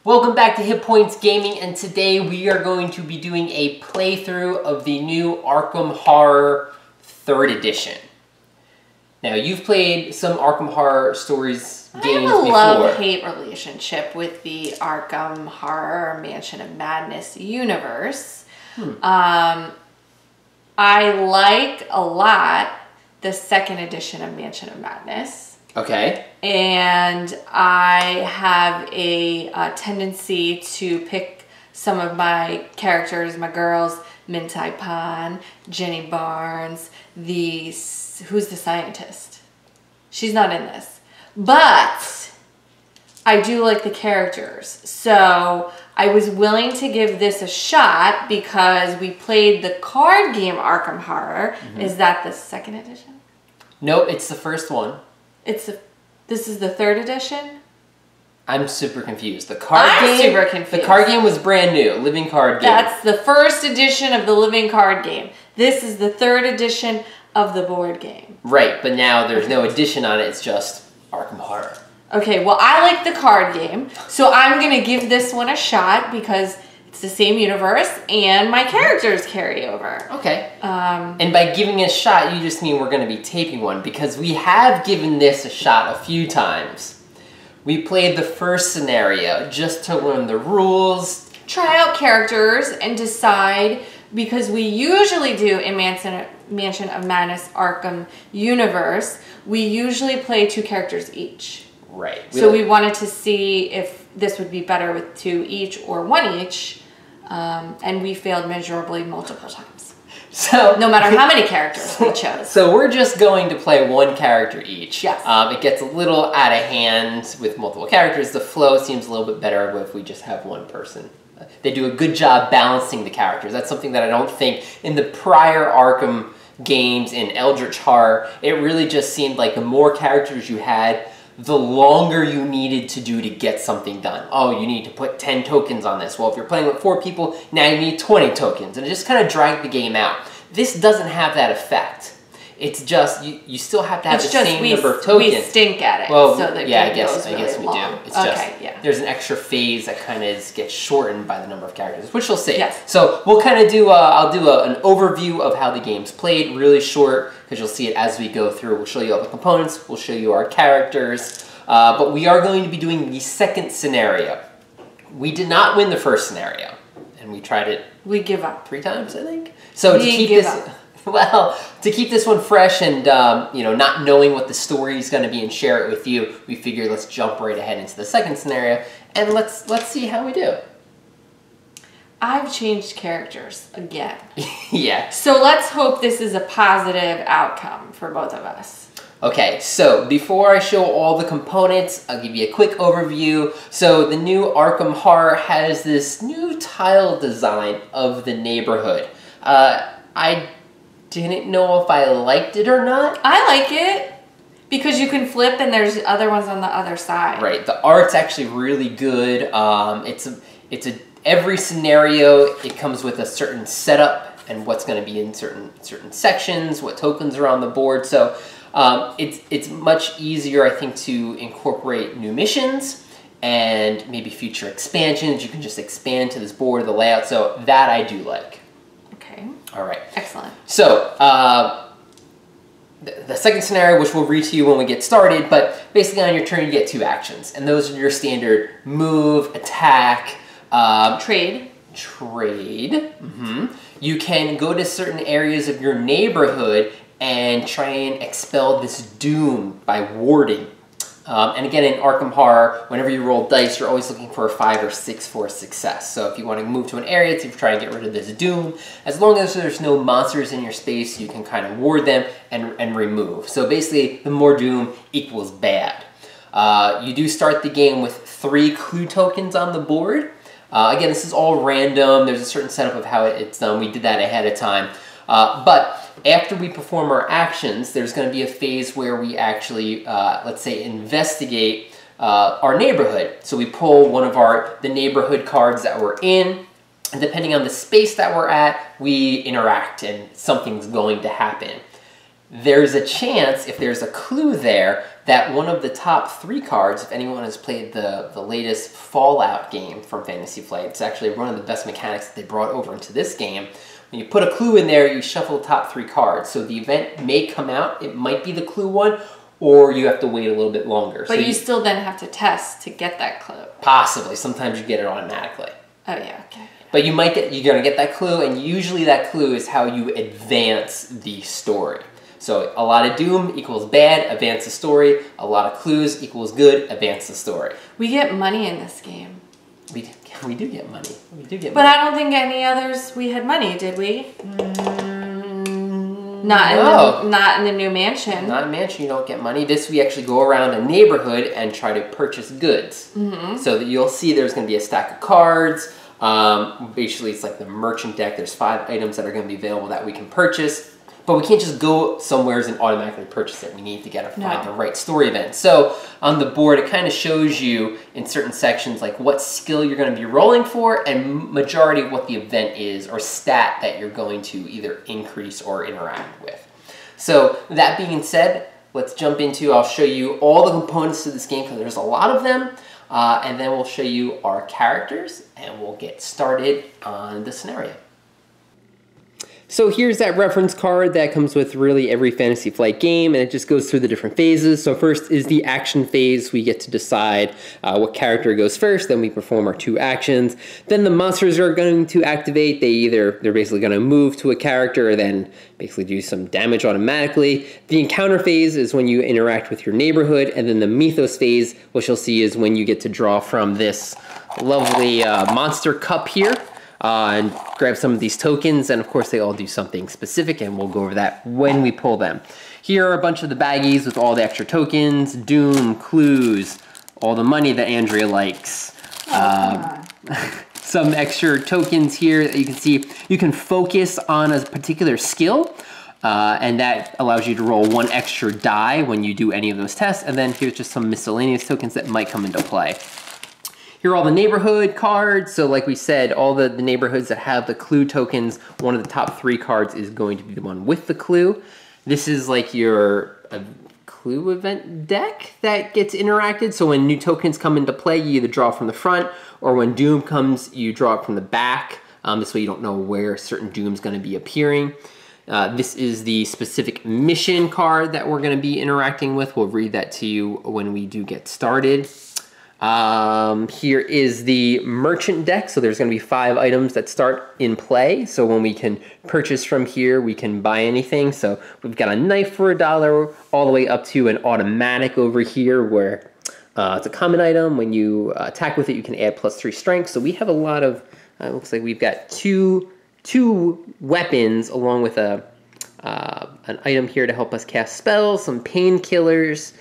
Welcome back to Hit Points Gaming, and today we are going to be doing a playthrough of the new Arkham Horror 3rd Edition. Now, you've played some Arkham Horror Stories games before. I have a love-hate relationship with the Arkham Horror Mansion of Madness universe. I like a lot the 2nd edition of Mansion of Madness. Okay. And I have a tendency to pick some of my characters, my girls, Mintai Pan, Jenny Barnes, who's the scientist? She's not in this. But I do like the characters. So I was willing to give this a shot because we played the card game Arkham Horror. Is that the 2nd edition? Nope, it's the first one. This is the 3rd edition? I'm super confused. The card game was brand new, living card game. That's the 1st edition of the living card game. This is the 3rd edition of the board game. Right, but now there's no edition on it, it's just Arkham Horror. Okay, well I like the card game, so I'm going to give this one a shot because it's the same universe and my characters carry over. Okay. And by giving it a shot, you just mean we're going to be taping one because we have given this a shot a few times. We played the first scenario just to learn the rules. Try out characters and decide, because we usually do in Mansion of Madness Arkham universe, we usually play 2 characters each. Right. So we wanted to see if this would be better with 2 each or 1 each, and we failed miserably multiple times. So no matter how many characters we chose. So we're just going to play 1 character each. Yes. It gets a little out of hand with multiple characters. The flow seems a little bit better if we just have 1 person. They do a good job balancing the characters. That's something that I don't think in the prior Arkham games in Eldritch Horror, it really just seemed like the more characters you had, the longer you needed to do to get something done. Oh, you need to put 10 tokens on this. Well, if you're playing with 4 people, now you need 20 tokens. And it just kind of dragged the game out. This doesn't have that effect. It's just, you still have to have the same number of tokens. We stink at it. Well, so yeah, I guess we do. It's okay, just, there's an extra phase that kind of gets shortened by the number of characters, which you'll see. Yes. So we'll kind of do, I'll do an overview of how the game's played, really short, because you'll see it as we go through. We'll show you all the components, we'll show you our characters, but we are going to be doing the 2nd scenario. We did not win the 1st scenario, and we tried it. We give up 3 times, I think. So to keep this, well, to keep this one fresh and you know, not knowing what the story is going to be and share it with you, we figured let's jump right ahead into the 2nd scenario and let's see how we do. I've changed characters again. Yeah. So let's hope this is a positive outcome for both of us. Okay, so before I show all the components, I'll give you a quick overview. So the new Arkham Horror has this new tile design of the neighborhood. I didn't know if I liked it or not. I like it because you can flip and there's other ones on the other side. Right, the art's actually really good. Every scenario, it comes with a certain setup and what's going to be in certain sections, what tokens are on the board. So it's much easier, I think, to incorporate new missions and maybe future expansions. You can just expand to this board, the layout. So that I do like. Okay. All right. Excellent. So the 2nd scenario, which we'll read to you when we get started, but basically on your turn you get 2 actions, and those are your standard move, attack, trade. You can go to certain areas of your neighborhood and try and expel this doom by warding. And again, in Arkham Horror, whenever you roll dice, you're always looking for a 5 or 6 for a success. So if you want to move to an area to try and get rid of this doom, as long as there's no monsters in your space, you can kind of ward them and remove. So basically, the more doom equals bad. You do start the game with 3 clue tokens on the board. Again, this is all random. There's a certain setup of how it's done. We did that ahead of time. But after we perform our actions, there's going to be a phase where we actually, let's say, investigate our neighborhood. So we pull one of the neighborhood cards that we're in, and depending on the space that we're at, we interact and something's going to happen. there's a chance, if there's a clue there, that one of the top 3 cards, if anyone has played the latest Fallout game from Fantasy Flight, it's actually one of the best mechanics that they brought over into this game. When you put a clue in there, you shuffle the top 3 cards. So the event may come out, it might be the clue one, or you have to wait a little bit longer. But so you still then have to test to get that clue. Possibly. Sometimes you get it automatically. Oh yeah, okay. But you're gonna get that clue, and usually that clue is how you advance the story. So a lot of doom equals bad, advance the story. A lot of clues equals good, advance the story. We get money in this game. We do get money. We do get but money. I don't think any others we had money, did we? Not in the new mansion. Not in mansion, you don't get money. This, we actually go around a neighborhood and try to purchase goods. So that you'll see there's going to be a stack of cards. Basically, it's like the merchant deck. There's 5 items that are going to be available that we can purchase. But we can't just go somewhere and automatically purchase it. We need to find the right story event. So on the board, it kind of shows you in certain sections like what skill you're going to be rolling for and majority of what the event is or stat that you're going to either increase or interact with. So that being said, let's jump into, I'll show you all the components to this game because there's a lot of them. And then we'll show you our characters and we'll get started on the scenario. So here's that reference card that comes with really every Fantasy Flight game, and it just goes through the different phases. So first is the action phase. We get to decide what character goes first, then we perform our 2 actions. Then the monsters are going to activate. They're basically going to move to a character, or then basically do some damage automatically. The encounter phase is when you interact with your neighborhood, and then the mythos phase, which you'll see is when you get to draw from this lovely monster cup here. And grab some of these tokens, and of course they all do something specific, and we'll go over that when we pull them. Here are a bunch of the baggies with all the extra tokens, doom, clues, all the money that Andrea likes. Some extra tokens here that you can see. You can focus on a particular skill, and that allows you to roll 1 extra die when you do any of those tests, and then here's just some miscellaneous tokens that might come into play. Here are all the neighborhood cards. So like we said, all the neighborhoods that have the clue tokens, one of the top 3 cards is going to be the one with the clue. This is like your clue event deck that gets interacted. So when new tokens come into play, you either draw from the front, or when doom comes, you draw it from the back. This way you don't know where certain doom's going to be appearing. This is the specific mission card that we're going to be interacting with. We'll read that to you when we do get started. Here is the merchant deck. So there's going to be 5 items that start in play. So when we can purchase from here, we can buy anything. So we've got a knife for $1 all the way up to an automatic over here where it's a common item. When you attack with it, you can add +3 strength. So we have a lot of, looks like we've got two weapons along with an item here to help us cast spells, some painkillers,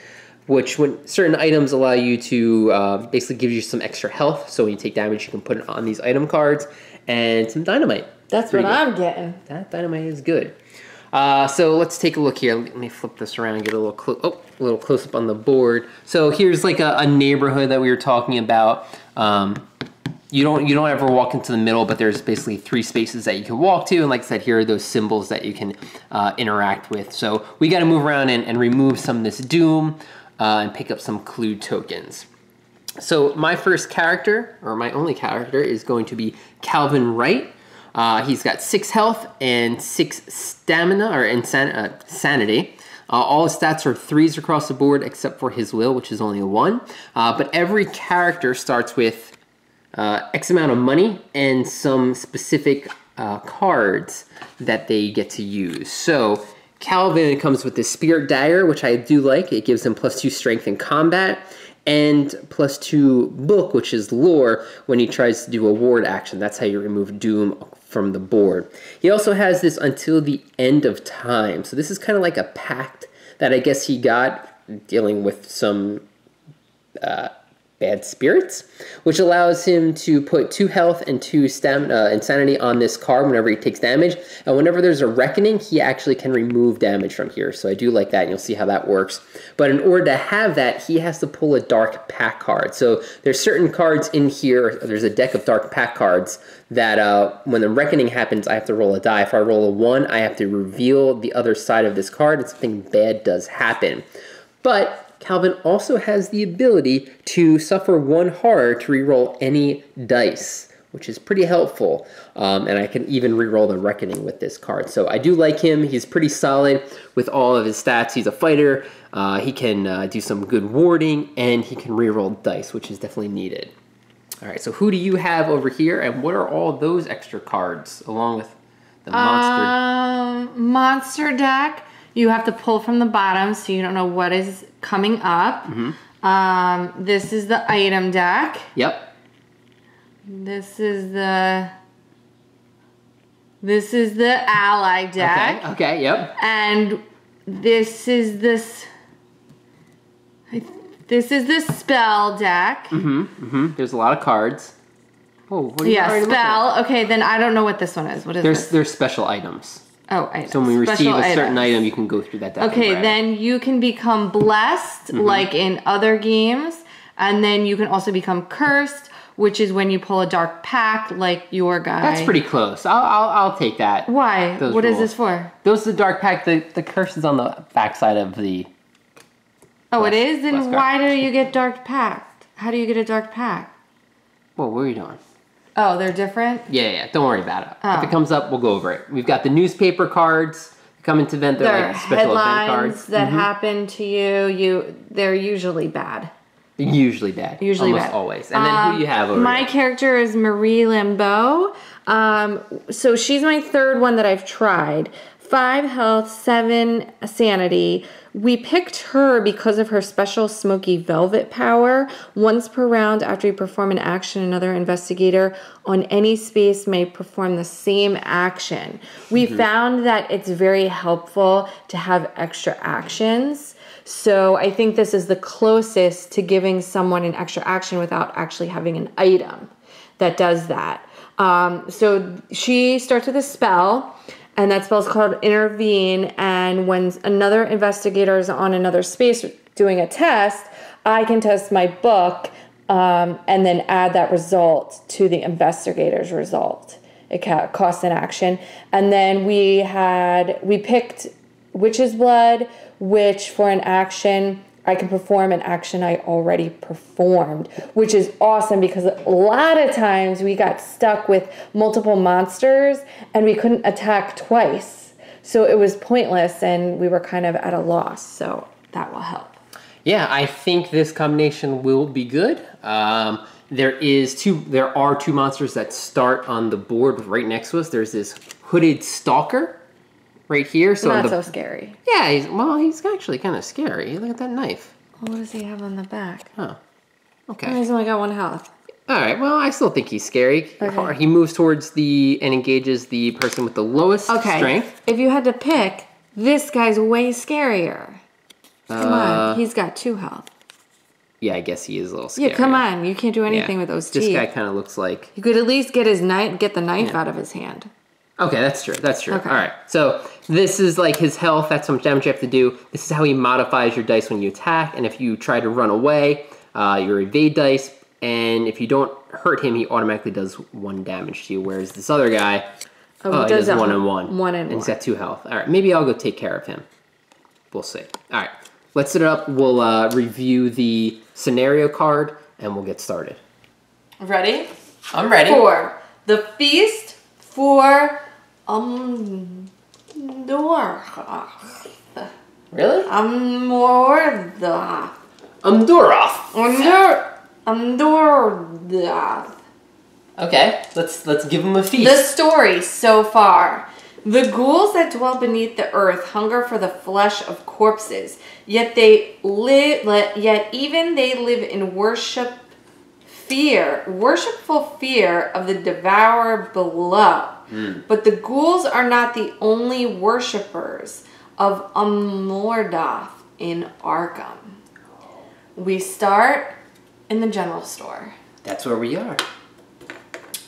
which when certain items allow you to basically give you some extra health. So when you take damage, you can put it on these item cards, and some dynamite. That's what I'm getting. That dynamite is good. So let's take a look here. Let me flip this around and get a little close up on the board. So here's like a neighborhood that we were talking about. You don't ever walk into the middle, but there's basically 3 spaces that you can walk to, and like I said, here are those symbols that you can interact with. So we got to move around and remove some of this doom. And pick up some clue tokens. So my first character, or my only character, is going to be Calvin Wright. He's got 6 health and 6 stamina, or sanity. All his stats are 3s across the board except for his will, which is only a 1. But every character starts with X amount of money and some specific cards that they get to use. So Calvin comes with this Spirit Dagger, which I do like. It gives him +2 strength in combat, and +2 book, which is lore, when he tries to do a ward action. That's how you remove doom from the board. He also has this until the end of time. So this is kind of like a pact that I guess he got dealing with some bad spirits, which allows him to put 2 health and 2 stamina, insanity on this card whenever he takes damage. And whenever there's a reckoning, he actually can remove damage from here. So I do like that, and you'll see how that works. But in order to have that, he has to pull a Dark Pact card. So there's certain cards in here, there's a deck of Dark Pact cards that when the reckoning happens, I have to roll a die. If I roll a 1, I have to reveal the other side of this card, and something bad does happen. But Calvin also has the ability to suffer 1 horror to reroll any dice, which is pretty helpful. And I can even reroll the Reckoning with this card. So I do like him. He's pretty solid with all of his stats. He's a fighter. He can do some good warding, and he can reroll dice, which is definitely needed. All right, so who do you have over here, and what are all those extra cards along with the monster? Monster deck. You have to pull from the bottom, so you don't know what is coming up. Mm-hmm. This is the item deck. Yep. This is the ally deck. Okay, yep. And this is the spell deck. There's a lot of cards. Oh, what are you spell. Okay, then I don't know what this one is. What is this? There's special items. Oh, items. So when we receive a certain item, you can go through that deck. Okay, then you can become blessed, like in other games. And then you can also become cursed, which is when you pull a Dark Pact, like your guy. That's pretty close. I'll take that. Why? What is this for? Those are the Dark Pact. The curse is on the backside of the... Oh, it is? Then why do you get Dark Pact? How do you get a Dark Pact? Well, what are you doing? Oh, they're different? Yeah. Don't worry about it. Oh. If it comes up, we'll go over it. We've got the newspaper cards. Come into event. They're like special event cards. That happen to you. They're usually bad. Usually bad. Almost always. And then who do you have over My character is Marie Lambeau. So she's my 3rd one that I've tried. 5 health, 7 sanity. We picked her because of her special smoky velvet power. Once per round after you perform an action, another investigator on any space may perform the same action. We found that it's very helpful to have extra actions. So I think this is the closest to giving someone an extra action without actually having an item that does that. So she starts with a spell. And that spell is called Intervene. And when another investigator is on another space doing a test, I can test my book and then add that result to the investigator's result. It costs an action. And then we picked Witch's Blood, which for an action, I can perform an action I already performed, which is awesome because a lot of times we got stuck with multiple monsters and we couldn't attack twice. So it was pointless and we were kind of at a loss. So that will help. Yeah, I think this combination will be good. There are 2 monsters that start on the board right next to us. There's this hooded stalker. Right here, so not so scary. Yeah, he's actually kind of scary. Look at that knife. Well, what does he have on the back? Oh, okay. Oh, he's only got 1 health. All right. Well, I still think he's scary. Okay. He moves towards and engages the person with the lowest strength. If you had to pick, this guy's way scarier. Come on, he's got 2 health. Yeah, I guess he is a little scary. Yeah, come on, you can't do anything with those teeth. This guy kind of looks like you could at least get the knife out of his hand. Okay, that's true. Okay. All right. So this is like his health. That's how much damage you have to do. This is how he modifies your dice when you attack. And if you try to run away, your evade dice. And if you don't hurt him, he automatically does 1 damage to you. Whereas this other guy, he does 1 and 1. 1 and 1. And he's got 2 health. All right. Maybe I'll go take care of him. We'll see. All right. Let's set it up. We'll review the scenario card and we'll get started. Ready? I'm ready. For the feast for Umordhoth. Really? Umordhoth. Umordhoth. Okay, let's give him a feast. The story so far. The ghouls that dwell beneath the earth hunger for the flesh of corpses, yet even they live in worshipful fear of the devourer below. But the ghouls are not the only worshippers of Umordhoth in Arkham. We start In the general store. That's where we are.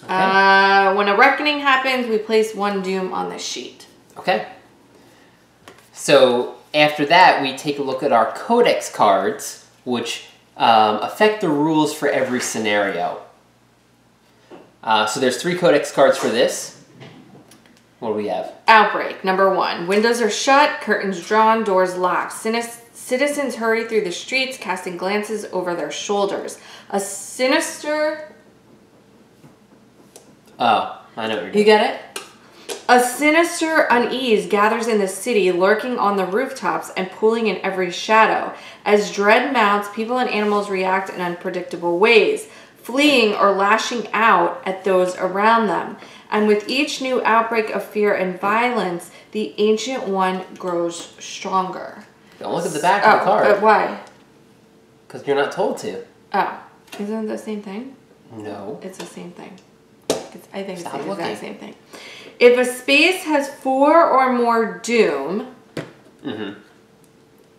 Okay. When a reckoning happens, we place 1 doom on the sheet. Okay. So after that, we take a look at our codex cards, which affect the rules for every scenario. So there's 3 codex cards for this. What do we have? Outbreak, number 1. Windows are shut, curtains drawn, doors locked. Citizens hurry through the streets, casting glances over their shoulders. A sinister... Oh, I know what you're doing. You get it? A sinister unease gathers in the city, lurking on the rooftops and pulling in every shadow. As dread mounts, people and animals react in unpredictable ways, fleeing or lashing out at those around them. And with each new outbreak of fear and violence, the Ancient One grows stronger. Don't look at the back of the card. Why? Because you're not told to. Oh. Isn't it the same thing? No. It's the same thing. I think Stop it's the looking. exact same thing. If a space has 4 or more doom,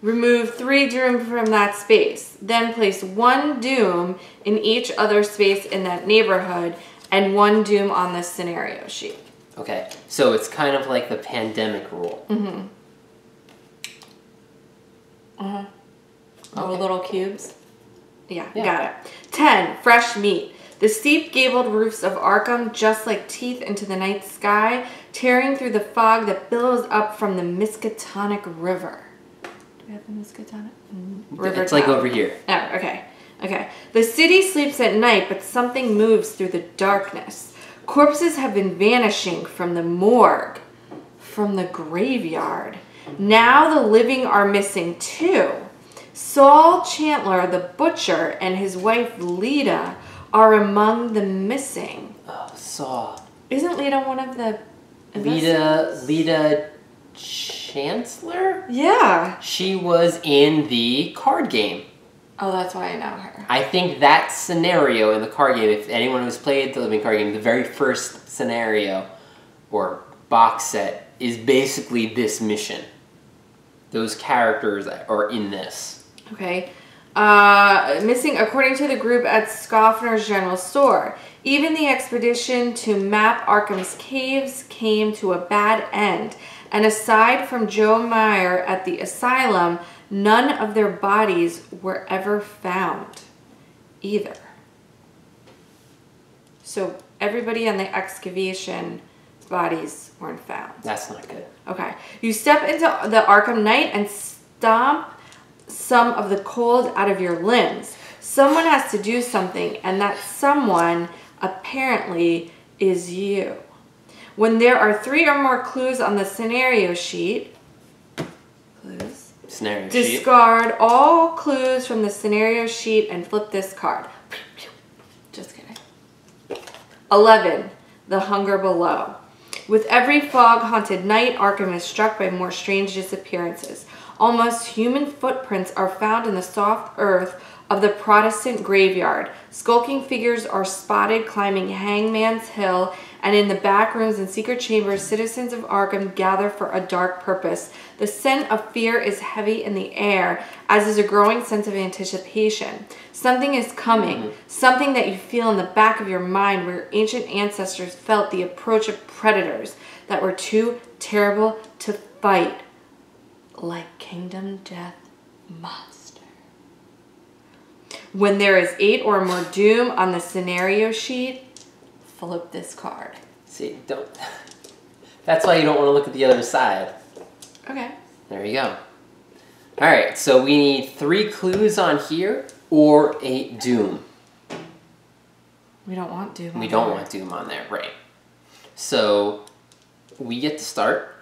remove 3 doom from that space. Then place 1 doom in each other space in that neighborhood and 1 doom on the scenario sheet. Okay, so it's kind of like the pandemic rule. Oh, little cubes? Yeah, got it. 10, fresh meat. The steep gabled roofs of Arkham, just like teeth into the night sky, tearing through the fog that billows up from the Miskatonic River. Do we have the Miskatonic River? It's like over here. Oh, okay. Okay. The city sleeps at night, but something moves through the darkness. Corpses have been vanishing from the morgue, from the graveyard. Now the living are missing too. Saul Chandler, the butcher, and his wife Lita are among the missing. Oh, Saul. Isn't Lita one of the Lita Chancellor? Yeah. She was in the card game. Oh, that's why I know her. I think that scenario in the card game, if anyone who's played the living card game, the very first scenario or box set is basically this mission. Those characters are in this. Okay. Missing according to the group at Scoffner's General Store. Even the expedition to map Arkham's caves came to a bad end. And aside from Joe Meyer at the asylum, none of their bodies were ever found either. So everybody on the excavation bodies weren't found. That's not good. Okay. You step into the Arkham Night and stomp some of the cold out of your limbs. Someone has to do something, and that someone apparently is you. When there are 3 or more clues on the scenario sheet, discard all clues from the scenario sheet and flip this card. Just kidding. 11, the hunger below. With every fog-haunted night, Arkham is struck by more strange disappearances. Almost human footprints are found in the soft earth of the Protestant graveyard. Skulking figures are spotted climbing Hangman's Hill, and in the back rooms and secret chambers, citizens of Arkham gather for a dark purpose. The scent of fear is heavy in the air, as is a growing sense of anticipation. Something is coming, something that you feel in the back of your mind, where ancient ancestors felt the approach of predators that were too terrible to fight, like Kingdom Death Monster. When there is 8 or more doom on the scenario sheet, flip this card. See, don't. That's why you don't want to look at the other side. Okay. There you go. All right, so we need 3 clues on here or 8 doom. We don't want doom. We don't want doom on there, right? So we get to start.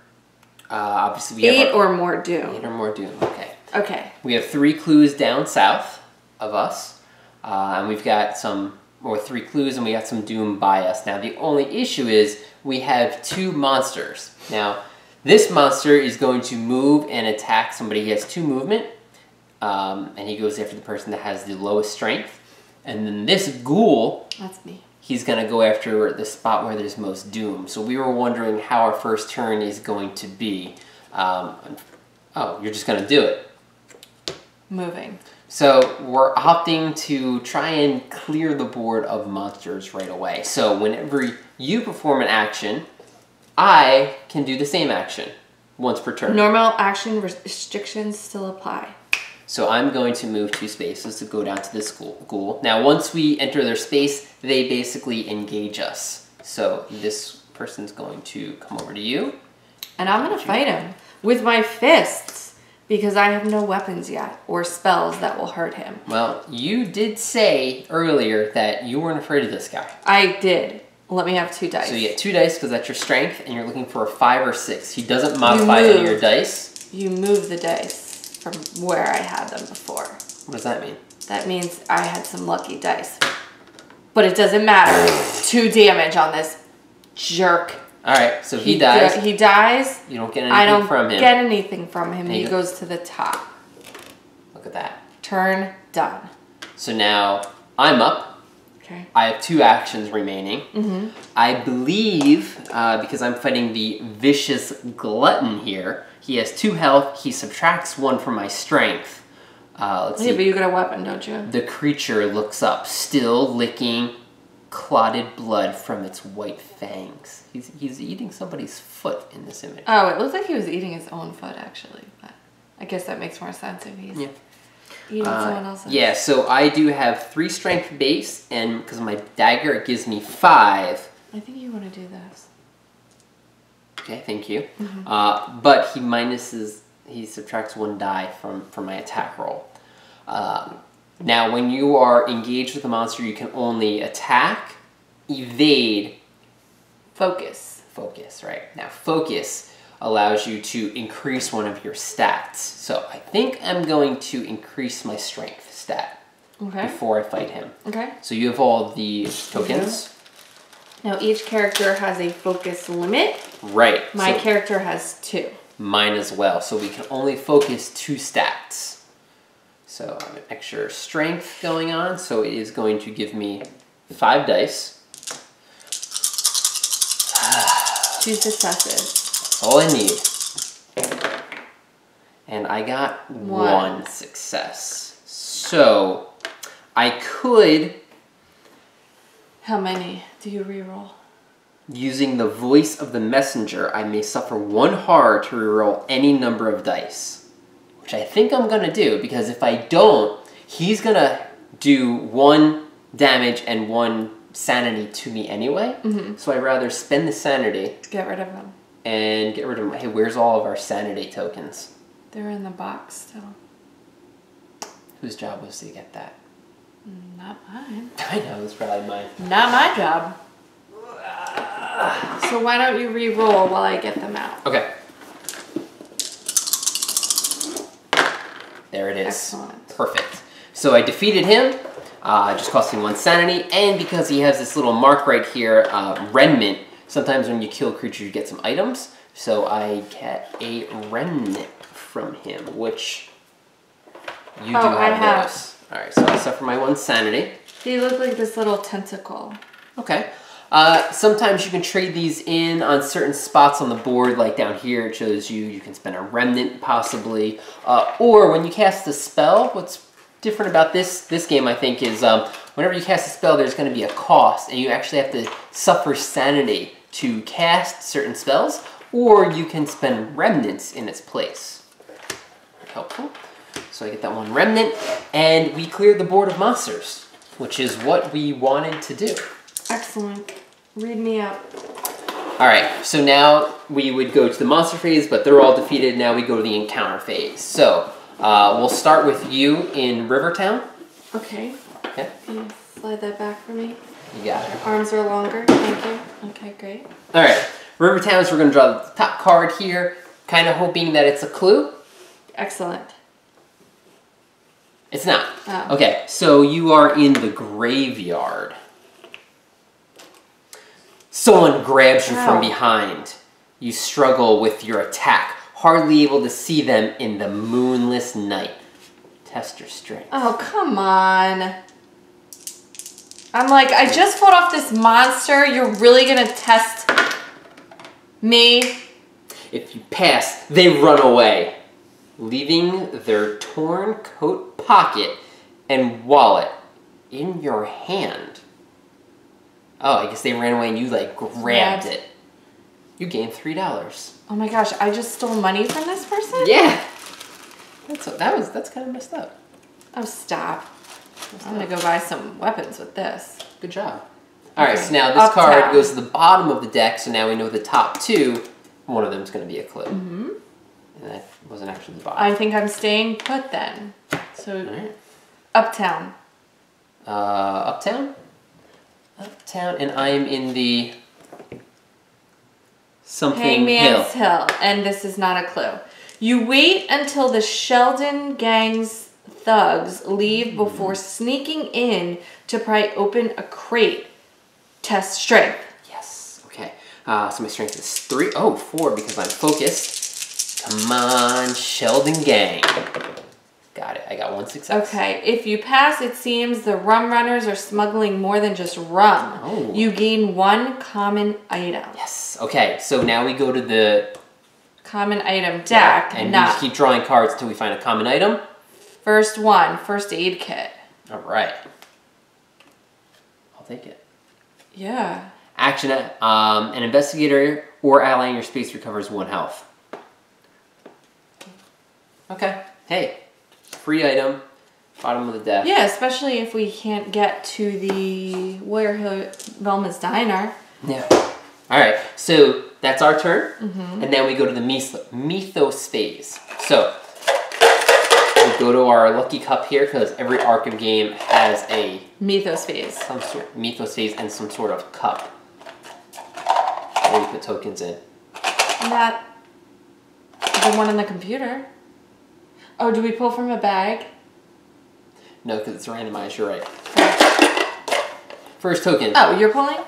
Obviously, we have 8 or more doom. 8 or more doom. Okay. Okay. We have 3 clues down south of us, and we've got some, or 3 clues, and we got some doom by us. Now, the only issue is we have 2 monsters. Now, this monster is going to move and attack somebody. He has 2 movement, and he goes after the person that has the lowest strength. And then this ghoul, that's me. He's going to go after the spot where there's most doom. So we were wondering how our first turn is going to be. Oh, you're just going to do it. moving. So we're opting to try and clear the board of monsters right away. So whenever you perform an action, I can do the same action once per turn. Normal action restrictions still apply. So I'm going to move 2 spaces to go down to this ghoul. Now once we enter their space, they basically engage us. So this person's going to come over to you. And I'm going to fight him with my fists. Because I have no weapons yet, or spells that will hurt him. Well, you did say earlier that you weren't afraid of this guy. I did. Let me have 2 dice. So you get 2 dice because that's your strength, and you're looking for a 5 or 6. He doesn't modify any of your dice. You move the dice from where I had them before. What does that mean? That means I had some lucky dice. But it doesn't matter. 2 damage on this jerk. Alright, so he dies. He dies. You don't get anything from him. I don't get anything from him. He goes to the top. Look at that. Turn done. So now I'm up. Okay. I have 2 actions remaining. Mm-hmm. I believe, because I'm fighting the vicious glutton here, he has 2 health. He subtracts 1 from my strength. Let's see. But you got a weapon, don't you? The creature looks up, still licking clotted blood from its white fangs. He's eating somebody's foot in this image. Oh, it looks like he was eating his own foot, actually. But I guess that makes more sense if he's eating someone else's. Yeah, so I do have 3 strength base, and because of my dagger, it gives me 5. I think you want to do this. Okay, thank you. Mm-hmm. But he subtracts 1 die from my attack roll. Now, when you are engaged with a monster, you can only attack, evade, focus, right? Now, focus allows you to increase one of your stats. So I think I'm going to increase my strength stat before I fight him. Okay. So you have all the tokens. Now, each character has a focus limit. Right. My character has 2. Mine as well. So we can only focus 2 stats. So I have an extra strength going on, so it is going to give me 5 dice. 2 successes. That's all I need. And I got 1 success. So I could... How many do you reroll? Using the voice of the messenger, I may suffer 1 horror to reroll any number of dice. Which I think I'm going to do, because if I don't, he's going to do 1 damage and 1 sanity to me anyway. Mm-hmm. So I'd rather spend the sanity. Get rid of him. And get rid of him. Hey, where's all of our sanity tokens? They're in the box still. Whose job was to get that? Not mine. I know, it's probably mine. Not my job. So why don't you re-roll while I get them out? Okay. There it is. Excellent. Perfect. So I defeated him, just costing 1 sanity, and because he has this little mark right here, Remnant, sometimes when you kill a creature you get some items, so I get a Remnant from him, which you do have those. Alright, so I suffer my 1 sanity. They look like this little tentacle. Okay. Sometimes you can trade these in on certain spots on the board, like down here it shows you can spend a Remnant possibly, or when you cast a spell. What's different about this game, I think, is whenever you cast a spell there's going to be a cost, and you actually have to suffer sanity to cast certain spells, or you can spend Remnants in its place. Helpful. So I get that 1 Remnant, and we clear the board of monsters, which is what we wanted to do. Excellent. Read me out. Alright, so now we would go to the monster phase, but they're all defeated. Now we go to the encounter phase. So, we'll start with you in Rivertown. Okay. Okay. Can you slide that back for me? You got it. Arms are longer. Thank you. Okay, great. Alright, Rivertown, so we're going to draw the top card here, kind of hoping that it's a clue. Excellent. It's not. Oh. Okay, so you are in the graveyard. Someone grabs you from behind. You struggle with your attack, hardly able to see them in the moonless night. Test your strength. Oh, come on. I'm like, I just fought off this monster. You're really going to test me? If you pass, they run away. leaving their torn coat pocket and wallet in your hand. Oh, I guess they ran away and you like grabbed it. You gained $3. Oh my gosh, I just stole money from this person? Yeah. That's kind of messed up. Oh, stop. I'm gonna go buy some weapons with this. Good job. All right, so now this card goes to the bottom of the deck, so now we know the top two. One of them is going to be a clue. Mm-hmm. And that wasn't actually the bottom. I think I'm staying put then. So, Uptown. Uptown? Uptown, and I am in the something Hangman's Hill, and this is not a clue. You wait until the Sheldon gang's thugs leave before sneaking in to pry open a crate. Test strength. Yes. Okay. So my strength is 3. Oh, 4 because I'm focused. Come on, Sheldon gang. Got it. I got 1 success. Okay. If you pass, it seems the rum runners are smuggling more than just rum. Oh. You gain 1 common item. Yes. Okay. So now we go to the common item deck. And we just keep drawing cards until we find a common item. First one, first aid kit. All right. I'll take it. Yeah. Action, an investigator or ally in your space recovers 1 health. Okay. Hey, free item, bottom of the deck. Yeah, especially if we can't get to the Velma's Diner. Yeah. All right, so that's our turn. And then we go to the Mythos phase. So we go to our lucky cup here because every Arkham game has a Mythos phase. Mythos phase and some sort of cup where you put tokens in. Not the one on the computer. Oh, do we pull from a bag? No, because it's randomized. You're right. First token. Oh, you're pulling?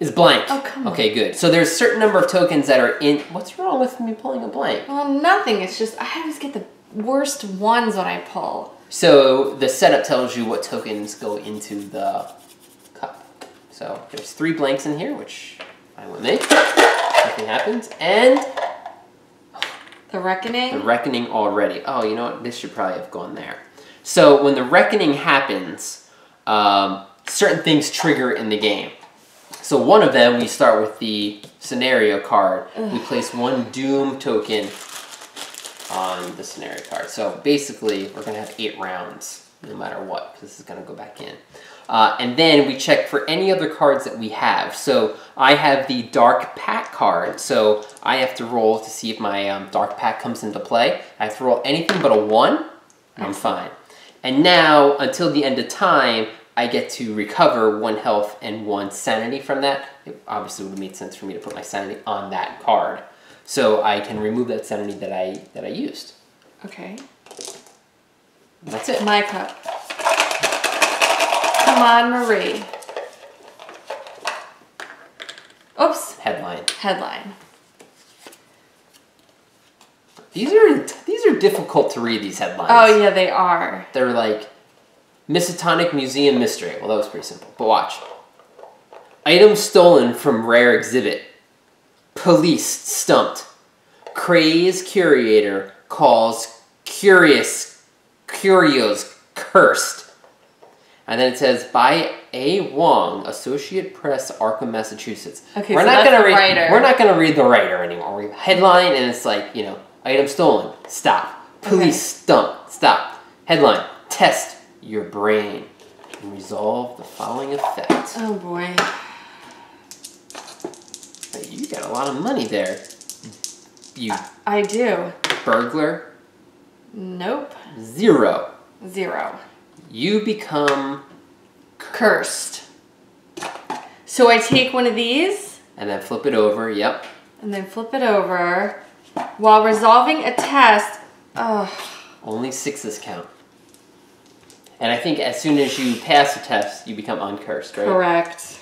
Is blank. Oh, come on. Okay, good. So there's a certain number of tokens that are in. What's wrong with me pulling a blank? Well, nothing. It's just I always get the worst ones when I pull. So the setup tells you what tokens go into the cup. So there's 3 blanks in here, which I will make. Nothing happens. And the Reckoning? The Reckoning already. Oh, you know what? This should probably have gone there. So when the Reckoning happens, certain things trigger in the game. So one of them, we start with the scenario card. Ugh. We place 1 Doom token on the scenario card. So basically, we're going to have 8 rounds, no matter what, because this is going to go back in. And then we check for any other cards that we have. So I have the Dark Pack card. So I have to roll to see if my Dark Pack comes into play. I have to roll anything but a 1. I'm fine. And now, until the end of time, I get to recover 1 health and 1 sanity from that. It obviously would have made sense for me to put my sanity on that card. So I can remove that sanity that I used. Okay. That's it. My cup. Come on, Marie. Oops. Headline. Headline. These are difficult to read, these headlines. Oh yeah, they are. They're like Miskatonic Museum Mystery. Well, that was pretty simple. But watch. Item stolen from rare exhibit. Police stumped. Crazed curator calls curios cursed. And then it says by A. Wong, Associate Press, Arkham, Massachusetts. Okay, we're so not that's gonna the writer. We're not gonna read the writer anymore. We headline and it's like, you know, item stolen. Stop. Police stumped. Stop. Headline. Test your brain and resolve the following effect. Oh boy. Hey, you got a lot of money there. You I do. burglar. Nope. 0. 0. You become Cursed. So I take one of these. and then flip it over. Yep. And then flip it over. While resolving a test. Ugh. Only 6s count. And I think as soon as you pass the test, you become uncursed, right? Correct.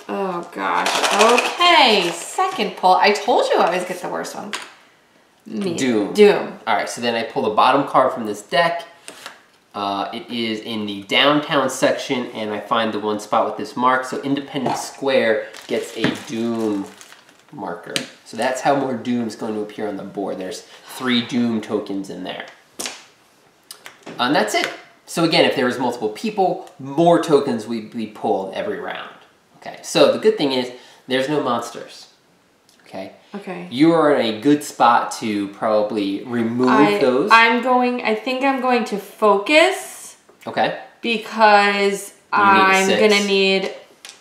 Oh gosh. Okay. Second pull. I told you I always get the worst one. Doom. Doom. All right, so then I pull the bottom card from this deck. It is in the downtown section, and I find the one spot with this mark. So Independence Square gets a Doom marker. So that's how more Doom's going to appear on the board. There's 3 Doom tokens in there. And that's it. So again, if there was multiple people, more tokens would be pulled every round. Okay, so the good thing is there's no monsters. Okay. Okay. You are in a good spot to probably remove those. I think I'm going to focus. Okay. Because I'm going to need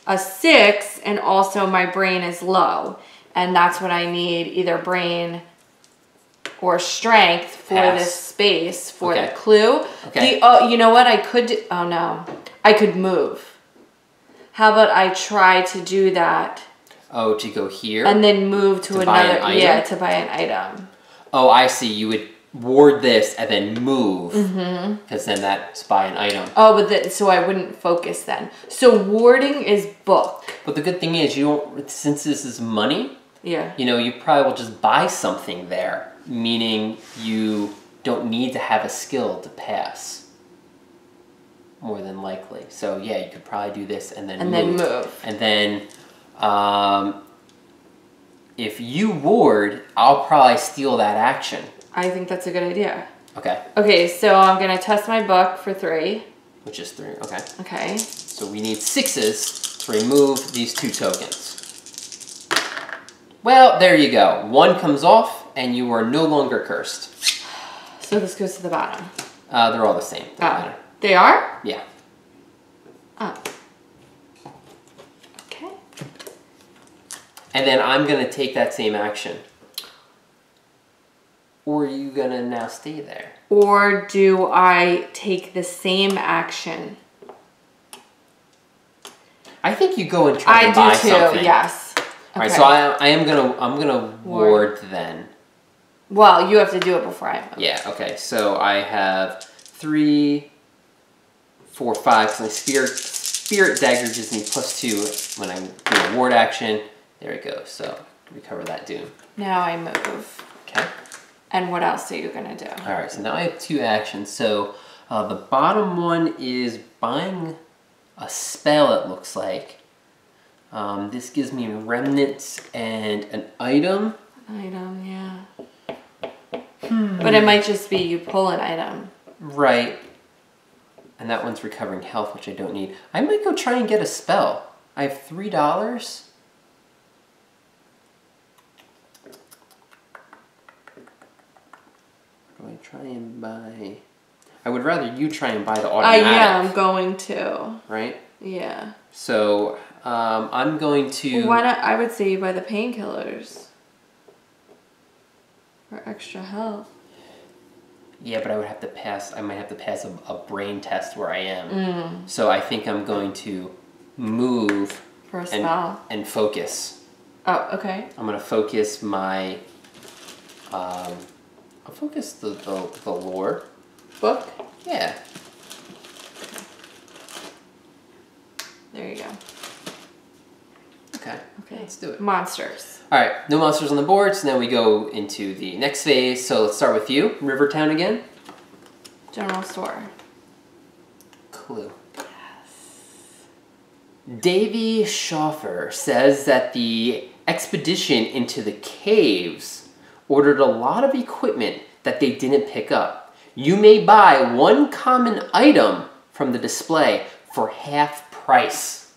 a 6, and also my brain is low. And that's what I need, either brain or strength for this space for the clue. Okay. You know what I could do? Oh no. I could move. How about I try to do that? Oh, to go here? And then move to another, yeah, to buy an item. Oh, I see. You would ward this and then move. Because then that's buy an item. Oh, but so I wouldn't focus then. So warding is book. But the good thing is, you don't, since this is money, yeah, you know, you probably will just buy something there. Meaning you don't need to have a skill to pass. More than likely. So yeah, you could probably do this and then move. And then if you ward, I'll probably steal that action. I think that's a good idea. Okay. Okay, so I'm going to test my book for 3. Which is 3, okay. Okay. So we need 6s to remove these 2 tokens. Well, there you go. 1 comes off, and you are no longer cursed. So this goes to the bottom? They're all the same. Oh. They are? Yeah. Oh. Okay. And then I'm going to take that same action. Or are you going to now stay there? Or do I take the same action? I think you go and try to buy something. I do too, yes. Okay. All right, so I'm gonna ward then. Well, you have to do it before I move. Yeah, okay. So I have 3, 4, 5. So my spirit dagger gives me +2 when I do a ward action. There we go. So recover that doom. Now I move. Okay. And what else are you gonna do? All right. So now I have 2 actions. So the bottom one is buying a spell. It looks like. This gives me remnants and an item. Item, yeah. But it might just be you pull an item. Right. And that one's recovering health, which I don't need. I might go try and get a spell. I have $3. Do I try and buy... I would rather you try and buy the automatic. Yeah, I'm going to. Right? Yeah. So, I'm going to... Well, why not? I would say you buy the painkillers. For extra health. Yeah, but I would have to pass... I might have to pass a brain test where I am. So I think I'm going to move... For a spell. And focus. Oh, okay. I'm going to focus my... I'll focus the lore. Book? Yeah. There you go. Okay. Okay. Let's do it. Monsters. All right. No monsters on the board. So now we go into the next phase. So let's start with you. Rivertown again. General store. Clue. Yes. Davy Schoffer says that the expedition into the caves ordered a lot of equipment that they didn't pick up. You may buy 1 common item from the display for half price.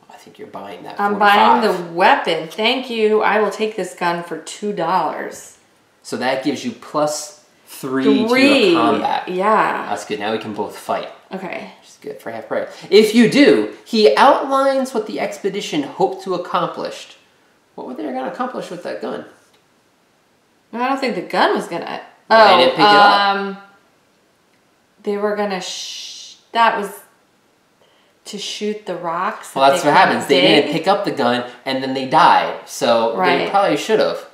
I think you're buying that. I'm buying the weapon. Thank you. I will take this gun for $2. So that gives you +3 to your combat. Yeah. That's good. Now we can both fight. Okay. Which is good for half price. If you do, he outlines what the expedition hoped to accomplish. What were they going to accomplish with that gun? I don't think the gun was gonna. They didn't pick it up. They were gonna. That was to shoot the rocks. Well, that's what happens. They didn't pick up the gun, and then they died. So they probably should have.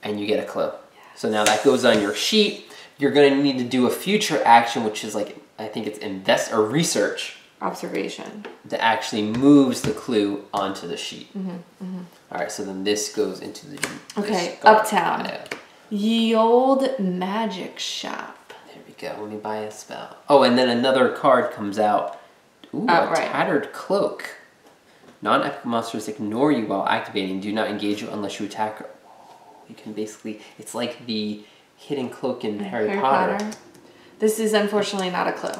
And you get a clue. Yes. So now that goes on your sheet. You're gonna need to do a future action, which is like I think it's invest or research. Observation. That actually moves the clue onto the sheet. All right, so then this goes into the... Okay, Uptown. Ye old magic shop. There we go. Let me buy a spell. Oh, and then another card comes out. Ooh, a tattered cloak. Non-epic monsters ignore you while activating. Do not engage you unless you attack. You can basically... It's like the hidden cloak in Harry Potter. This is unfortunately not a clue.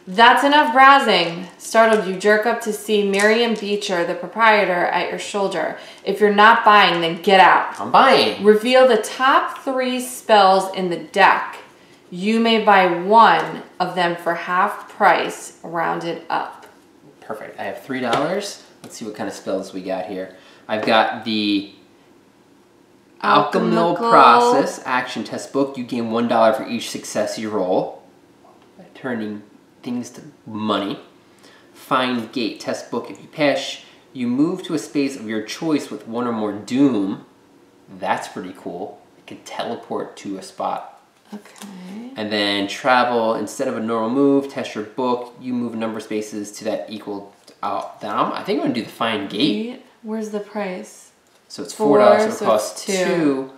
That's enough browsing. Startled, you jerk up to see Miriam Beecher, the proprietor, at your shoulder. If you're not buying, then get out. I'm buying. Reveal the top 3 spells in the deck. You may buy one of them for half price, rounded up. Perfect. I have $3. Let's see what kind of spells we got here. I've got the Alchemical Process Action Test Book. You gain $1 for each success you roll, turning things to money. Find Gate Test Book. If you pass, you move to a space of your choice with 1 or more doom. That's pretty cool. You can teleport to a spot. Okay. And then travel, instead of a normal move, test your book. You move a number of spaces to that equal down. I think I'm going to do the Find Gate. Where's the price? So it's $4, so it costs 2.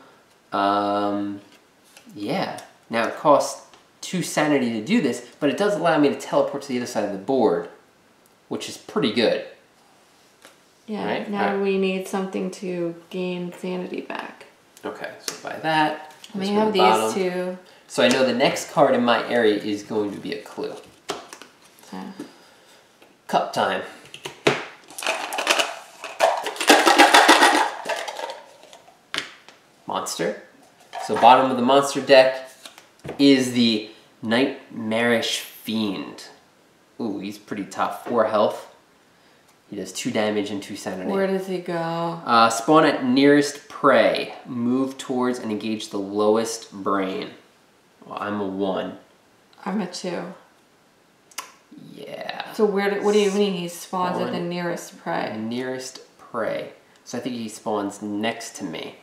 Yeah. Now it costs 2 sanity to do this, but it does allow me to teleport to the other side of the board, which is pretty good. Yeah, right? Now we need something to gain sanity back. Okay, so by that... We have these 2. So I know the next card in my area is going to be a clue. Cup time. Monster. So bottom of the monster deck is the Nightmarish Fiend. Ooh, he's pretty tough. 4 health. He does 2 damage and 2 sanity. Where does he go? Spawn at nearest prey. Move towards and engage the lowest brain. Well, I'm a 1. I'm a 2. Yeah. So what do you mean he spawns at the nearest prey? Nearest prey. So I think he spawns next to me.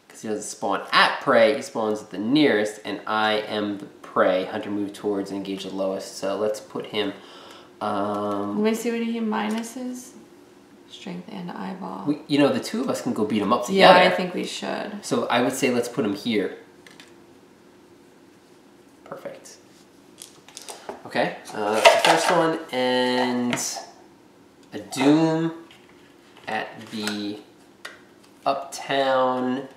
Because he doesn't spawn at prey, he spawns at the nearest, and I am the prey. Hunter move towards and engage the lowest. So let's put him... Let me see what he minuses. Strength and eyeball. You know, the 2 of us can go beat him up together. Yeah, I think we should. So I would say let's put him here. Perfect. Okay, that's the first one. And a Doom at the Uptown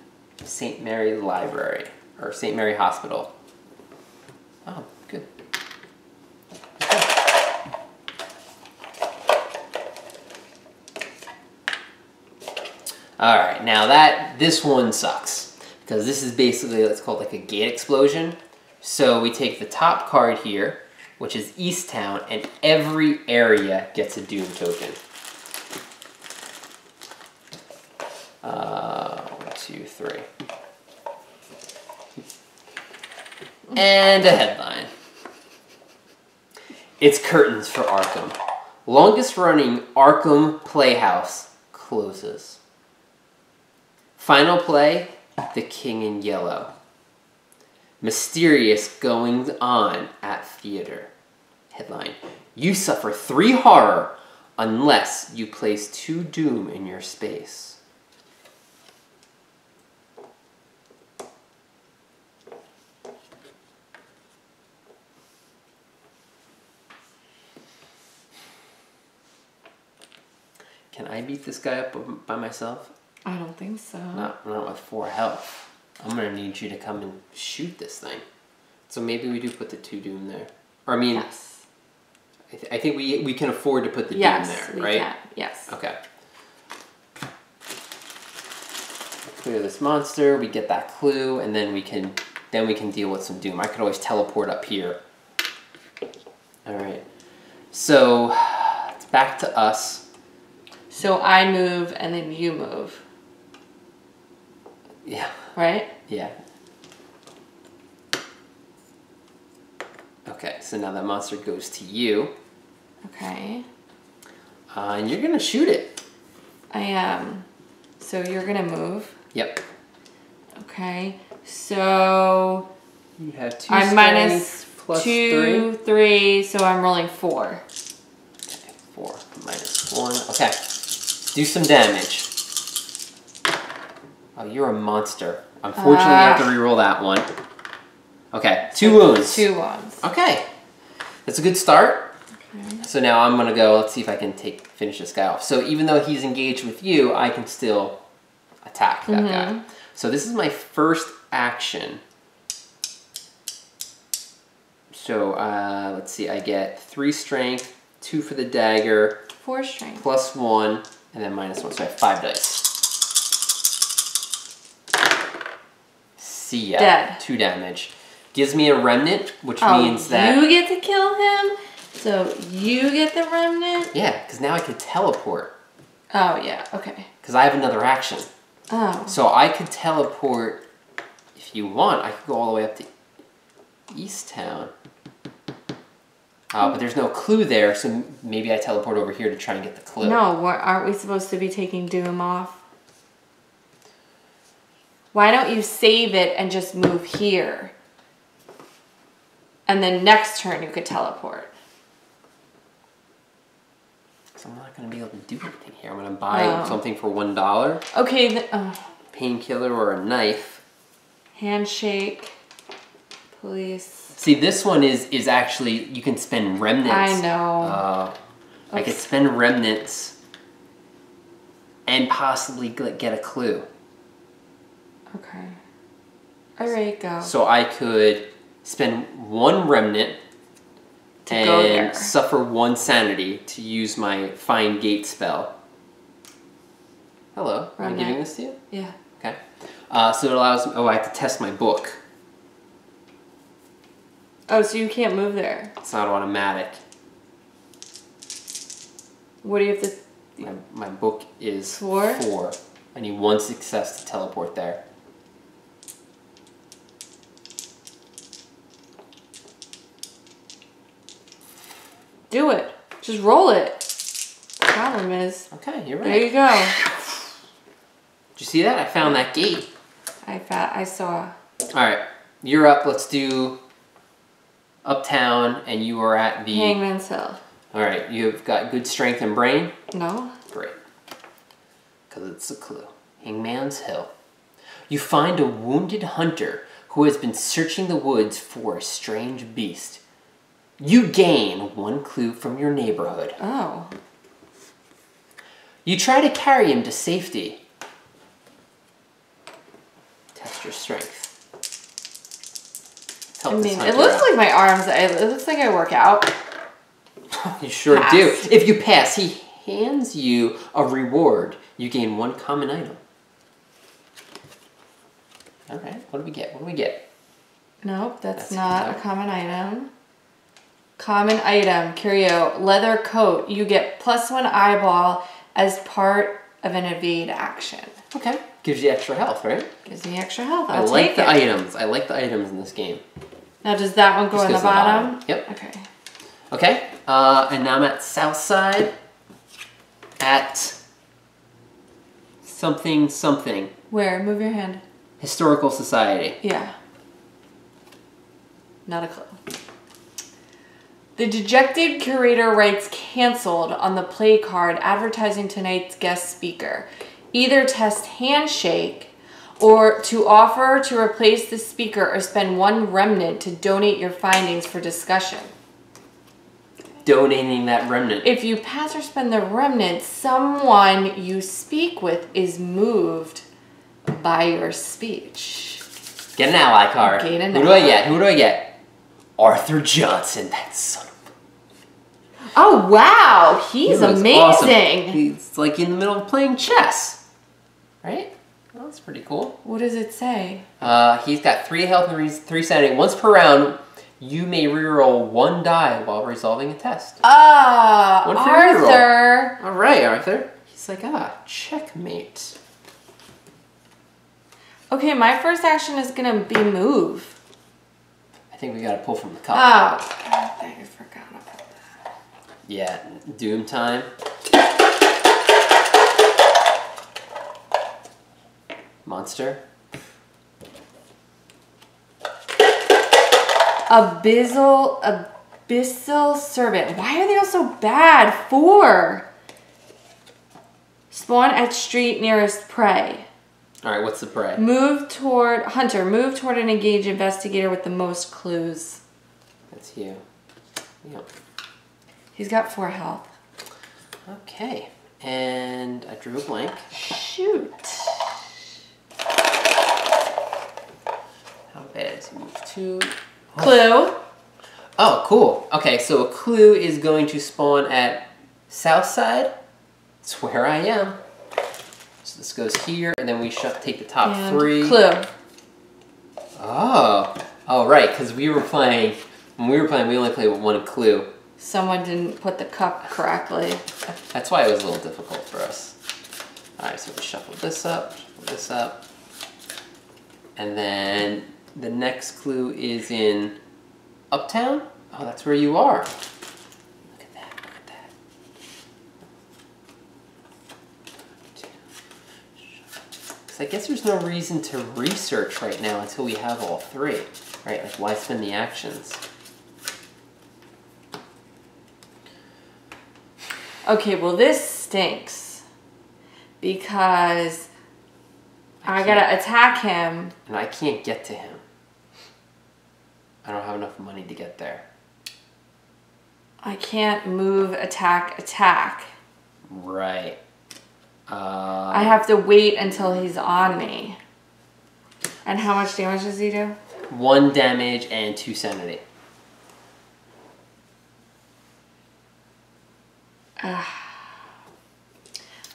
St. Mary Library. Or St. Mary Hospital. Oh, good. Alright, now this one sucks. Because this is basically, let's call it like a gate explosion. So we take the top card here, which is Easttown, and every area gets a Doom token. 1, 2, 3. And a headline. It's curtains for Arkham. Longest running Arkham Playhouse closes. Final play, The King in Yellow. Mysterious goings on at theater. Headline, you suffer 3 horror unless you place 2 doom in your space. Can I beat this guy up by myself? I don't think so. Not with 4 health. I'm gonna need you to come and shoot this thing. So maybe we do put the 2 doom there. Or I mean, yes. I think we can afford to put the doom there, right? Yes, yes. Okay. Clear this monster. We get that clue, and then we can deal with some doom. I could always teleport up here. All right. So it's back to us. So I move, and then you move. Yeah. Right? Yeah. Okay, so now that monster goes to you. Okay. And you're going to shoot it. I am. So you're going to move. Yep. Okay. So you have 2 I'm minus plus 2, 3, so I'm rolling 4. Okay, 4 minus 1. Okay. Do some damage. Oh, you're a monster. Unfortunately, I have to reroll that one. Okay, 2 wounds. 2 wounds. Okay. That's a good start. Okay. So now I'm gonna go. Let's see if I can finish this guy off. So even though he's engaged with you, I can still attack that guy. So this is my first action. So let's see. I get 3 strength, 2 for the dagger, 4 strength, +1, and then -1. So I have 5 dice. See ya. Dead. 2 damage. Gives me a remnant, which means that you get to kill him. So you get the remnant. yeah, because now I can teleport. Oh yeah. Okay. Because I have another action. Oh. So I could teleport if you want. I could go all the way up to Easttown. But there's no clue there, so maybe I teleport over here to try and get the clue. No, aren't we supposed to be taking Doom off? Why don't you save it and just move here? And then next turn you could teleport. So I'm not going to be able to do anything here. I'm going to buy something for $1. Okay. Painkiller or a knife. Handshake. Police. See, this one is actually, you can spend remnants. I know. I could spend remnants and possibly get a clue. Okay. Alright, go. So I could spend 1 remnant and suffer 1 sanity to use my Find Gate spell. Hello, am I giving this to you? Yeah. Okay. So it allows me, I have to test my book. Oh, so you can't move there. It's not automatic. What do you have to... My book is 4? 4. I need 1 success to teleport there. Do it. Just roll it. The problem is... Okay, you're right. There you go. Did you see that? I found that gate. I saw. Alright, you're up. Let's do Uptown, and you are at the... Hangman's Hill. Alright, you've got good strength and brain? No. Great. Because it's a clue. Hangman's Hill. You find a wounded hunter who has been searching the woods for a strange beast. You gain 1 clue from your neighborhood. Oh. You try to carry him to safety. Test your strength. I mean, it looks like my arms, it looks like I work out. You sure do. If you pass, he hands you a reward. You gain 1 common item. Alright, what do we get? What do we get? Nope, that's not a common item. Common item, curio, leather coat. You get +1 eyeball as part of an evade action. Okay. Gives you extra health, right? Gives me extra health. I like the items. I like the items in this game. Now, does that one go in the bottom? Yep. Okay. Okay. And now I'm at Southside at something. Where? Move your hand. Historical Society. Yeah. Not a clue. The dejected curator writes "canceled" on the play card advertising tonight's guest speaker. Either test handshake or to offer to replace the speaker or spend 1 remnant to donate your findings for discussion. Donating that remnant. If you pass or spend the remnant, someone you speak with is moved by your speech. Get an ally card. Gain an Who do I get? Who do I get? Arthur Johnson, that son of a... Oh, wow. He's amazing. Awesome. He's like in the middle of playing chess. Right? Well, that's pretty cool. What does it say? He's got 3 health and 3 sanity. Once per round, you may reroll 1 die while resolving a test. Arthur. All right, Arthur. He's like, checkmate. Okay, my first action is going to be move. I think we got to pull from the cup. Oh, God, I forgot about that. Yeah, Doom time. Monster. Abyssal servant. Why are they all so bad? 4. Spawn at street nearest prey. All right, what's the prey? Move toward an engaged investigator with the most clues. That's you. Yep. He's got 4 health. Okay. And I drew a blank. Shoot. How bad is move 2? Clue. Oh, cool. Okay, so a clue is going to spawn at south side. That's where I am. So this goes here, and then we take the top And 3. Clue. Oh, right, because we were playing, when we were playing, we only played with 1 clue. Someone didn't put the cup correctly. That's why it was a little difficult for us. All right, so we shuffle this up, and then the next clue is in Uptown. Oh, that's where you are. Look at that, look at that. So I guess there's no reason to research right now until we have all 3, right? Like, why spend the actions? Okay, well this stinks because I gotta attack him. And I can't get to him. I don't have enough money to get there. I can't move, attack. Right. I have to wait until he's on me. And how much damage does he do? 1 damage and 2 sanity.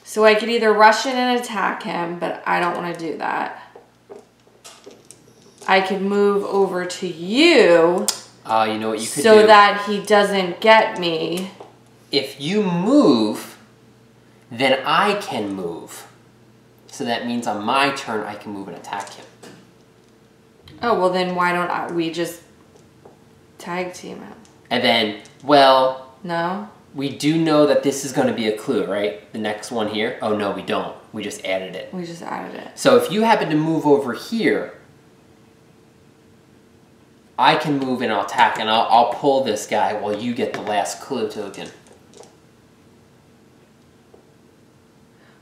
So I could either rush in and attack him, but I don't want to do that. I could move over to you. You know what you could do? So that he doesn't get me. If you move, then I can move. So that means on my turn, I can move and attack him. Oh, well then why don't we just tag team him? And then, well... No? We do know that this is going to be a clue, right? The next one here. Oh, no, we don't. We just added it. We just added it. So if you happen to move over here, I can move and I'll attack, and I'll pull this guy while you get the last clue token.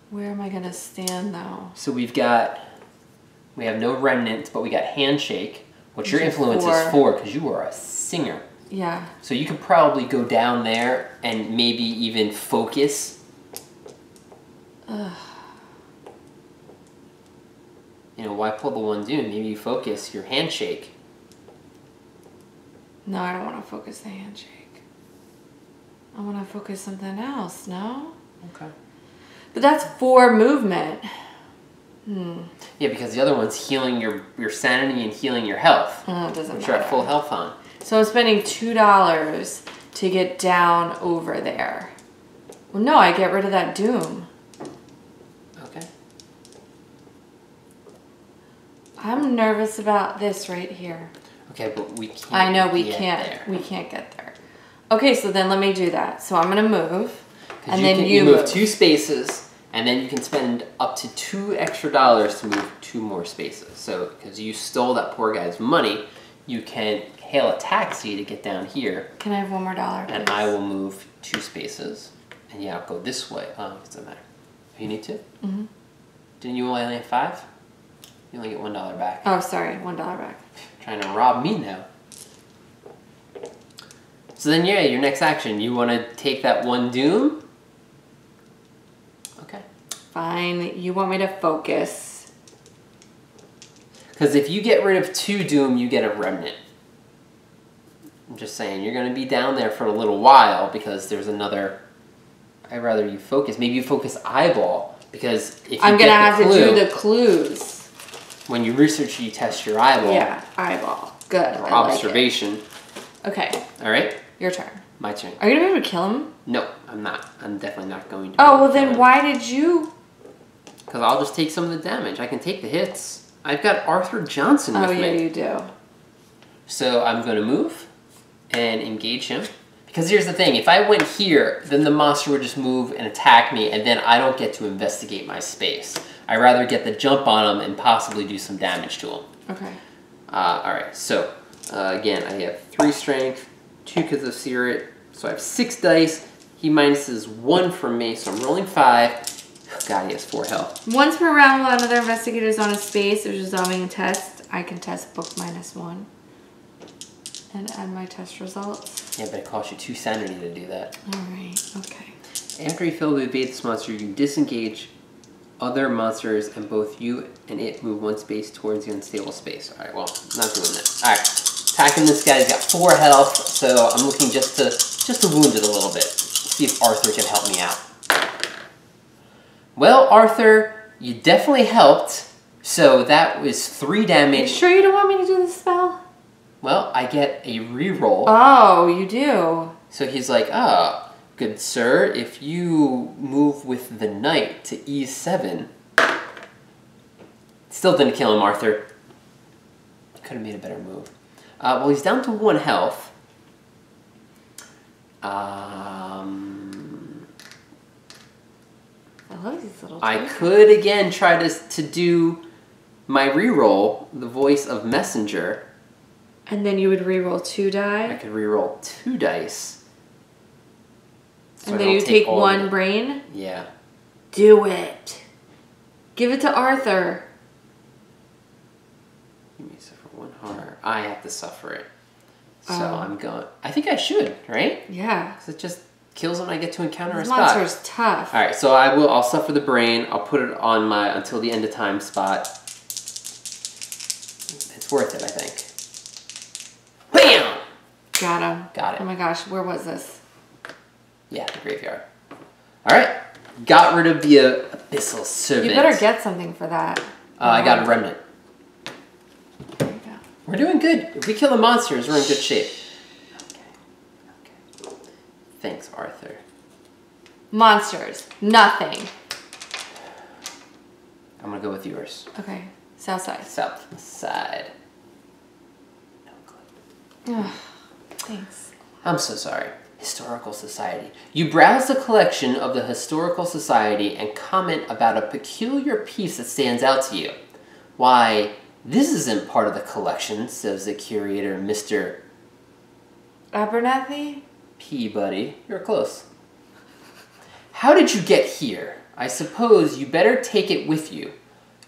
Where am I going to stand, though? So we have no remnants, but we got handshake, which your influence is 4 because you are a singer. Yeah. So you could probably go down there and maybe even focus. Ugh. You know, why pull the 1 doom? Maybe you focus your handshake. No, I don't want to focus the handshake. I want to focus something else, no? Okay. But that's 4 movement. Yeah, because the other one's healing your sanity and healing your health. Oh, it doesn't which matter. you're at full health on. So I'm spending $2 to get down over there. Well, no, I get rid of that doom. Okay. I'm nervous about this right here. Okay, but we can't. I know we get can't. there. We can't get there. Okay, so then let me do that. So I'm gonna move, and then you move move 2 spaces, and then you can spend up to $2 extra to move 2 more spaces. So because you stole that poor guy's money, you can hail a taxi to get down here. Can I have $1 more, please? And I will move 2 spaces. And yeah, I'll go this way. Oh, it doesn't matter. You need to? Mm-hmm. Didn't you only have 5? You only get $1 back. Oh, sorry, $1 back. Trying to rob me now. So then, yeah, your next action. You want to take that 1 doom? Okay. Fine. You want me to focus? Because if you get rid of 2 doom, you get a remnant. I'm just saying, you're going to be down there for a little while because there's another... I'd rather you focus. Maybe you focus eyeball because if you I'm going to have clue, to do the clues. When you research, you test your eyeball. Yeah, eyeball. Good. Or I like observation. it. Okay. All right? Your turn. My turn. Are you going to be able to kill him? No, I'm not. I'm definitely not going to. Oh, well then why did you... Because I'll just take some of the damage. I can take the hits. I've got Arthur Johnson with me. Oh, yeah, you do. So I'm going to move and engage him. Because here's the thing. If I went here, then the monster would just move and attack me, and then I don't get to investigate my space. I'd rather get the jump on him and possibly do some damage to him. Okay. Alright, so again, I have 3 strength, 2 because of Searit, so I have 6 dice. He minuses 1 from me, so I'm rolling 5. Oh, God, he has 4 health. Once per round while another investigator is on a space or resolving a test, I can test book -1. And add my test results. Yeah, but it costs you 2 sanity to do that. Alright, okay. After you fail to evade this monster, you can disengage other monsters and both you and it move 1 space towards the unstable space. Alright, well, not doing that. Alright. Attacking this guy, he's got 4 health, so I'm looking just to wound it a little bit. See if Arthur can help me out. Well, Arthur, you definitely helped. So that was 3 damage. You sure you don't want me to do the spell? Well, I get a reroll. Oh, you do? So he's like, ah, good sir, if you move with the knight to E7. Still didn't kill him, Arthur. Could have made a better move. Well, he's down to 1 health. I love these little I could again try to do my reroll, the voice of messenger. And then you would reroll 2 die? I could reroll 2 dice. So and then you take 1 brain? Yeah. Do it. Give it to Arthur. You may suffer 1 horror. I have to suffer it. So I'm going... I think I should, right? Yeah. Because it just kills when I get to encounter a This spot. monster's tough. Alright, so I'll suffer the brain. I'll put it on my until the end of time spot. It's worth it, I think. Bam! Got him. Got it. Oh my gosh, where was this? Yeah, the graveyard. Alright. Got rid of the Abyssal Servant. You better get something for that. I got a Remnant. There you go. We're doing good. If we kill the monsters, we're in good shape. Okay. Thanks, Arthur. Monsters. Nothing. I'm gonna go with yours. Okay. South side. South side. No clue. Ugh, thanks. I'm so sorry. Historical Society. You browse the collection of the Historical Society and comment about a peculiar piece that stands out to you. Why, this isn't part of the collection, says the curator, Mr. Abernathy? Peabody. You're close. How did you get here? I suppose you better take it with you.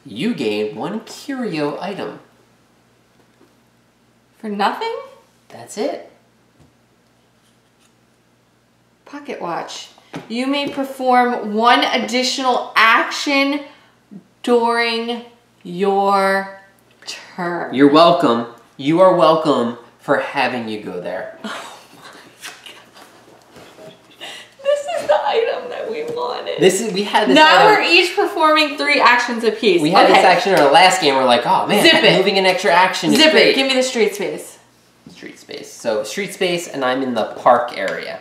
You gain 1 curio item. For nothing? That's it. Pocket watch. You may perform 1 additional action during your turn. You're welcome. You are welcome for having you go there. Oh my god. This is the item that we wanted. We had this now item. we're each performing 3 actions apiece. We had this action in our last game. We're like, oh man, Zip it. moving an extra action is Zip great. it. Give me the street space. Street space. So street space, and I'm in the park area.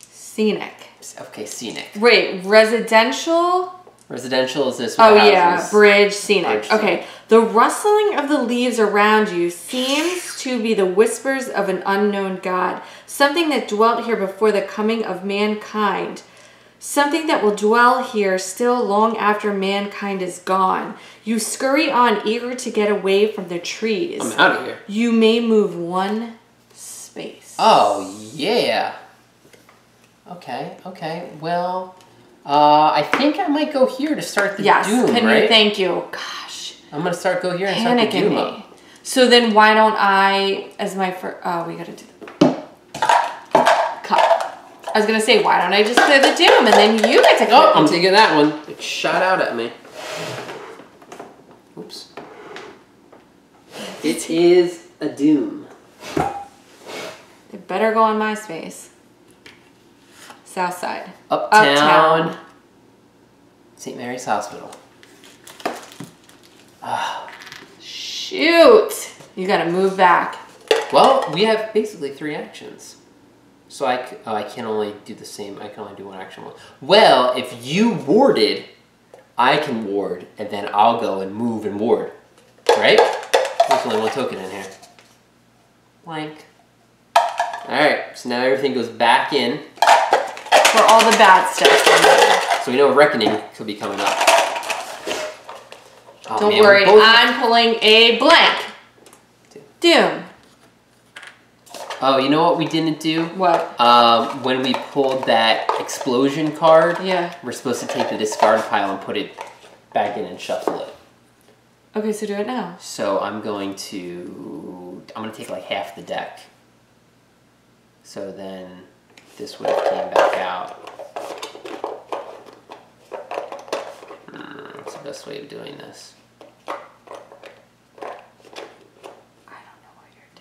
Scenic. Okay, scenic. Wait, residential? Residential is this? Oh with the yeah, houses. bridge, scenic. Bridge, Okay, scenic. the rustling of the leaves around you seems to be the whispers of an unknown god. Something that dwelt here before the coming of mankind. Something that will dwell here still long after mankind is gone. You scurry on, eager to get away from the trees. I'm out of here. You may move 1 space. Oh yeah. Okay. Well, I think I might go here to start the doom, can right? you? Thank you. Gosh. I'm gonna go here and start the Panicking doom me. up. So then why don't I, as my first, oh, we gotta do cut. I was gonna say, why don't I just clear the doom and then you get to cut. Oh, I'm taking that one. It shot out at me. Oops. It is a doom. It better go on my space. South side. Uptown. St. Mary's Hospital. Shoot! You gotta move back. Well, we have basically 3 actions. So I can only do the same. I can only do 1 action. Well, if you warded, I can ward, and then I'll go and move and ward. Right? There's only 1 token in here. Blank. Alright, so now everything goes back in. For all the bad stuff. So we know Reckoning could be coming up. Oh, Don't man, worry, I'm pulling a blank. Doom. Oh, you know what we didn't do? What? When we pulled that explosion card, Yeah. we're supposed to take the discard pile and put it back in and shuffle it. Okay, so do it now. So I'm going to take like half the deck. So then this would have came back out. What's the best way of doing this? I don't know what you're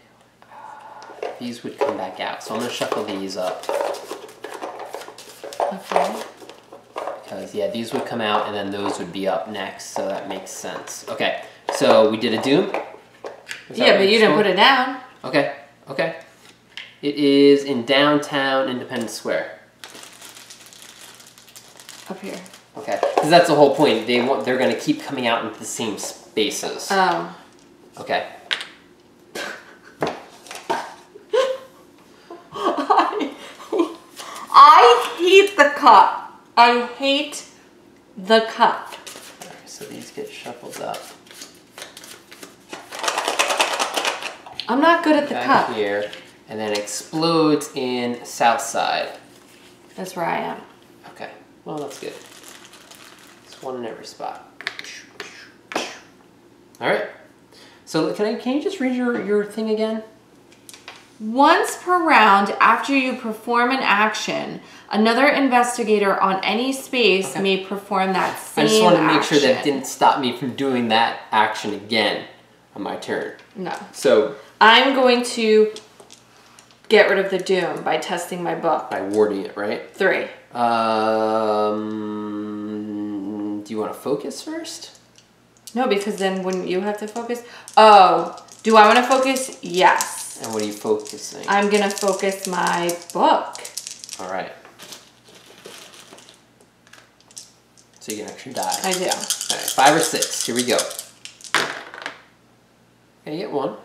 doing. These would come back out. So I'm going to shuffle these up. Okay. Because, yeah, these would come out and then those would be up next. So that makes sense. Okay, so we did a Doom. Yeah, but you didn't put it down. Okay, okay. It is in downtown Independence Square. Up here. Okay, because that's the whole point. They're going to keep coming out into the same spaces. Oh. Okay. I hate the cup. I hate the cup. Alright, so these get shuffled up. I'm not good at the Back cup. here, and then explodes in South Side. That's where I am. Okay, well that's good. It's one in every spot. Alright. So can you just read your thing again? Once per round, after you perform an action, another investigator on any space may perform that same action. I just want to make sure that it didn't stop me from doing that action again on my turn. No. So I'm going to get rid of the Doom by testing my book. by warding it, right? 3. Do you want to focus first? No, because then wouldn't you have to focus? Oh, do I want to focus? Yes. And what are you focusing? I'm going to focus my book. All right. So you can actually die. I do. All right, 5 or 6. Here we go. Okay, you get 1.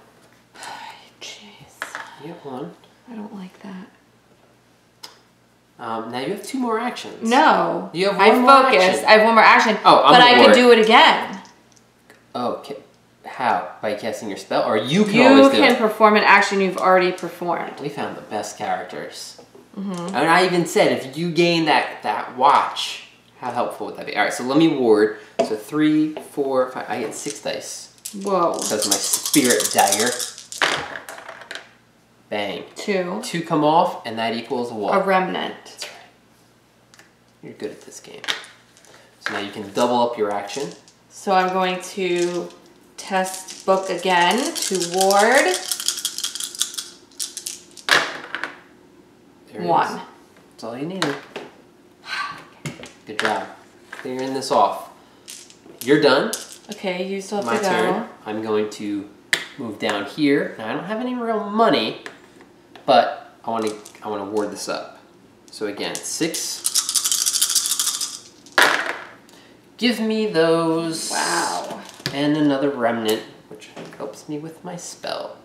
Jeez. You get 1. I don't like that. Now you have 2 more actions. No. You have I one more focused. action. I have 1 more action. Oh, I'm but I gonna could do it again. Oh, okay. How? By casting your spell? Or you can You always do can it? perform an action you've already performed. We found the best characters. And I even said, if you gain that watch, how helpful would that be? All right, so let me ward. So 3, 4, 5. I get 6 dice. Whoa. Because of my spirit dagger. Bang. 2. 2 come off, and that equals a what? A remnant. That's right. You're good at this game. So now you can double up your action. So I'm going to test book again to ward. There it 1. is. That's all you needed. Good job. Clearing this off. You're done. Okay, you still have My to go. turn. I'm going to move down here. Now I don't have any real money, but I want to ward this up. So again, 6. Give me those. Wow. And another remnant, which helps me with my spell.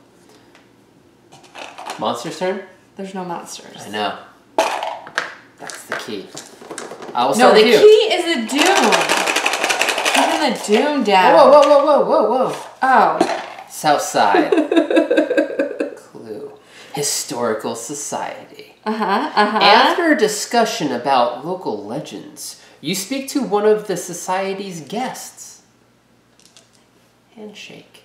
Monster's turn? There's no monsters. I know. That's the key. I will start No, the with you. key is a Doom. Keeping the Doom down. Whoa, whoa, whoa, whoa, whoa, whoa. Oh. South Side. Clue. Historical Society. After a discussion about local legends, you speak to one of the society's guests. Handshake.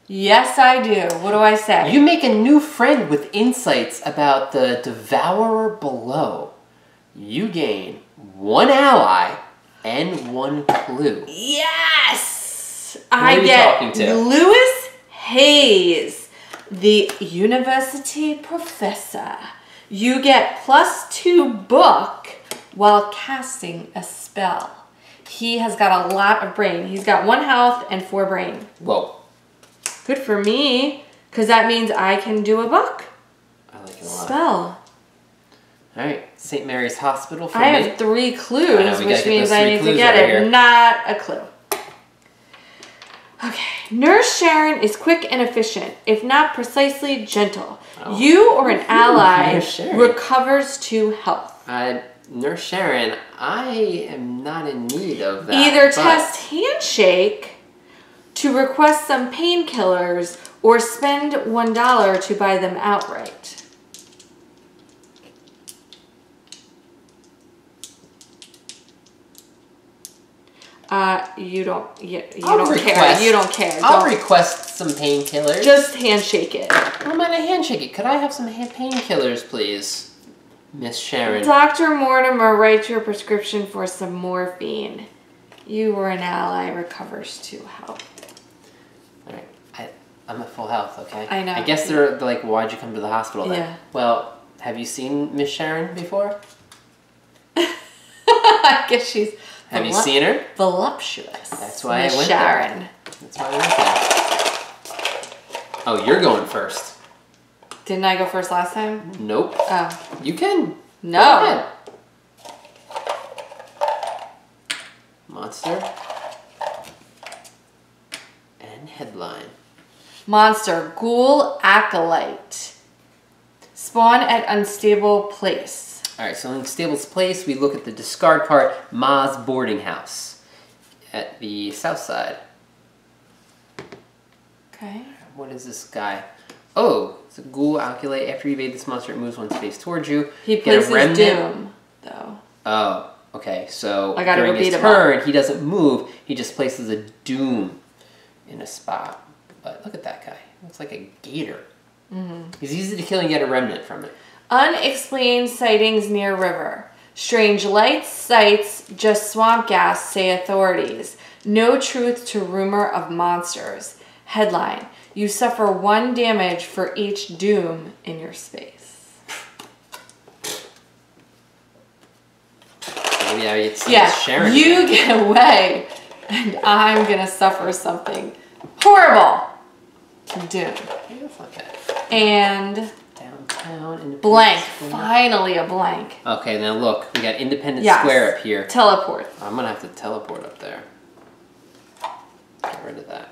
Yes, I do. What do I say? You make a new friend with insights about the Devourer below. You gain 1 ally and 1 clue. Yes! Who are you talking to? Lewis Hayes, the university professor. You get +2 book while casting a spell. He has got a lot of brain. He's got 1 health and 4 brain. Whoa. Good for me, because that means I can do a book. I like it a lot. Spell. Alright, St. Mary's Hospital for me. I have 3 clues, I know, we which gotta get means those I 3 need to clues get right it. here. Not a clue. Okay. Nurse Sharon is quick and efficient, if not precisely gentle. Oh. You or an ally Nurse Sharon. recovers to health. Nurse Sharon, I am not in need of that. Either but test handshake to request some painkillers or spend $1 to buy them outright. You don't. You I'll don't request, care. You don't care. I'll request some painkillers. Just handshake it. I'm gonna handshake it. Could I have some painkillers, please, Miss Sharon? Dr. Mortimer writes your prescription for some morphine. You were an ally. Recovers to health. All right. I'm at full health. Okay. I know. I guess they're like, why'd you come to the hospital then? Yeah. Well, have you seen Miss Sharon before? I guess she's. Have you seen her? Voluptuous. That's why I went Sharon. there. That's why I went there. Oh, you're going first. Didn't I go first last time? Nope. Oh. You can. No. Go ahead. Monster. And headline. Monster. Ghoul Acolyte. Spawn at unstable place. Alright, so in Stable's place, we look at the discard part, Ma's boarding house at the south side. Okay. What is this guy? Oh, it's a ghoul acolyte. After you evade this monster, it moves one space towards you. He Get a places remnant. Doom, though. Oh, okay. So I gotta during repeat his him turn, he doesn't move. He just places a Doom in a spot. But look at that guy. Looks like a gator. He's easy to kill and get a remnant from it. Unexplained sightings near river. Strange lights, sights, just swamp gas, say authorities. No truth to rumor of monsters. Headline. You suffer 1 damage for each doom in your space. Maybe I get Yeah, Sharon. you get away and I'm gonna suffer something horrible. Doom. That's not bad. And Downtown. blank. Finally a blank. Okay, now look. We got Independence Yes. Square up here. Teleport. I'm going to have to teleport up there. Get rid of that.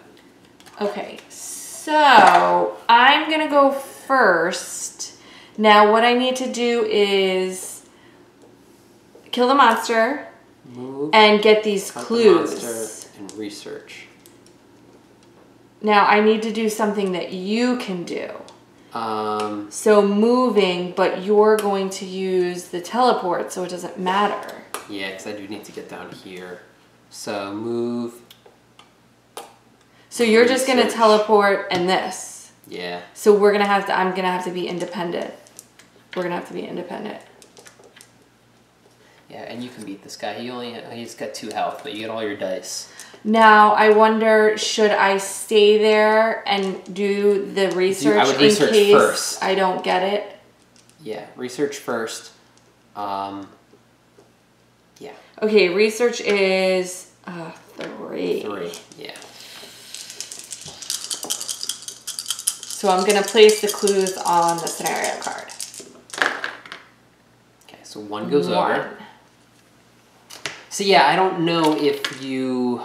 Okay, so I'm gonna go first. Now what I need to do is kill the monster Move. and get these Hunt the clues. monster and research. Now I need to do something that you can do. Um, So moving, but you're going to use the teleport, so it doesn't matter. yeah, because I do need to get down here. So move. So you're just gonna Research. teleport and this. Yeah. So we're gonna have to, I'm gonna have to be independent. We're gonna have to be independent. Yeah, and you can beat this guy. He's got 2 health, but you get all your dice. Now, I wonder, should I stay there and do the research I would research in case first. I don't get it? Yeah, research first. Yeah. Okay, research is 3. 3, yeah. So I'm going to place the clues on the scenario card. Okay, so 1 goes 1. over. So yeah, I don't know if you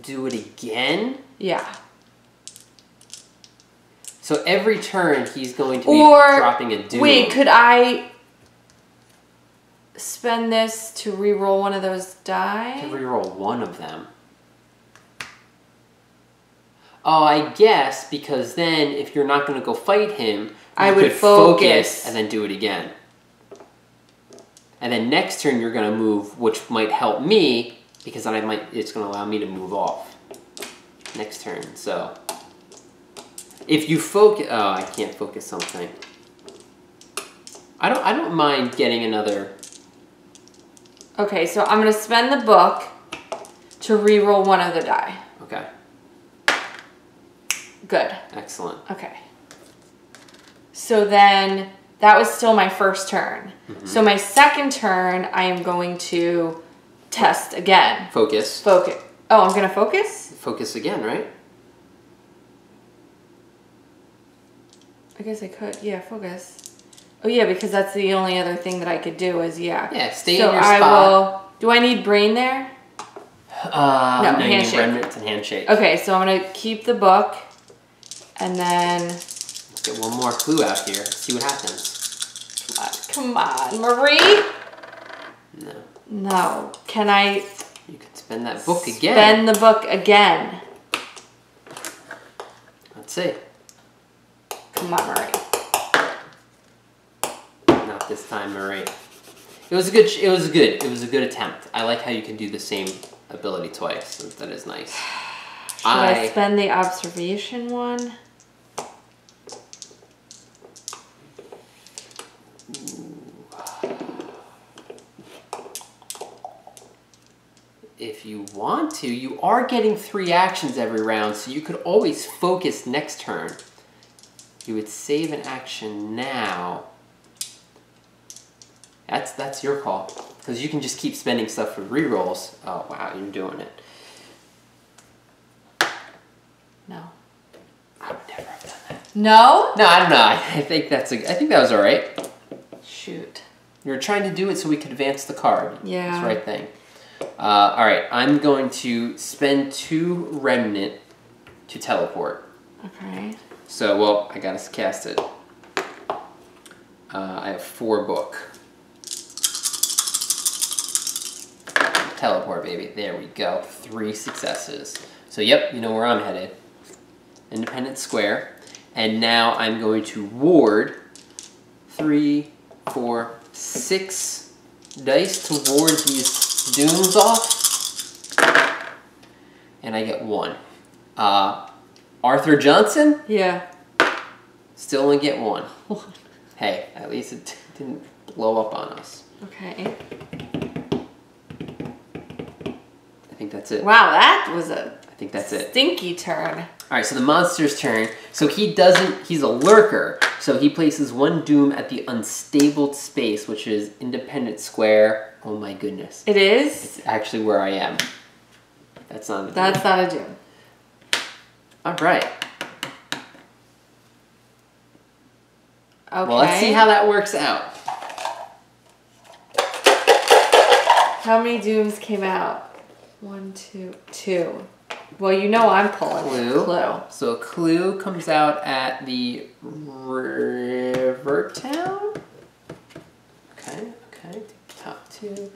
do it again. Yeah. So every turn he's going to be Or, dropping a doom. wait, could I spend this to re-roll one of those die? To reroll one of them. Oh, I guess because then if you're not going to go fight him, I you would could focus and then do it again. And then next turn you're going to move, which might help me because then it's going to allow me to move off next turn. So if you focus, oh, I can't focus something. I don't mind getting another. Okay, so I'm going to spend the book to re-roll one of the die. Okay. Good. Excellent. Okay. So then, that was still my first turn. Mm-hmm. So my second turn, I am going to test again. Focus. Focus. Oh, I'm going to focus? Focus again, right? I guess I could. Yeah, focus. Oh yeah, because that's the only other thing that I could do is, yeah. Yeah, stay so in your I spot. do I need brain there? No, you need handshake. remnants and handshake. Okay, so I'm going to keep the book. And then... Let's get one more clue out here. See what happens. Come on, Marie? No. No. Can I... You can spend that book again. Spend the book again. Let's see. Come on, Marie. Not this time, Marie. It was a good attempt. I like how you can do the same ability twice. That is nice. Should I spend the observation one? If you want to, you are getting 3 actions every round, so you could always focus next turn. You would save an action now. That's your call, because you can just keep spending stuff for rerolls. Oh wow, you're doing it. No. I would never have done that. No? No, I don't know. I think that was all right. Shoot. You were trying to do it so we could advance the card. Yeah. That's the right thing. All right, I'm going to spend 2 Remnant to teleport. Okay. So, well, I gotta cast it. I have 4 book. Teleport, baby. There we go. 3 successes. So, yep, you know where I'm headed. Independent Square. And now I'm going to ward 3, 4, 6 dice to ward these dooms off, and I get 1. Arthur Johnson? Yeah. Still only get 1. Hey, at least it didn't blow up on us. Okay. I think that's it. Wow, that was I think that's it. Stinky turn. Alright, so the monster's turn. So he's a lurker. So he places 1 doom at the unstable space, which is Independent Square. Oh my goodness. It is? It's actually where I am. That's not a doom. That's not a doom. Alright. Okay. Well, let's see how that works out. How many dooms came out? 1, 2, 2. Well, you know I'm pulling Clue. So Clue comes out at the Rivertown. Okay. Top 2.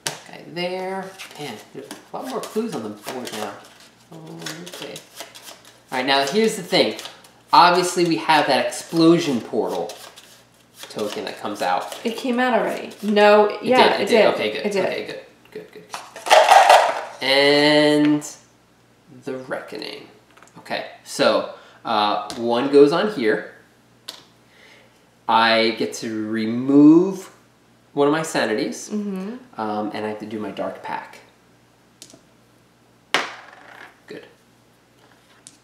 Okay, there. Man, there's a lot more clues on the board now. Okay. Alright, now here's the thing. Obviously, we have that explosion portal token that comes out. It came out already. No, it did. Okay, good. It did. Okay, good. And the Reckoning. Okay, so 1 goes on here. I get to remove one of my sanities, and I have to do my Dark Pack. Good.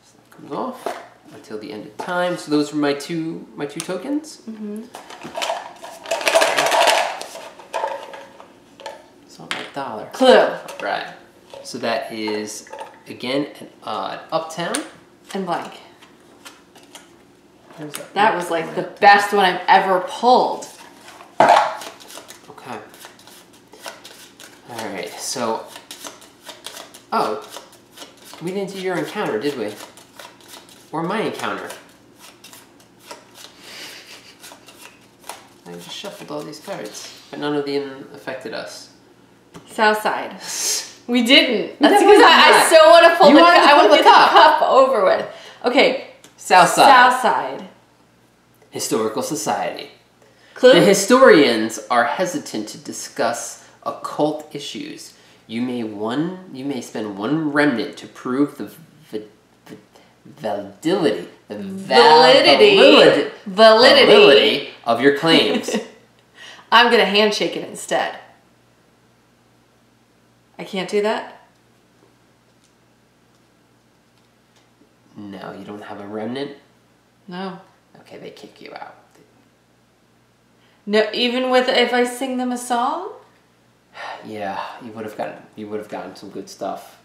So that comes off until the end of time. So those were my two tokens. It's not my dollar. Clue. Right. So that is again an Uptown and blank. That was like the best one I've ever pulled. Okay. Alright, so... Oh. We didn't do your encounter, did we? Or my encounter. I just shuffled all these cards, but none of them affected us. Southside. We didn't. That's because I still want to pull the cup. I want to get the cup over with. Okay. Southside. Southside. Historical Society. Clue? The historians are hesitant to discuss occult issues. You may spend 1 remnant to prove the validity of your claims. I'm gonna handshake it instead. I can't do that? No, you don't have a remnant? No. Okay, they kick you out. No, even with if I sing them a song? Yeah, you would have gotten some good stuff.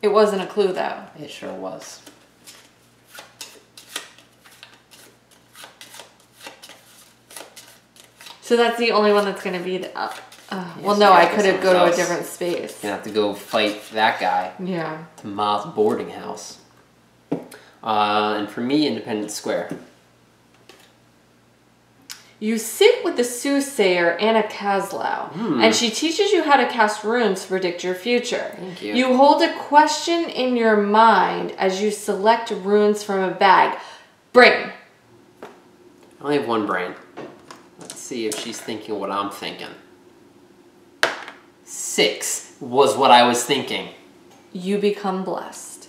It wasn't a clue though. It sure was. So that's the only one that's going to be the well, no, I could have go to a different space. You're going to have to go fight that guy. Yeah. To Ma's boarding house. And for me, Independent Square. You sit with the soothsayer Anna Kaslow, and she teaches you how to cast runes to predict your future. Thank you. You hold a question in your mind as you select runes from a bag. Brain. I only have 1 brain. Let's see if she's thinking what I'm thinking. 6 was what I was thinking. You become blessed.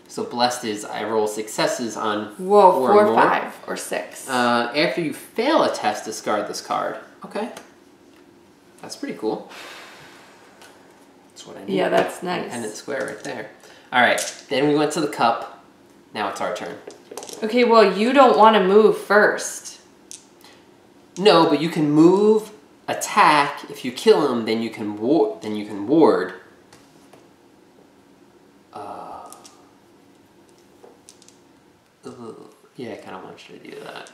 So blessed is I roll successes on Whoa, 4 4, or more. 5, or 6. After you fail a test, discard this card. Okay. That's pretty cool. That's what I need. Yeah, that's nice. Independent square right there. Alright, then we went to the cup. Now it's our turn. Okay, well, you don't want to move first. No, but you can move, attack. If you kill him, then you can ward. Yeah, I kind of want you to do that.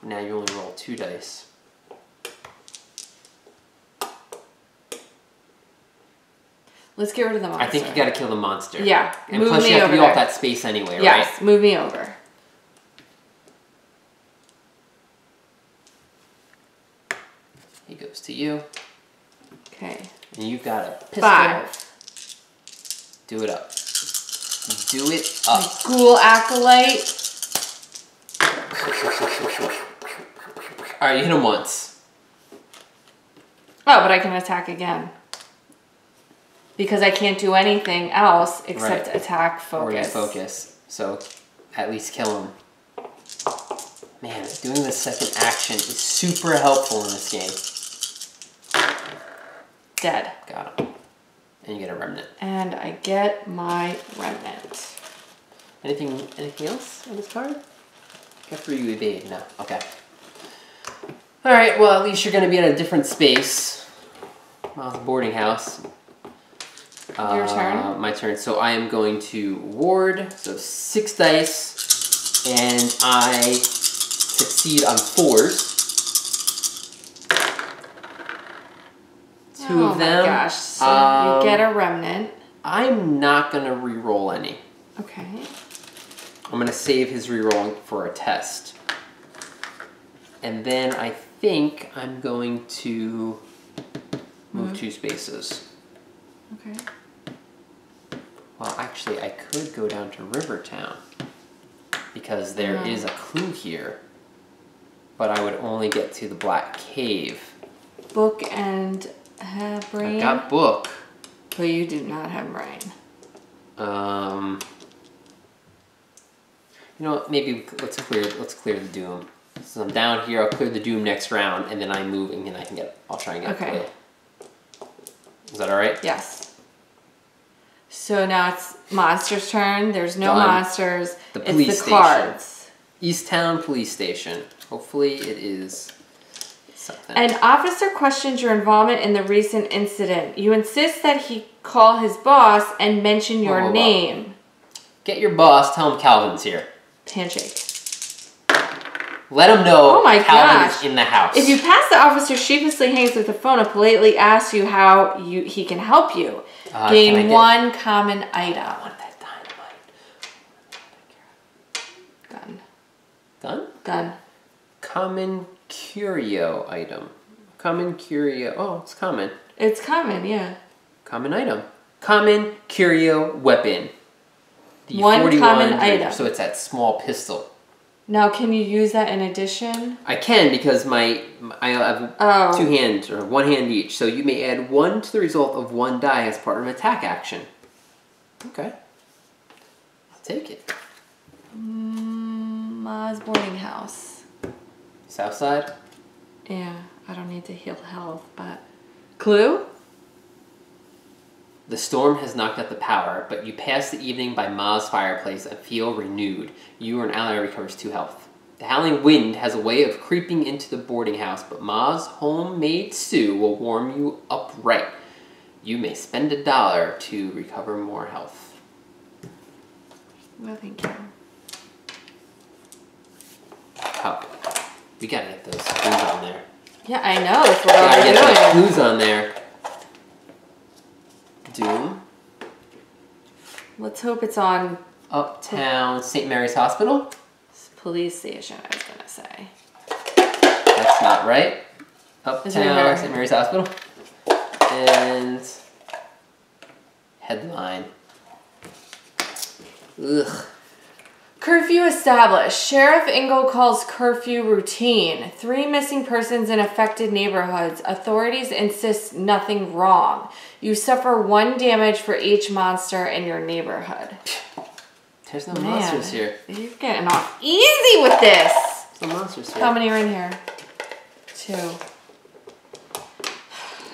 Now you only roll 2 dice. Let's get rid of the monster. I think you got to kill the monster. Yeah, and move plus me you have over to be there. off that space anyway, right? Yes, move me over. He goes to you. Okay. And you've got a pistol. 5. Do it up. Do it up. Ghoul Acolyte. Alright, you hit him once. Oh, but I can attack again. Because I can't do anything else except attack, focus. Or you focus. So, at least kill him. Man, doing the second action is super helpful in this game. Dead. Got him. And you get a remnant. And I get my remnant. Anything else on this card? After you evade, no. Okay. Alright, well at least you're going to be in a different space. Well, boarding house. Your turn? My turn. So I am going to ward. So 6 dice. And I succeed on 4s. 2 of them. Oh my gosh. So you get a remnant. I'm not going to re-roll any. Okay. I'm going to save his re-rolling for a test. And then I think I'm going to move 2 spaces. Okay. Well, actually, I could go down to Rivertown. Because there is a clue here. But I would only get to the Black Cave. Book and brain. I've got book. But you do not have brain. You know what? Maybe let's clear the doom. So I'm down here. I'll clear the doom next round, and then I move, and then I'll try and get a play. Is that all right? Yes. So now it's monster's turn. There's no Done. monsters. The police it's the station. cards. Easttown Police Station. Hopefully it is something. An officer questions your involvement in the recent incident. You insist that he call his boss and mention your name. Get your boss. Tell him Calvin's here. Handshake. Let him know Calvin gosh. is in the house. If you pass, the officer sheepishly hangs up the phone and politely asks you how he can help you. Gain 1 common item. I want that dynamite. Gun. Gun? Gun. Common curio item. Common curio. Oh, it's common. It's common, yeah. Common item. Common curio weapon. The 1 common item. So it's that small pistol. Now, can you use that in addition? I can because I have 2 hands, or 1 hand each. So you may add 1 to the result of 1 die as part of an attack action. Okay. I'll take it. Ma's boarding house. South side? Yeah, I don't need to heal health, but... Clue? The storm has knocked out the power, but you pass the evening by Ma's fireplace and feel renewed. You or an ally recovers 2 health. The howling wind has a way of creeping into the boarding house, but Ma's homemade stew will warm you up right. You may spend $1 to recover more health. No, thank you. Cup. We gotta get those clues on there. Yeah, I know. That's what Gotta I'm get those doing. clues on there. Doom. Let's hope it's on Uptown St. Mary's Hospital. police station, I was gonna say. That's not right. Uptown Isn't St. Mary's Hospital. And headline. Ugh. Curfew established. Sheriff Ingle calls curfew routine. 3 missing persons in affected neighborhoods. Authorities insist nothing wrong. You suffer 1 damage for each monster in your neighborhood. There's no monsters here. You're getting off easy with this. There's no monsters here. How many are in here? 2. I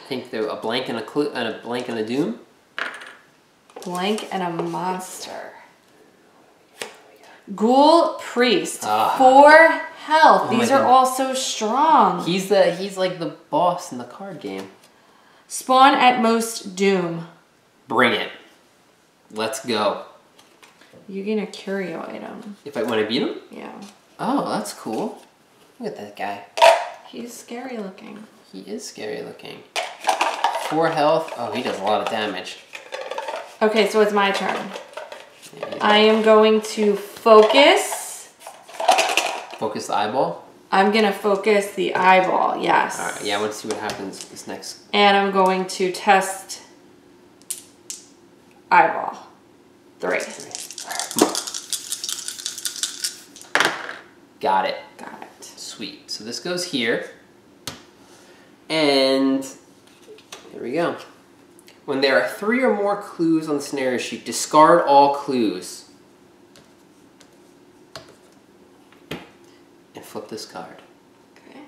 think there a blank and a clue and a blank and a doom. Blank and a monster. Ghoul priest. 4 health. These are all so strong. He's like the boss in the card game. Spawn at most doom. Bring it. Let's go. You gain a curio item. If I want to beat him? Yeah. Oh, that's cool. Look at that guy. He's scary looking. He is scary looking. 4 health. Oh, he does a lot of damage. Okay, so it's my turn. I am going to focus. Focus the eyeball? I'm going to focus the eyeball, yes. Alright, yeah, I want to see what happens this next. And I'm going to test eyeball. 3. Got it. Got it. Sweet. So this goes here. And here we go. When there are 3 or more clues on the scenario sheet, discard all clues. And flip this card. Okay.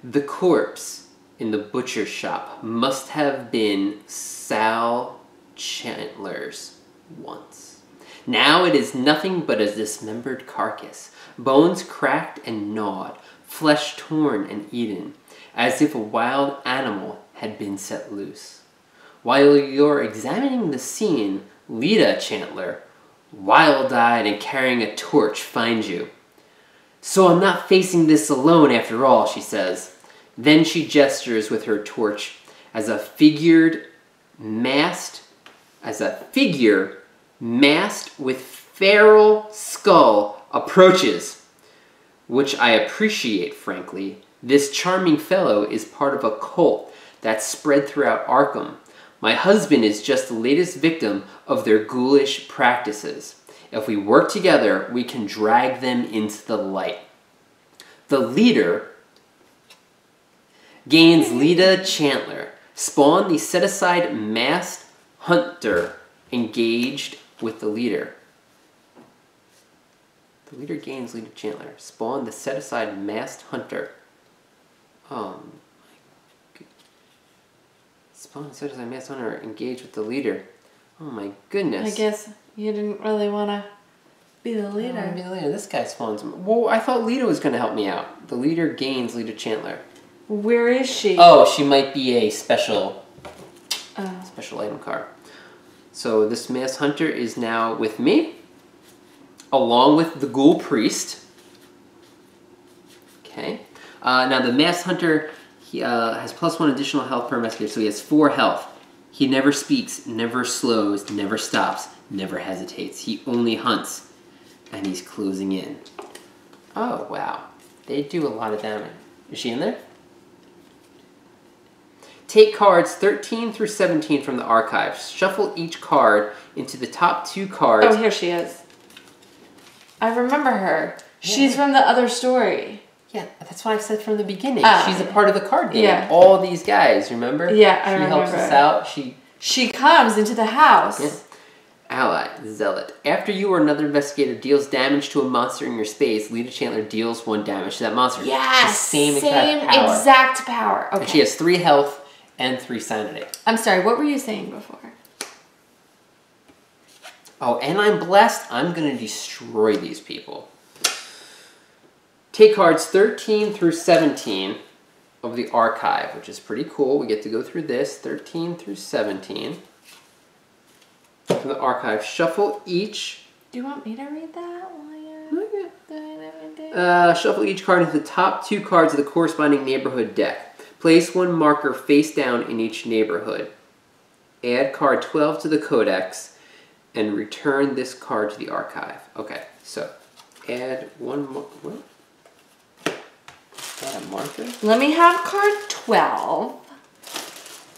The corpse in the butcher's shop must have been Sal Chandler's once. Now it is nothing but a dismembered carcass, bones cracked and gnawed, flesh torn and eaten, as if a wild animal had been set loose. While you're examining the scene, Lita Chandler, wild-eyed and carrying a torch, finds you. So I'm not facing this alone after all, she says. Then she gestures with her torch as a figure masked with feral skull approaches, which I appreciate, frankly. This charming fellow is part of a cult that's spread throughout Arkham. My husband is just the latest victim of their ghoulish practices. If we work together, we can drag them into the light. The leader gains Lita Chandler. Spawn the set-aside masked hunter engaged with the leader. The leader gains Lita Chandler. Spawn the set-aside masked hunter. Spawn the set-aside masked hunter engaged with the leader. Oh my goodness. I guess you didn't really want to be the leader. Be the leader. This guy spawns. Well, I thought Lita was going to help me out. The leader gains Lita Chandler. Where is she? Oh, she might be a special item card. So this masked hunter is now with me, along with the ghoul priest. Okay. Now the masked hunter, he has +1 additional health per investigator, so he has 4 health. He never speaks, never slows, never stops, never hesitates. He only hunts, and he's closing in. Oh wow, they do a lot of damage. Is she in there? Take cards 13 through 17 from the archive. Shuffle each card into the top 2 cards. Oh, here she is. I remember her. Yeah. She's from the other story. Yeah, that's what I said from the beginning. Oh. She's a part of the card game. Yeah. All these guys, remember? Yeah, I remember. She helps us out. She comes into the house. Yeah. Ally, Zealot. After you or another investigator deals damage to a monster in your space, Lita Chandler deals 1 damage to that monster. Yes! Same exact power. Okay. And she has 3 health and 3 sanity. I'm sorry, what were you saying before? Oh, and I'm blessed. I'm going to destroy these people. Take cards 13 through 17 of the archive, which is pretty cool. We get to go through this, 13 through 17. From the archive, shuffle each. Do you want me to read that? Shuffle each card into the top 2 cards of the corresponding neighborhood deck. Place 1 marker face down in each neighborhood. Add card 12 to the codex and return this card to the archive. Okay, so add 1 more. What? Is that a marker? Let me have card 12.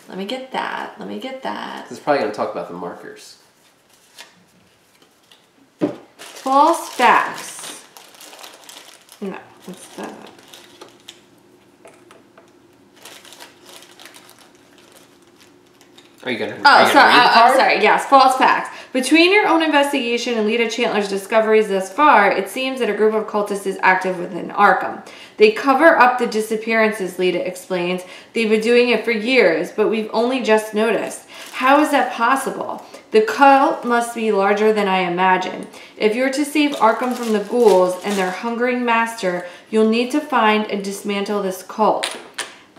Let me get that. This is probably going to talk about the markers. false facts. No, it's that. Are you gonna? Oh, sorry. I'm sorry. Yes, false facts. Between your own investigation and Lita Chandler's discoveries thus far, it seems that a group of cultists is active within Arkham. They cover up the disappearances, Lita explains. They've been doing it for years, but we've only just noticed. How is that possible? The cult must be larger than I imagined. If you're to save Arkham from the ghouls and their hungering master, you'll need to find and dismantle this cult.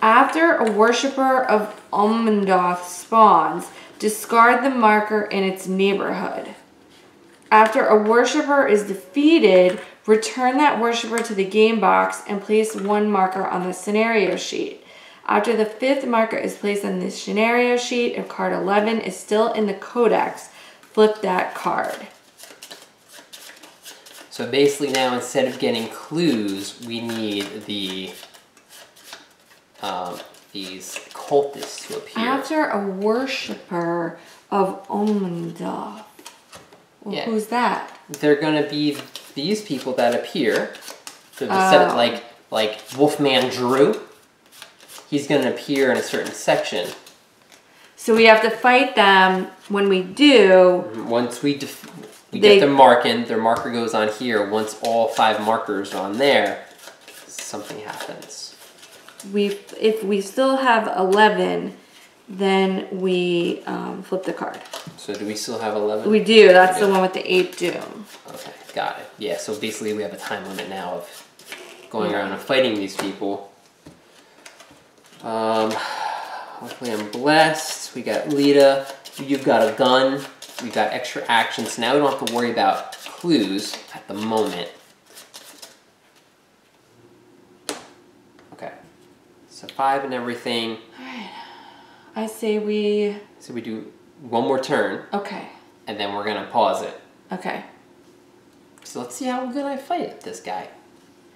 After a worshipper of Umordhoth spawns, discard the marker in its neighborhood. After a worshipper is defeated, return that worshipper to the game box and place one marker on the scenario sheet. After the 5th marker is placed on the scenario sheet, if card 11 is still in the codex, flip that card. So basically now, instead of getting clues, we need the these cultists to appear. After a worshipper of Umordhoth. Well, yeah. Who's that? They're gonna be these people that appear. So the set up like Wolfman Drew. He's gonna appear in a certain section. So we have to fight them. When we do, once we get them marking, their marker goes on here. Once all 5 markers are on there, something happens. If we still have 11, then we flip the card. So do we still have 11? We do. That's the one with the 8 doom. Okay, got it. Yeah, so basically we have a time limit now of going around and fighting these people. Hopefully I'm blessed. We got Lita. You've got a gun. We got extra action. So now we don't have to worry about clues at the moment. So 5 and everything. Alright. I say we... So we do one more turn. Okay. And then we're going to pause it. Okay. So let's see how good I fight this guy.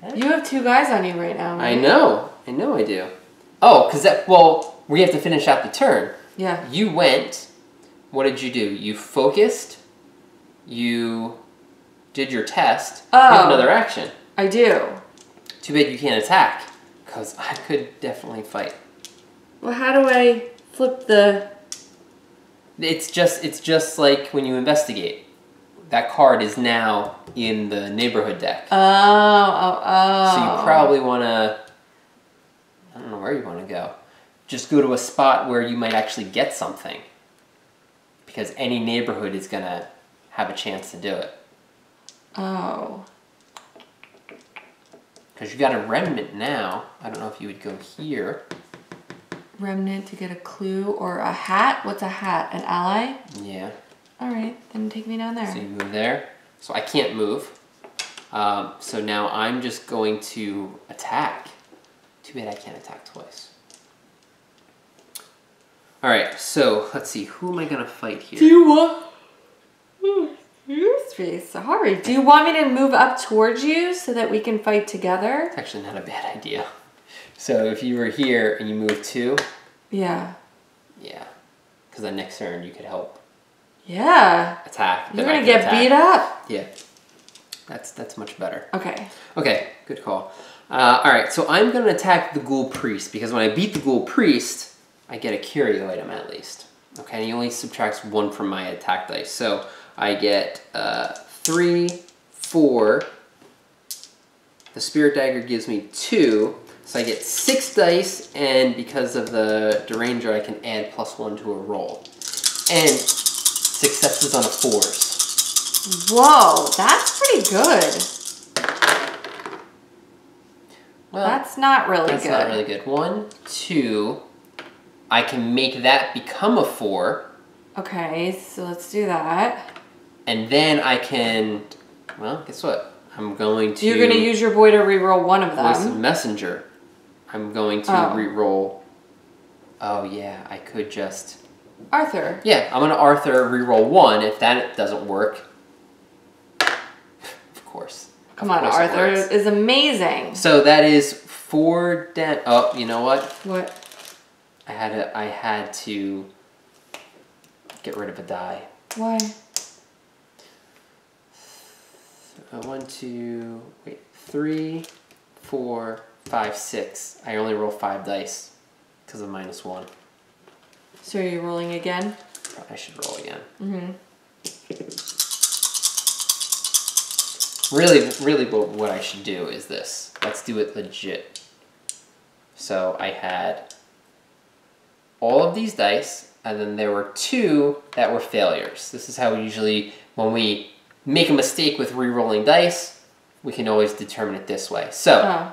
Right? You have 2 guys on you right now, right? I know I do. Oh, because we have to finish out the turn. Yeah. You went, what did you do? You focused, you did your test, you have another action. I do. Too bad you can't attack. Because I could definitely fight. Well, how do I flip the... It's just like when you investigate. That card is now in the neighborhood deck. Oh. So you probably want to... I don't know where you want to go. Just go to a spot where you might actually get something. Because any neighborhood is going to have a chance to do it. Oh. Because you got a remnant now. I don't know if you would go here. Remnant to get a clue or a hat? What's a hat? An ally? Yeah. Alright, then take me down there. So you move there. So I can't move. So now I'm just going to attack. Too bad I can't attack twice. Alright, so let's see. Who am I going to fight here? Do you want... Sorry. Do you want me to move up towards you so that we can fight together? It's actually not a bad idea. So if you were here and you move 2. Yeah. Yeah. Because then next turn you could help. Yeah. Attack. You're going to get beat up. Yeah. That's much better. Okay. Okay, good call. Alright, so I'm going to attack the Ghoul Priest because when I beat the Ghoul Priest, I get a curio item at least. Okay, and he only subtracts 1 from my attack dice. So I get 3, 4. The Spirit Dagger gives me 2. So I get 6 dice, and because of the Deranger, I can add +1 to a roll. And successes on a 4s. Whoa, that's pretty good. Well, that's not really good. That's not really good. 1, 2. I can make that become a 4. Okay, so let's do that. And then I can, well, guess what? I'm going to... You're going to use your boy to reroll one of them. Voice of Messenger. I'm going to reroll... Oh, yeah, I could just... Arthur. Yeah, I'm going to Arthur reroll 1. If that doesn't work... Of course. Come on, Arthur is amazing. So that is 4 down... Oh, you know what? What? I had to get rid of a die. Why? 1, 2, wait, 3, 4, 5, 6. I only roll 5 dice because of -1. So are you rolling again? I should roll again. Mm-hmm. Really what I should do is this. Let's do it legit. So I had all of these dice, and then there were 2 that were failures. This is how we usually, when we make a mistake with re-rolling dice, we can always determine it this way. So,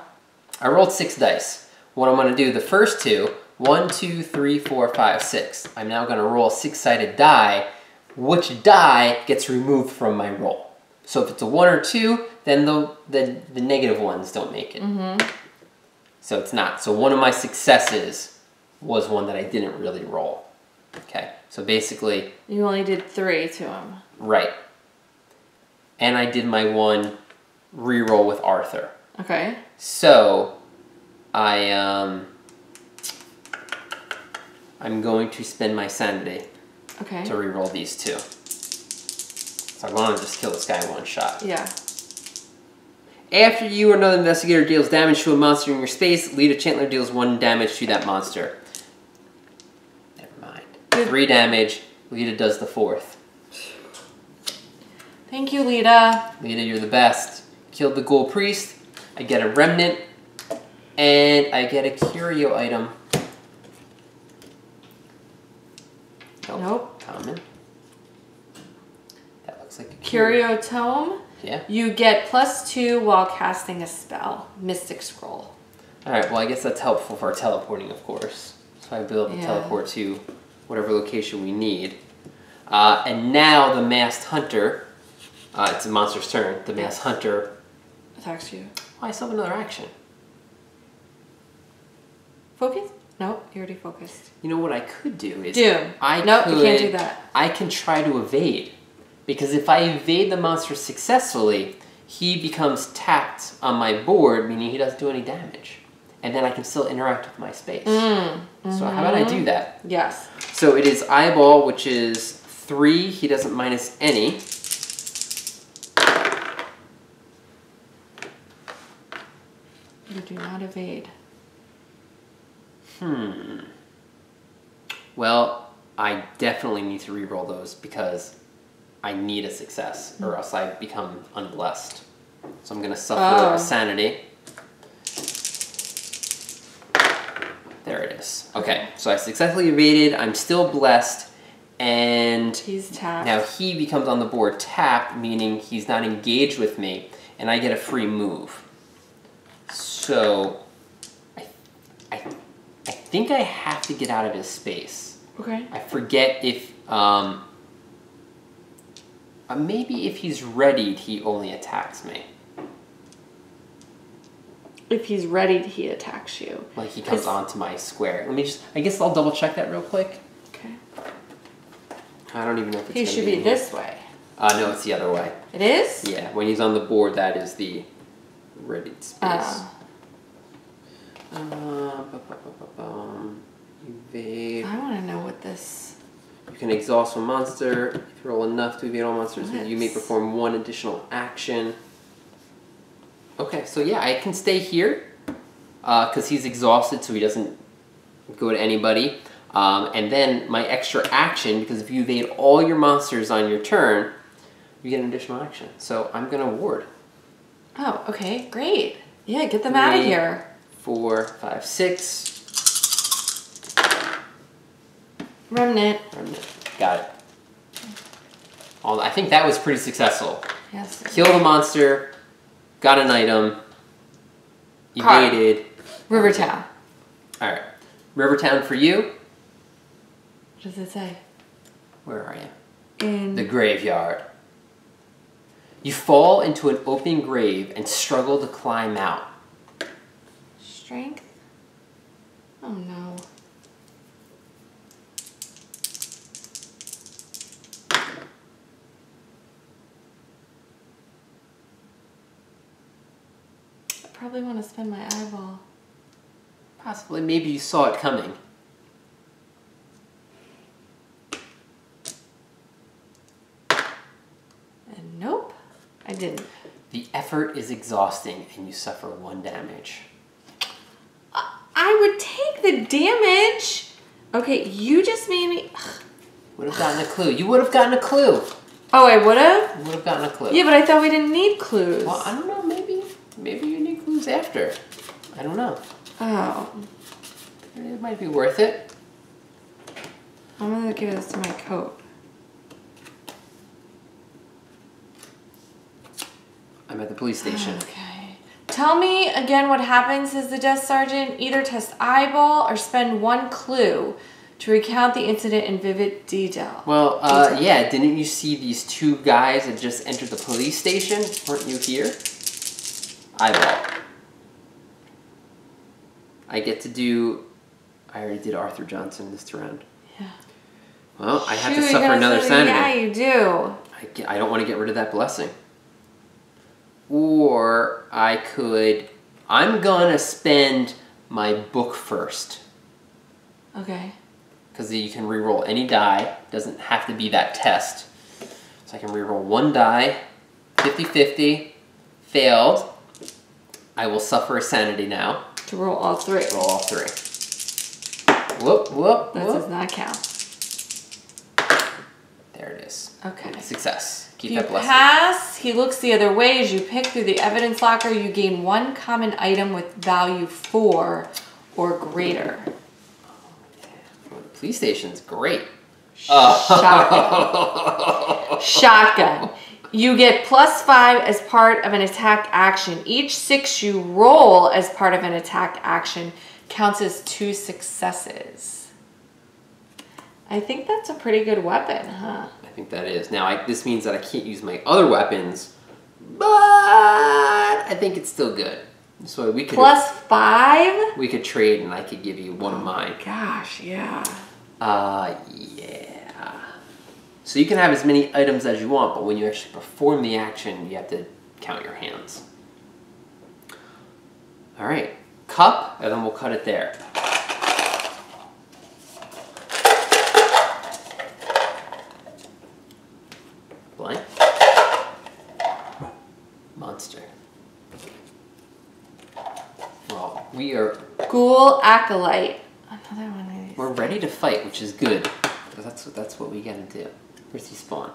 I rolled 6 dice. What I'm going to do, the first 2, 1, 2, 3, 4, 5, 6. I'm now going to roll a 6-sided die. Which die gets removed from my roll? So if it's a 1 or 2, then the negative ones don't make it. Mm-hmm. So it's not. So one of my successes was one that I didn't really roll. Okay, so basically... You only did 3 to him. Right. And I did my 1 re-roll with Arthur. Okay. So, I'm going to spend my sanity to re-roll these 2. So I'm going to just kill this guy in 1 shot. Yeah. After you or another investigator deals damage to a monster in your space, Lita Chandler deals 1 damage to that monster. Never mind. 3 damage. Lita does the 4th. Thank you, Lita. Lita, you're the best. Killed the ghoul priest. I get a remnant. And I get a curio item. Nope. Common. That looks like a Curio Tome. Yeah. You get +2 while casting a spell. Mystic Scroll. Alright, well I guess that's helpful for teleporting, of course. So I'll be able to teleport to whatever location we need. And now the Masked Hunter, it's a monster's turn, the Masked Hunter attacks you. Oh, I still have another action. Focus? Nope, you already focused. You know what I could do is... Nope, you can't do that. I can try to evade. Because if I evade the monster successfully, he becomes tapped on my board, meaning he doesn't do any damage. And then I can still interact with my space. So how about I do that? Yes. So it is Eyeball, which is 3. He doesn't minus any. You do not evade. Well, I definitely need to re-roll those because I need a success or else I become unblessed. So I'm going to suffer a sanity. There it is. Okay, so I successfully evaded. I'm still blessed. And he's tapped. Now he becomes on the board tapped, meaning he's not engaged with me. And I get a free move. So I think I have to get out of his space. Okay. I forget if... maybe if he's readied, he only attacks me. If he's readied, he attacks you. Like he comes onto my square. Let me just... I guess I'll double check that real quick. Okay. I don't even know if it's he should be this way. No, it's the other way. It is? Yeah, when he's on the board, that is the readied space. Evade. I want to know what this... You can exhaust a monster. If you roll enough to evade all monsters, you may perform 1 additional action. Okay, so yeah, I can stay here because he's exhausted, so he doesn't go to anybody. And then my extra action, because if you evade all your monsters on your turn, you get an additional action. So I'm going to ward. Oh, okay, great. Yeah, get them out of here. 4, 5, 6. Remnant. Got it. I think that was pretty successful. Yes. Kill the monster, got an item, evaded. Rivertown. Alright. Rivertown for you. What does it say? Where are you? In the graveyard. You fall into an open grave and struggle to climb out. Strength? Oh no. I probably want to spend my eyeball. Possibly. Maybe you saw it coming. And nope, I didn't. The effort is exhausting and you suffer 1 damage. I would take the damage. Okay, you just made me... Would have gotten a clue. You would have gotten a clue. Oh, I would have? You would have gotten a clue. Yeah, but I thought we didn't need clues. Well, I don't know. Maybe you need clues after. I don't know. Oh. It might be worth it. I'm going to give this to my coat. I'm at the police station. Okay. Tell me again what happens as the desk sergeant. Either test eyeball or spend 1 clue to recount the incident in vivid detail. Well, yeah, didn't you see these 2 guys that just entered the police station? Weren't you here? Eyeball. I get to do... I already did Arthur Johnson this round. Yeah. Well, I have to suffer another sanity. Yeah, you do. I don't want to get rid of that blessing. Or I could... I'm gonna spend my book first. Okay. Because you can reroll any die. Doesn't have to be that test. So I can reroll 1 die. 50-50. Failed. I will suffer a sanity now. To roll all 3. Roll all 3. Whoop, whoop, That whoop. does not count. There it is. Okay. Success. Keep If that you blessing. pass, he looks the other way. As you pick through the evidence locker, you gain 1 common item with value 4 or greater. Well, the police station's great. Shotgun. Shotgun. You get +5 as part of an attack action. Each 6 you roll as part of an attack action counts as 2 successes. I think that's a pretty good weapon, huh? I think that is. Now, this means that I can't use my other weapons, but I think it's still good. So we could... +5? We could trade and I could give you 1 of mine. Gosh, yeah. Yeah. So you can have as many items as you want, but when you actually perform the action, you have to count your hands. All right, cup, and then we'll cut it there. Blank. Monster. Well, we are... Ghoul Acolyte. Another one of these. We're ready to fight, which is good. Because that's what we gotta do. Where's he spawn?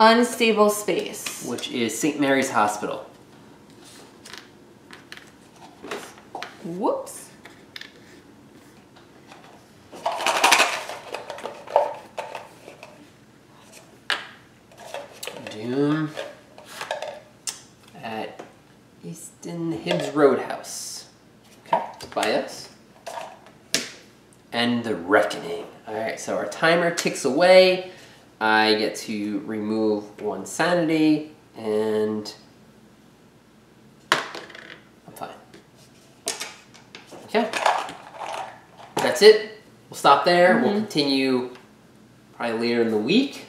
Unstable space. Which is St. Mary's Hospital. Whoops. Doom at Easton Hibbs Roadhouse. Okay, by us. And the Reckoning. Alright, so our timer ticks away. I get to remove 1 sanity, and I'm fine. Okay. That's it. We'll stop there. We'll continue probably later in the week.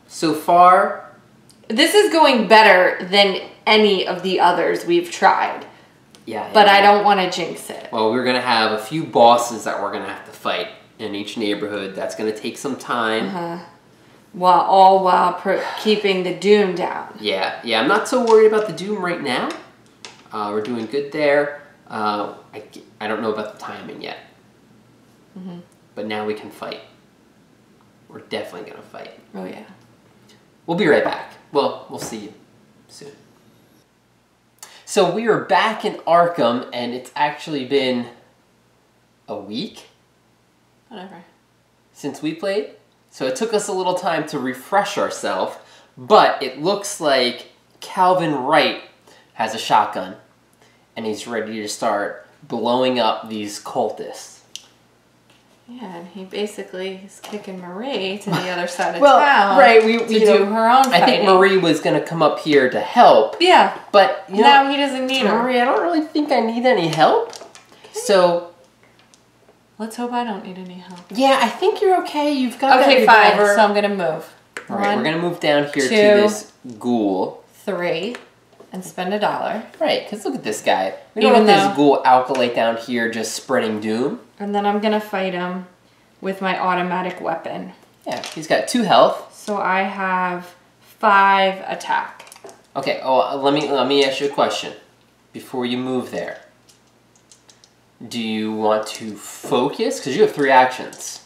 So far, This is going better than any of the others we've tried. yeah. But I don't want to jinx it. Well, we're going to have a few bosses that we're going to have to fight in each neighborhood. That's going to take some time. While keeping the doom down. Yeah, I'm not so worried about the Doom right now. We're doing good there. I don't know about the timing yet. But now we can fight. We're definitely going to fight. Oh, yeah. We'll be right back. Well, we'll see you soon. So we are back in Arkham, and it's actually been a week Whatever. since we played. So it took us a little time to refresh ourselves, but it looks like Calvin Wright has a shotgun, and he's ready to start blowing up these cultists. Yeah, and he basically is kicking Marie to the other side of Well, town right, to do her own fighting. I think Marie was going to come up here to help. Yeah, but you now know, he doesn't need her. Marie, I don't really think I need any help. So Let's hope I don't need any help. yeah, I think you're okay. You've got Okay, that fine. revolver. So I'm gonna move. All right, we're gonna move down here 2, to this ghoul. 3, and spend $1. Right, because look at this guy. We don't Even want this though- ghoul acolyte down here just spreading doom. And then I'm gonna fight him with my automatic weapon. Yeah, he's got 2 health. So I have 5 attack. Okay. Oh, let me ask you a question before you move there. Do you want to focus? Because you have 3 actions.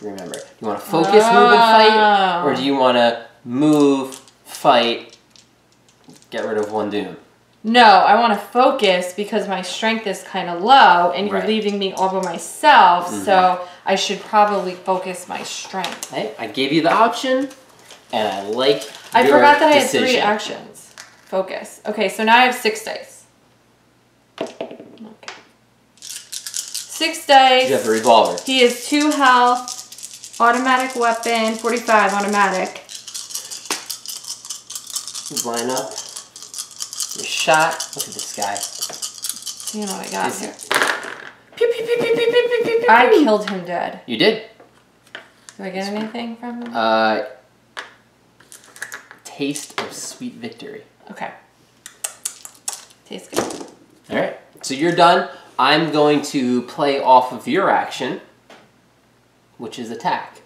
Remember, do you want to focus, move, and fight, or do you want to move, fight, get rid of 1 doom? No, I want to focus because my strength is kind of low, and you're leaving me all by myself. So I should probably focus my strength. Hey, I gave you the option, and I like. I forgot that I had 3 actions. Focus. Okay, so now I have 6 dice. Okay. 6 dice. You have the revolver. He is 2 health. Automatic weapon, 45 automatic. Line up. Your shot. Look at this guy. You know what I got here. Pew, pew, pew, pew, pew, pew, pew, pew, pew. I killed him dead. You did. Do I get anything from him? Taste of sweet victory. Okay. Tastes good. All right. So you're done. I'm going to play off of your action, which is attack.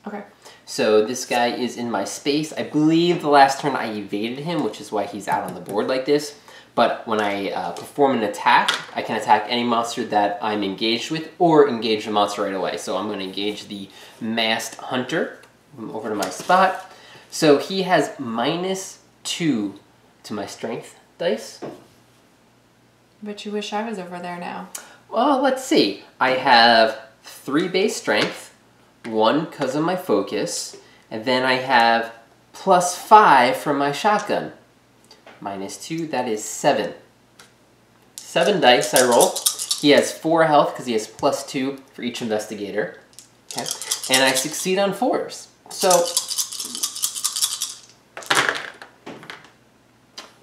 Okay. So this guy is in my space. I believe the last turn I evaded him, which is why he's out on the board like this. But when I perform an attack, I can attack any monster that I'm engaged with or engage the monster right away. So I'm going to engage the masked hunter. I'm over to my spot. So he has -2 to my strength dice. But you wish I was over there now. Well, let's see. I have 3 base strength, 1 because of my focus, and then I have +5 from my shotgun. -2, that is 7. 7 dice I roll. He has 4 health because he has +2 for each investigator. Okay. And I succeed on 4s. So,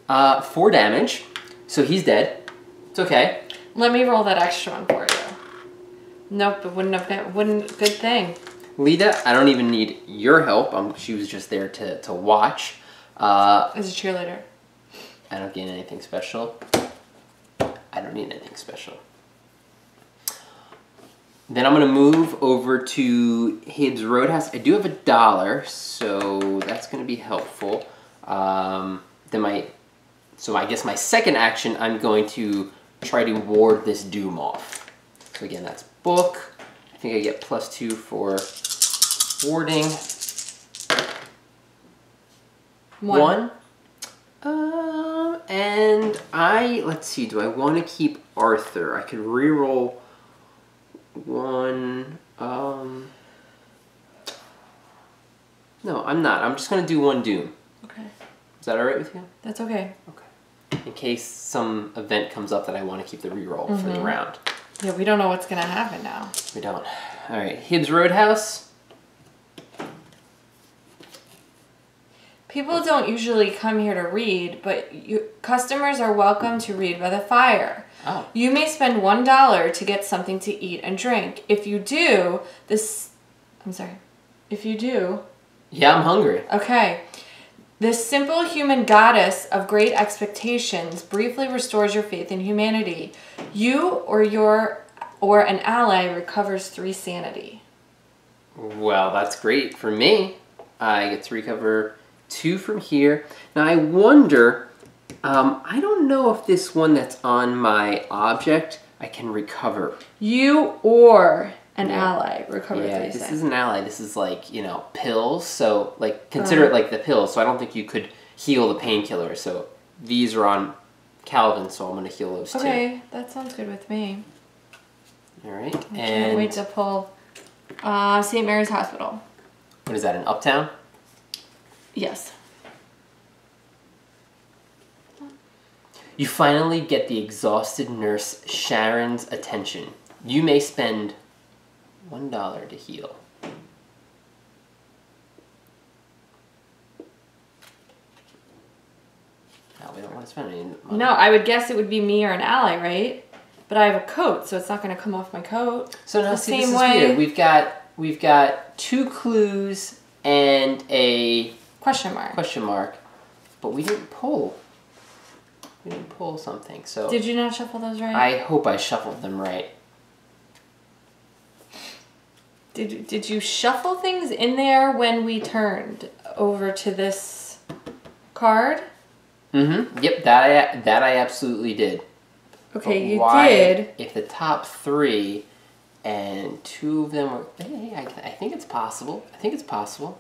4 damage. So he's dead. It's okay. Let me roll that extra one for you. Nope, it wouldn't, good thing. Lita, I don't even need your help. She was just there to watch. As a cheerleader. I don't gain anything special. I don't need anything special. Then I'm gonna move over to Hibbs Roadhouse. I do have $1, so that's gonna be helpful. So I guess my second action, I'm going to try to ward this doom off. So again, that's book. I think I get +2 for warding. 1. And let's see, do I want to keep Arthur? I could reroll 1. No, I'm not. I'm just going to do 1 doom. Okay. Is that all right with you? That's okay. Okay. In case some event comes up that I want to keep the reroll for the round. Yeah, we don't know what's going to happen now. We don't. All right, Hibbs Roadhouse. People don't usually come here to read, but customers are welcome to read by the fire. Oh. You may spend $1 to get something to eat and drink. If you do, If you do... Yeah, I'm hungry. Okay. This simple human goddess of great expectations briefly restores your faith in humanity. You or an ally recovers 3 sanity. Well, that's great for me. I get to recover 2 from here. Now I wonder, I don't know if this one that's on my object I can recover. You or an ally recover 3 sanity. This is an ally. This is like, pills. So like consider it like the pills. So I don't think you could heal the painkiller. So these are on Calvin, so I'm going to heal those too. Okay, that sounds good with me. All right. I can't wait to pull St. Mary's Hospital. What is that, in Uptown? Yes. You finally get the exhausted nurse Sharon's attention. You may spend $1 to heal. No, we don't want to spend any money. No, I would guess it would be me or an ally, right? But I have a coat, so it's not going to come off my coat. So now, see, this is weird. We've got 2 clues and a question mark, but we didn't pull. We didn't pull something. So did you not shuffle those right? I hope I shuffled them right. Did you shuffle things in there when we turned over to this? card? Mm-hmm. Yep, that I absolutely did. Okay, but you why, did. If the top 3 and 2 of them were... Hey, I think it's possible. I think it's possible.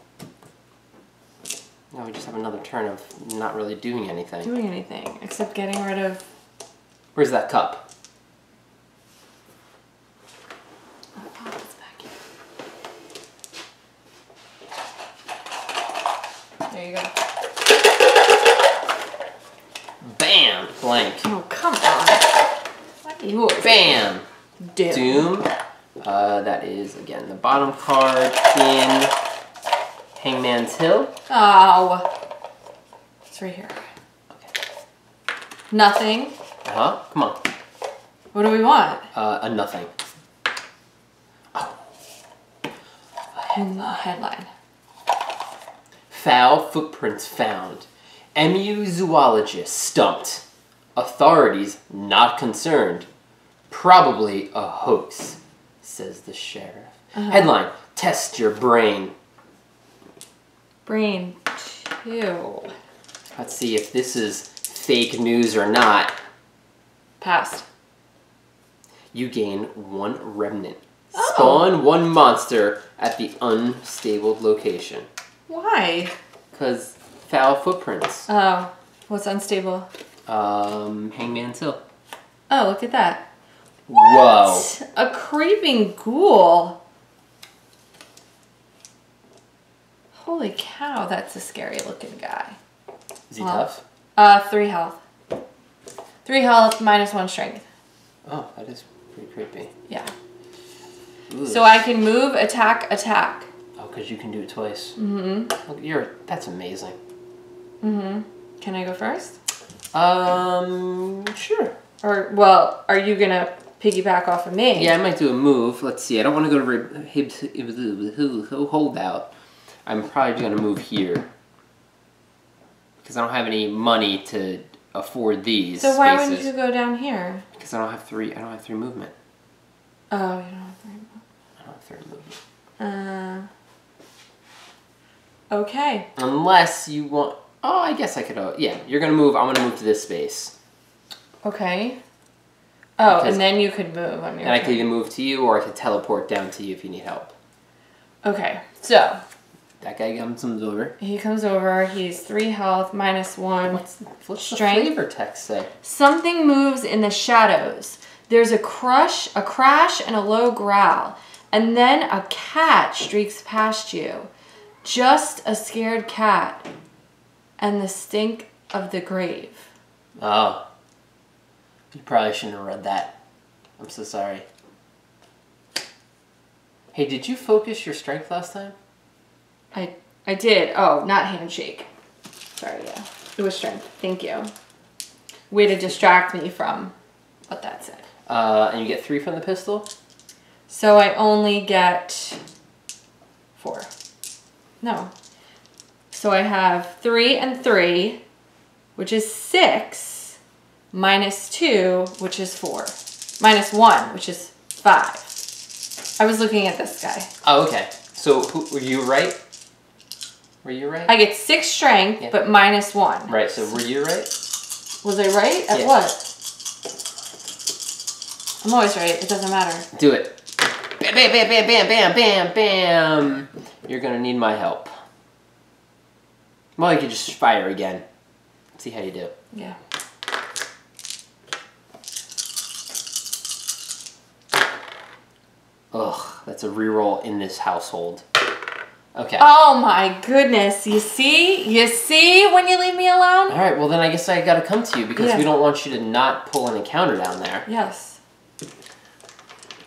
Now we just have another turn of not really doing anything. Doing anything, except getting rid of... Where's that cup? Oh, it's back here. There you go. Bam! Blank. Oh, come on. What yours? Bam! Doom. Doom. That is, again, the bottom card in Hangman's Hill. Oh. It's right here. Okay. Nothing. Uh-huh. Come on. What do we want? A nothing. Oh. Headline. Foul footprints found. MU zoologist stumped. Authorities not concerned. Probably a hoax, says the sheriff. Headline, test your brain. Brain 2. Let's see if this is fake news or not. Passed. You gain 1 remnant. Oh. Spawn 1 monster at the unstable location. Why? Because foul footprints. Oh. What's unstable? Hangman's Hill. Oh, look at that. Whoa. What? A creeping ghoul. Holy cow, that's a scary looking guy. Is he tough? 3 health. 3 health, -1 strength. Oh, that is pretty creepy. Yeah. Ooh. So I can move, attack, attack. Oh, because you can do it twice. Mm-hmm. Look, that's amazing. Mm-hmm. Can I go first? Sure. Or, well, are you gonna piggyback off of me? Yeah, I might do a move. Let's see. I don't want to go to holdout. I'm probably going to move here. Because I don't have any money to afford these So why spaces. wouldn't you go down here? Because I don't have 3 movement. Oh, you don't have 3 movement. I don't have 3 movement. Okay. Unless you want... Oh, I guess I could... yeah, you're going to move. I'm going to move to this space. Okay. Oh, Because, and then you could move on your And I could either move to you or I could teleport down to you if you need help. Okay, so... That guy comes over. He comes over, he's 3 health, -1. What's the strength. flavor text say? Something moves in the shadows. There's a crash, and a low growl. And then a cat streaks past you. Just a scared cat. And the stink of the grave. Oh. You probably shouldn't have read that. I'm so sorry. Hey, did you focus your strength last time? I did. Oh, not handshake. Sorry, yeah. It was strength. Thank you. Way to distract me from what that said. And you get 3 from the pistol? So I only get 4. No. So I have 3 and 3, which is 6, -2, which is 4. -1, which is 5. I was looking at this guy. Oh, okay. So, were you right? Were you right? I get 6 strength, Yeah. but -1. Right, so were you right? Was I right? At Yeah. what? I'm always right. It doesn't matter. Do it. Bam, bam, bam, bam, bam, bam, bam, bam. You're gonna need my help. Well, you could just fire again. See how you do. Yeah. Ugh, that's a reroll in this household. Okay. Oh my goodness. You see? You see when you leave me alone? All right, well then I guess I gotta come to you because Yeah. we don't want you to not pull an encounter down there. Yes.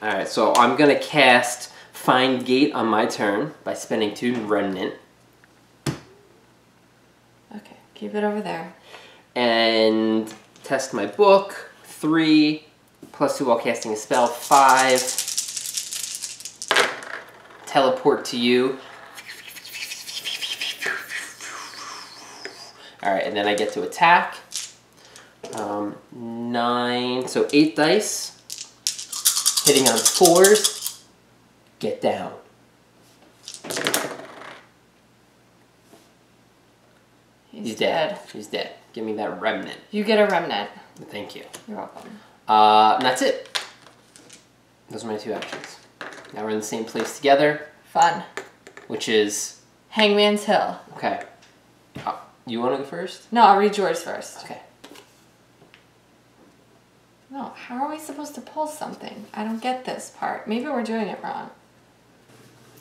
All right, so I'm gonna cast Find Gate on my turn by spending 2 Remnant. Okay. Keep it over there. And test my book. 3 plus 2 while casting a spell. 5. Teleport to you. All right, and then I get to attack. 9, so 8 dice. Hitting on 4s. Get down. He's dead. He's dead. Give me that remnant. You get a remnant. Thank you. You're welcome. And that's it. Those are my 2 actions. Now we're in the same place together. Fun. Which is? Hangman's Hill. Okay. You want to go first? No, I'll read yours first. Okay. No, how are we supposed to pull something? I don't get this part. Maybe we're doing it wrong.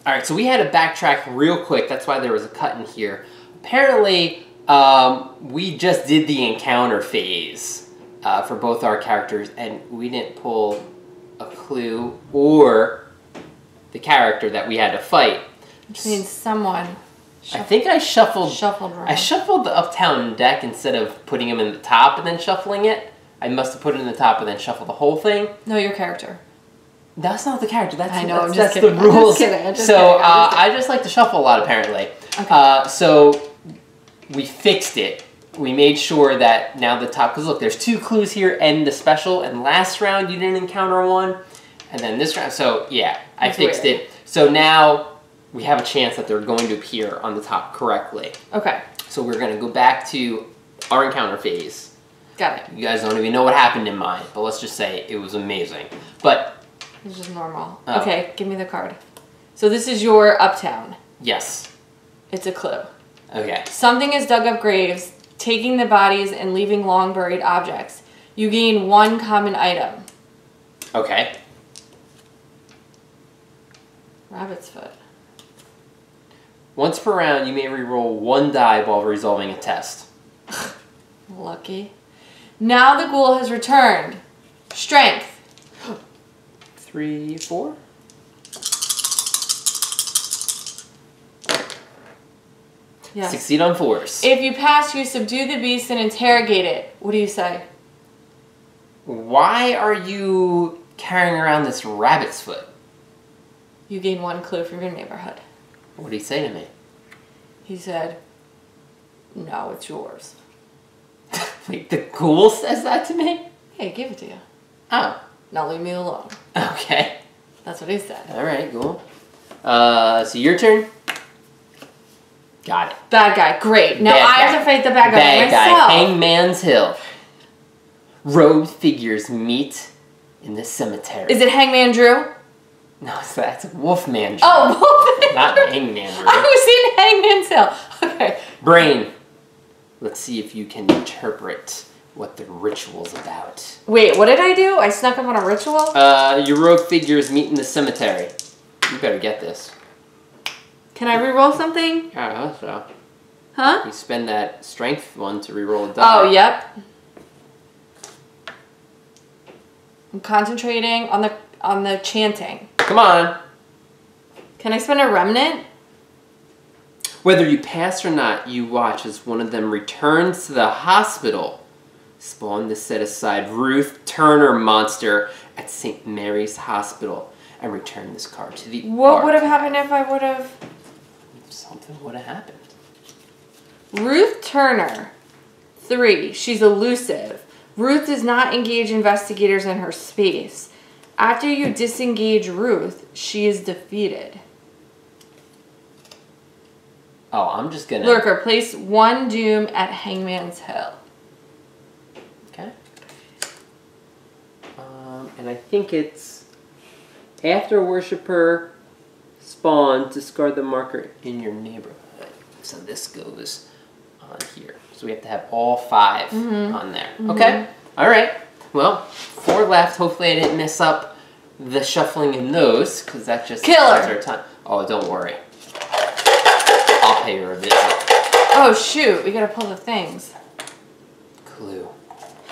All right, so we had to backtrack real quick. That's why there was a cut in here. Apparently, we just did the encounter phase for both our characters, and we didn't pull a clue or the character that we had to fight. Which means someone... I think I shuffled wrong. I shuffled the Uptown deck instead of putting them in the top and then shuffling it. I must have put it in the top and then shuffled the whole thing. No, your character. That's not the character. That's, I know, that's I'm the just rules. kidding. I'm just so kidding. I just like to shuffle a lot, apparently. Okay. So we fixed it. We made sure that now the top, because look, there's 2 clues here and the special, and last round you didn't encounter one, and then this round, so yeah, I fixed it. So now we have a chance that they're going to appear on the top correctly. Okay. So we're going to go back to our encounter phase. Got it. You guys don't even know what happened in mine, but let's just say it was amazing. But it's just normal. Oh. Okay, give me the card. So this is your Uptown. yes. It's a clue. Okay. Something is dug up graves, taking the bodies and leaving long buried objects. You gain 1 common item. Okay. Rabbit's foot. Once per round, you may re-roll 1 die while resolving a test. Lucky. Now the ghoul has returned. Strength. 3, 4. Yes. Succeed on force. If you pass, you subdue the beast and interrogate it. What do you say? Why are you carrying around this rabbit's foot? You gain 1 clue from your neighborhood. What did he say to me? He said, no, it's yours. Like, the ghoul says that to me? Hey, give it to you. Oh. Now leave me alone. Okay. That's what he said. Alright, cool. So your turn? Got it. Bad guy, great. Now Bad I have guy. to fight the bad guy Bad myself. guy. Hangman's Hill. Robed figures meet in the cemetery. Is it Hangman Drew? No, that's Wolfman Drew. Oh, Wolfman Not Drew. Hangman Drew. I was in Hangman's Hill. Okay. Brain. Let's see if you can interpret what the ritual's about. Wait, what did I do? I snuck up on a ritual? Your rogue figures meet in the cemetery. You better get this. Can I reroll something? I hope so. Huh? You spend that strength one to reroll a die. Oh, yep. I'm concentrating on the chanting. Come on. Can I spend a remnant? Whether you pass or not, you watch as one of them returns to the hospital. Spawn to set aside Ruth Turner monster at St. Mary's Hospital and return this card to the What Ark. would have happened if I would have... Something would have happened. Ruth Turner. 3. She's elusive. Ruth does not engage investigators in her space. After you disengage Ruth, she is defeated. Oh, I'm just gonna... Lurker, place 1 doom at Hangman's Hill. Okay. And I think it's after worshipper spawn, discard the marker in your neighborhood. So this goes on here. So we have to have all 5 on there. Okay. All right. Well, 4 left. Hopefully I didn't mess up the shuffling in those, because that just Killer. takes our time. Oh, don't worry. I'll pay her a visit. Oh, shoot. We gotta pull the things. Clue.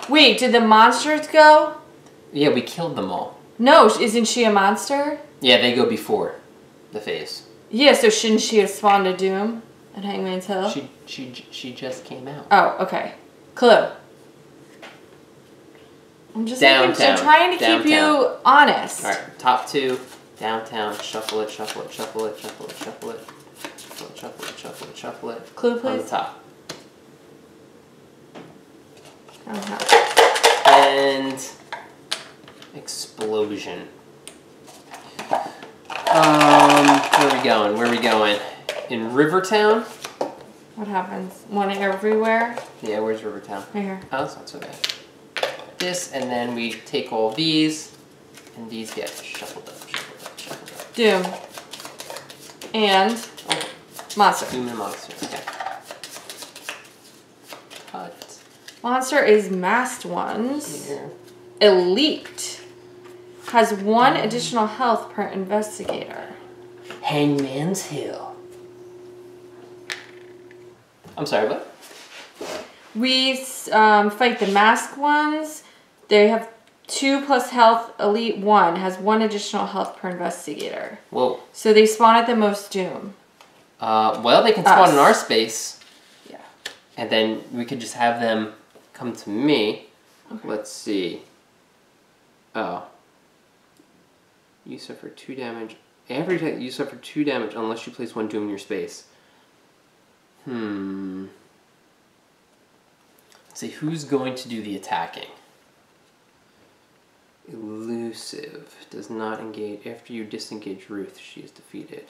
Wait, did the monsters go? Yeah, we killed them all. No, isn't she a monster? Yeah, they go before the phase. Yeah, so shouldn't she have spawned a doom at Hangman's Hill? She just came out. Oh, okay. Clue. I'm just Downtown. I'm trying to keep you honest. All right, top 2, downtown. Shuffle it, shuffle it, shuffle it, shuffle it, shuffle it, shuffle it, shuffle it, shuffle it, shuffle it. Clue, On please. the top. Uh-huh. And explosion. Where are we going? Where are we going? In Rivertown? What happens? One everywhere? Yeah, where's Rivertown? Right here. Oh, that's not so bad. This, and then we take all these, and these get shuffled up, shuffled up, shuffled up. Doom. And monster. Doom and monster. Okay. Cut. Monster is masked ones. Here. Elite. Has 1 additional health per investigator. Hangman's Hill. I'm sorry, what? We fight the masked ones. They have 2 plus health. Elite 1 has 1 additional health per investigator. Whoa. So they spawn at the most doom. Well, they can spawn in our space. Yeah. And then we could just have them come to me. Okay. Let's see. Oh. You suffer 2 damage. Every time you suffer 2 damage unless you place 1 doom in your space. Let's see, who's going to do the attacking? Elusive. Does not engage. After you disengage Ruth, she is defeated.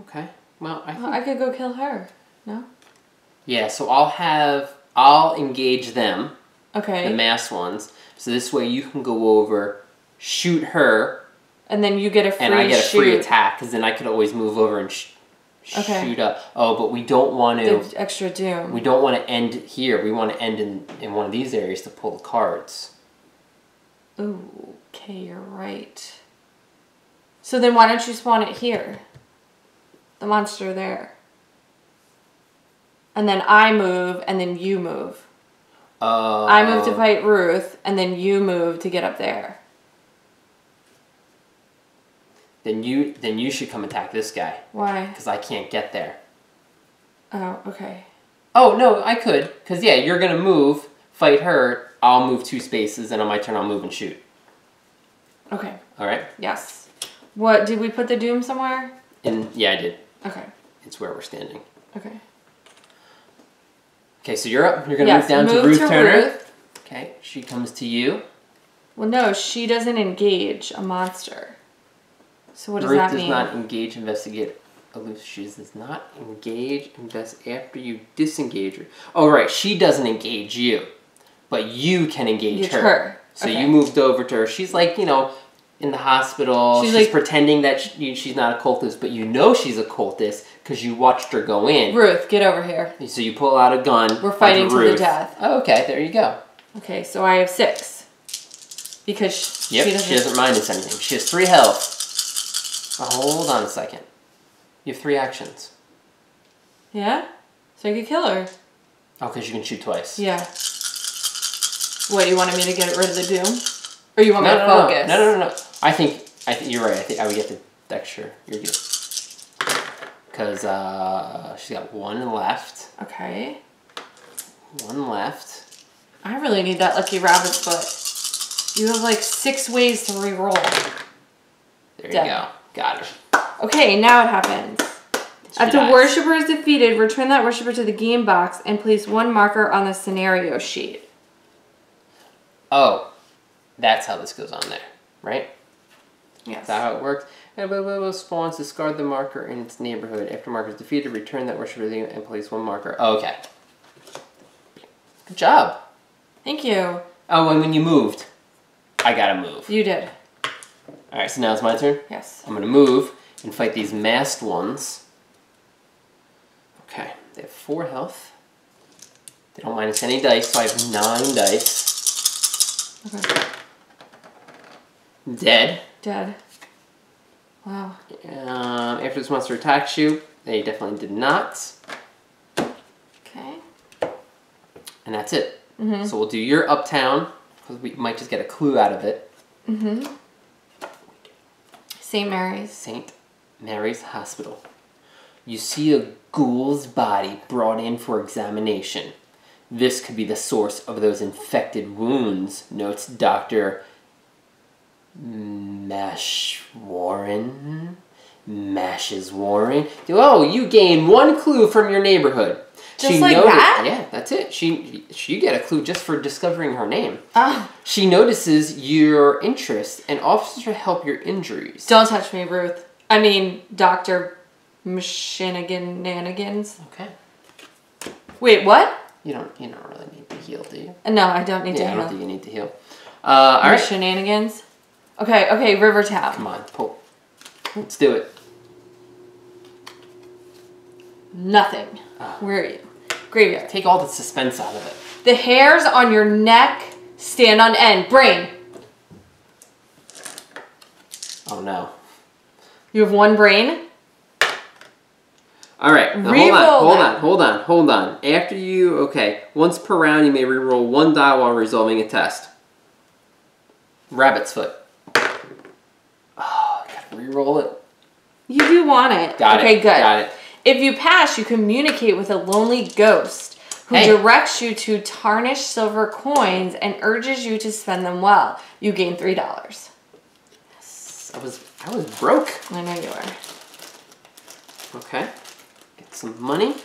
Okay. Well, I could go kill her. No? Yeah, so I'll engage them. Okay. The masked ones. So this way you can go over, shoot her. And then you get a free and I get a free attack, because then I could always move over and shoot up. Oh, but we don't want to... The extra doom. We don't want to end here. We want to end in one of these areas to pull the cards. Ooh, okay, you're right. So then why don't you spawn it here? The monster there. And then I move, and then you move. I move to fight Ruth, and then you move to get up there. Then you should come attack this guy. Why? Because I can't get there. Oh, okay. Oh, no, I could. Because, yeah, you're going to move, fight her, I'll move 2 spaces, and on my turn I'll move and shoot. Okay. All right? Yes. What, did we put the doom somewhere? Yeah, I did. Okay. It's where we're standing. Okay. Okay, so you're up. You're going to move down to Ruth Turner. Ruth. Okay, she comes to you. Well, no, she doesn't engage a monster. So what does that mean? Ruth does not engage, investigate, elusive. She does not engage, after you disengage her. Oh, right. She doesn't engage you, but you can engage her. So you moved over to her. She's like, you know, in the hospital. She's like, pretending that she's not a cultist, but you know she's a cultist because you watched her go in. Ruth, get over here. So you pull out a gun. We're fighting to the death. Oh, okay, there you go. Okay, so I have 6. Because she doesn't minus anything. She has 3 health. Oh, hold on a second. You have 3 actions. Yeah? So I could kill her. Oh, because you can shoot twice. Yeah. What, you wanted me to get rid of the doom? Or you want me to focus? No. I think you're right. I think I would get the extra. You're good. Because she's got 1 left. Okay. 1 left. I really need that lucky rabbit's foot. You have like 6 ways to re-roll. There you go. Got her. Okay, now it happens. After worshiper is defeated, return that worshiper to the game box and place 1 marker on the scenario sheet. Oh, that's how this goes on there, right? Yes. Is that how it works? And spawns, discard the marker in its neighborhood. After marker is defeated, return that worshiper to the game and place 1 marker. Oh, okay. Good job. Thank you. Oh, and when you moved, I gotta move. You did. Alright, so now it's my turn? Yes. I'm gonna move and fight these masked ones. Okay, they have 4 health. They don't minus any dice, so I have 9 dice. Okay. Dead. Dead. Wow. After this monster attacks you, they definitely did not. Okay. And that's it. So we'll do your Uptown, because we might just get a clue out of it. St. Mary's. St. Mary's Hospital. You see a ghoul's body brought in for examination. This could be the source of those infected wounds, notes Dr. Mashwarren. Oh, you gain 1 clue from your neighborhood. Just like that? Yeah, that's it. She get a clue just for discovering her name. Oh. She notices your interest and offers to help your injuries. Don't touch me, Ruth. I mean, Dr. Shenanigans. Okay. Wait, what? You don't really need to heal, do you? No, I don't need to heal. I don't think you need to heal. All right. Shenanigans. Okay, Rivertown. Come on, pull. Let's do it. Nothing. Where are you? Graveyard. Take all the suspense out of it. The hairs on your neck stand on end. Brain. Oh no. You have one brain? Alright, now hold on. After you, once per round you may reroll one die while resolving a test. Rabbit's foot. Oh, I gotta reroll it. You do want it. Got it. Okay, good. Got it. If you pass, you communicate with a lonely ghost who directs you to tarnish silver coins and urges you to spend them well. You gain $3. Yes, I was broke. I know you are. Okay. Get some money.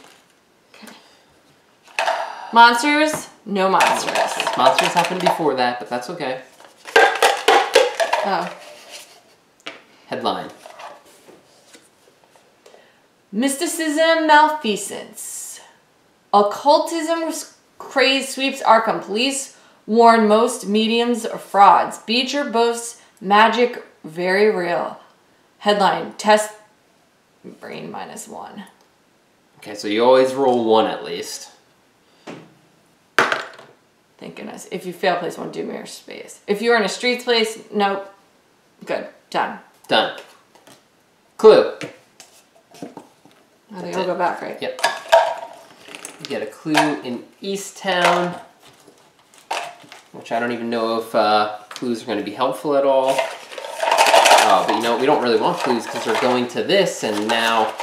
Okay. Monsters? No monsters. Monsters happened before that, but that's okay. Oh. Headline. Mysticism malfeasance. Occultism craze sweeps Arkham. Police warn most mediums are frauds. Beecher boasts magic very real. Headline, test brain -1. Okay, so you always roll 1 at least. Thank goodness. If you fail, place 1 doom or space. If you are in a streets place, nope. Good. Done. Done. Clue. I think I'll go back, right? Yep. You get a clue in Easttown, which I don't even know if clues are going to be helpful at all. But you know, we don't really want clues because we're going to this, and now...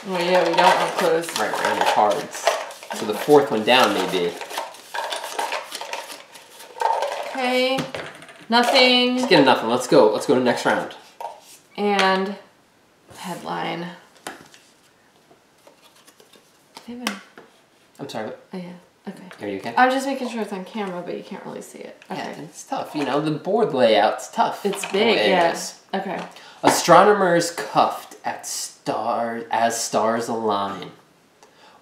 Well, yeah, we don't want clues. Right, we're on your cards. So the 4th one down, maybe. Okay. Nothing. Let's get a nothing. Let's go. Let's go to the next round. And headline. I'm sorry. Oh, yeah. Okay. Are you okay? I'm just making sure it's on camera, but you can't really see it. Okay. Yeah, it's tough. You know, the board layout's tough. It's big, yes. Yeah. Okay. Astronomers cuffed at as stars align.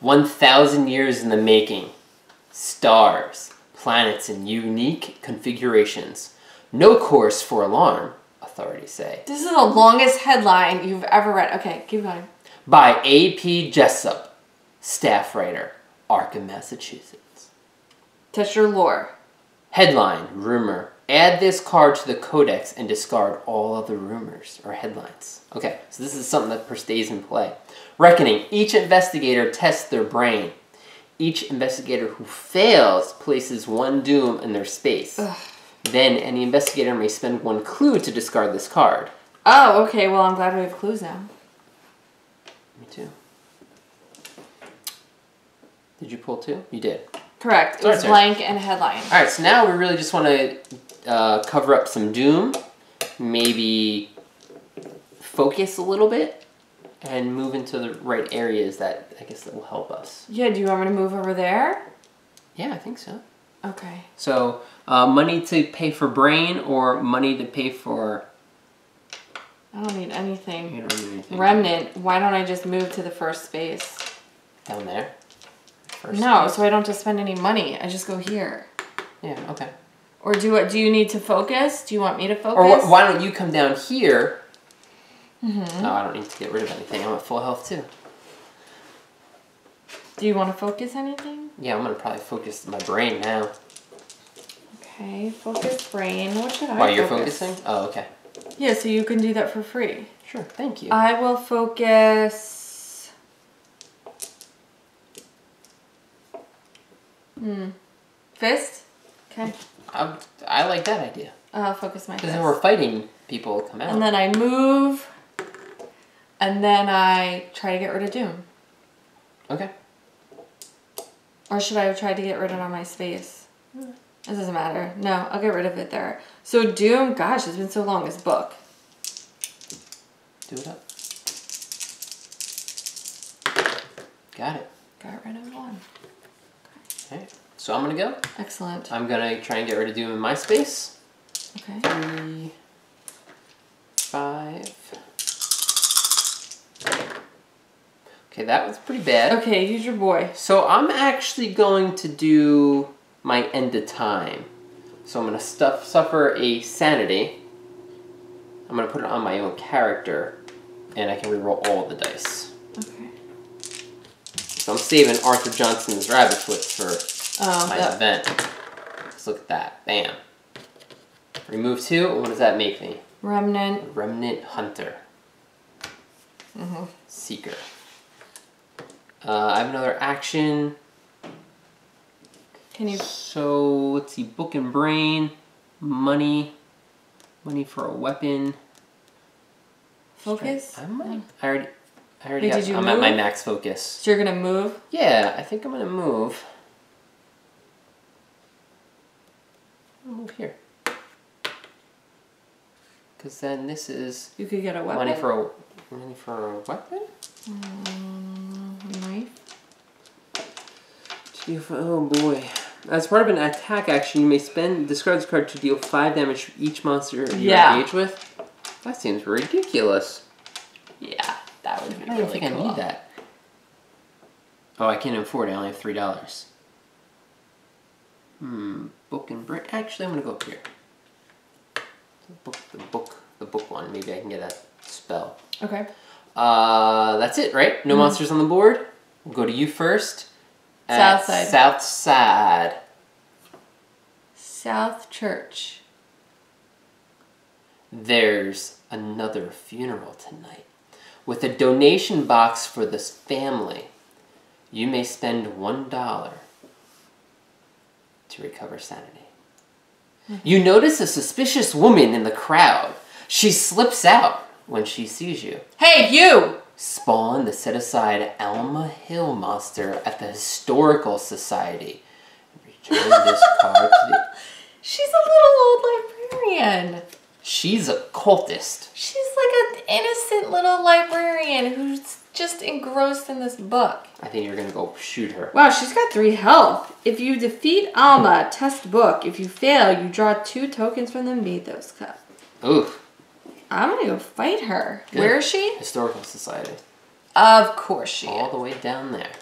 1,000 years in the making. Stars, planets in unique configurations. No cause for alarm, authorities say. This is the longest headline you've ever read. Okay, keep going. By A.P. Jessup, staff writer, Arkham, Massachusetts. Test your lore. Headline, rumor. Add this card to the codex and discard all other rumors or headlines. Okay, so this is something that stays in play. Reckoning. Each investigator tests their brain. Each investigator who fails places 1 doom in their space. Ugh. Then any investigator may spend 1 clue to discard this card. Oh, okay. Well, I'm glad we have clues now. Me too. Did you pull 2? You did. Correct. It was blank and headline. All right, so now we really just want to cover up some doom, maybe focus a little bit, and move into the right areas that I guess that will help us. Yeah, do you want me to move over there? Yeah, I think so. Okay. So, money to pay for brain or money to pay for... I don't need anything. You don't need anything. Remnant. Why don't I just move to the first space? Down there? No, so I don't have to spend any money. I just go here. Yeah, okay. Or do you need to focus? Do you want me to focus? Or why don't you come down here? Mm-hmm. No, I don't need to get rid of anything. I'm at full health too. Do you want to focus anything? Yeah, I'm going to probably focus my brain now. Okay, focus brain. What should I While you're focus? focusing? Oh, okay. Yeah, so you can do that for free. Sure, thank you. I will focus... Fist? Okay. I like that idea. I'll focus my fist. Because then we're fighting, people come out. And then I move, and then I try to get rid of Doom. Okay. Or should I have tried to get rid of it on my space? It doesn't matter. No, I'll get rid of it there. So Doom, gosh, it's been so long, this book. Do it up. Got it. Got rid of 1. Okay. So I'm going to go. Excellent. I'm going to try and get rid of Doom in my space. Okay. 3, 5, Okay, that was pretty bad. Okay, use your boy. So I'm actually going to do my end of time. So I'm going to suffer a sanity. I'm going to put it on my own character, and I can reroll all of the dice. Okay. So I'm saving Arthur Johnson's rabbit foot for my event. Let's look at that. Bam. Remove 2. What does that make me? Remnant. Remnant Hunter. Seeker. I have another action. Can you? So let's see. Book and brain. Money. Money for a weapon. Focus? I already Wait, got, did you I'm move? at my max focus. So you're gonna move? Yeah, I think I'm gonna move. I'll move here. Because then this is You could get a weapon. money for a weapon? Knife. Oh boy. As part of an attack action, you may discard this card to deal 5 damage to each monster you're engaged with. That seems ridiculous. Yeah, that would be I don't really think I need that. Oh, I can't afford it. I only have $3. Book and brain. Actually, I'm gonna go up here. The book one. Maybe I can get a spell. Okay. That's it, right? No monsters on the board. We'll go to you first. South side. South side. South Church. There's another funeral tonight. With a donation box for this family, you may spend $1 to recover sanity. You notice a suspicious woman in the crowd. She slips out when she sees you. Hey, you! Spawn the set-aside Alma Hill monster at the Historical Society. Return this card to the... She's a little old librarian. She's a cultist. She's like an innocent little librarian who's just engrossed in this book. I think you're gonna go shoot her. Wow, she's got 3 health. If you defeat Alma, test book. If you fail, you draw 2 tokens from the Mythos Cup. Oof. I'm gonna go fight her. Good. Where is she? Historical Society. Of course she All is. the way down there.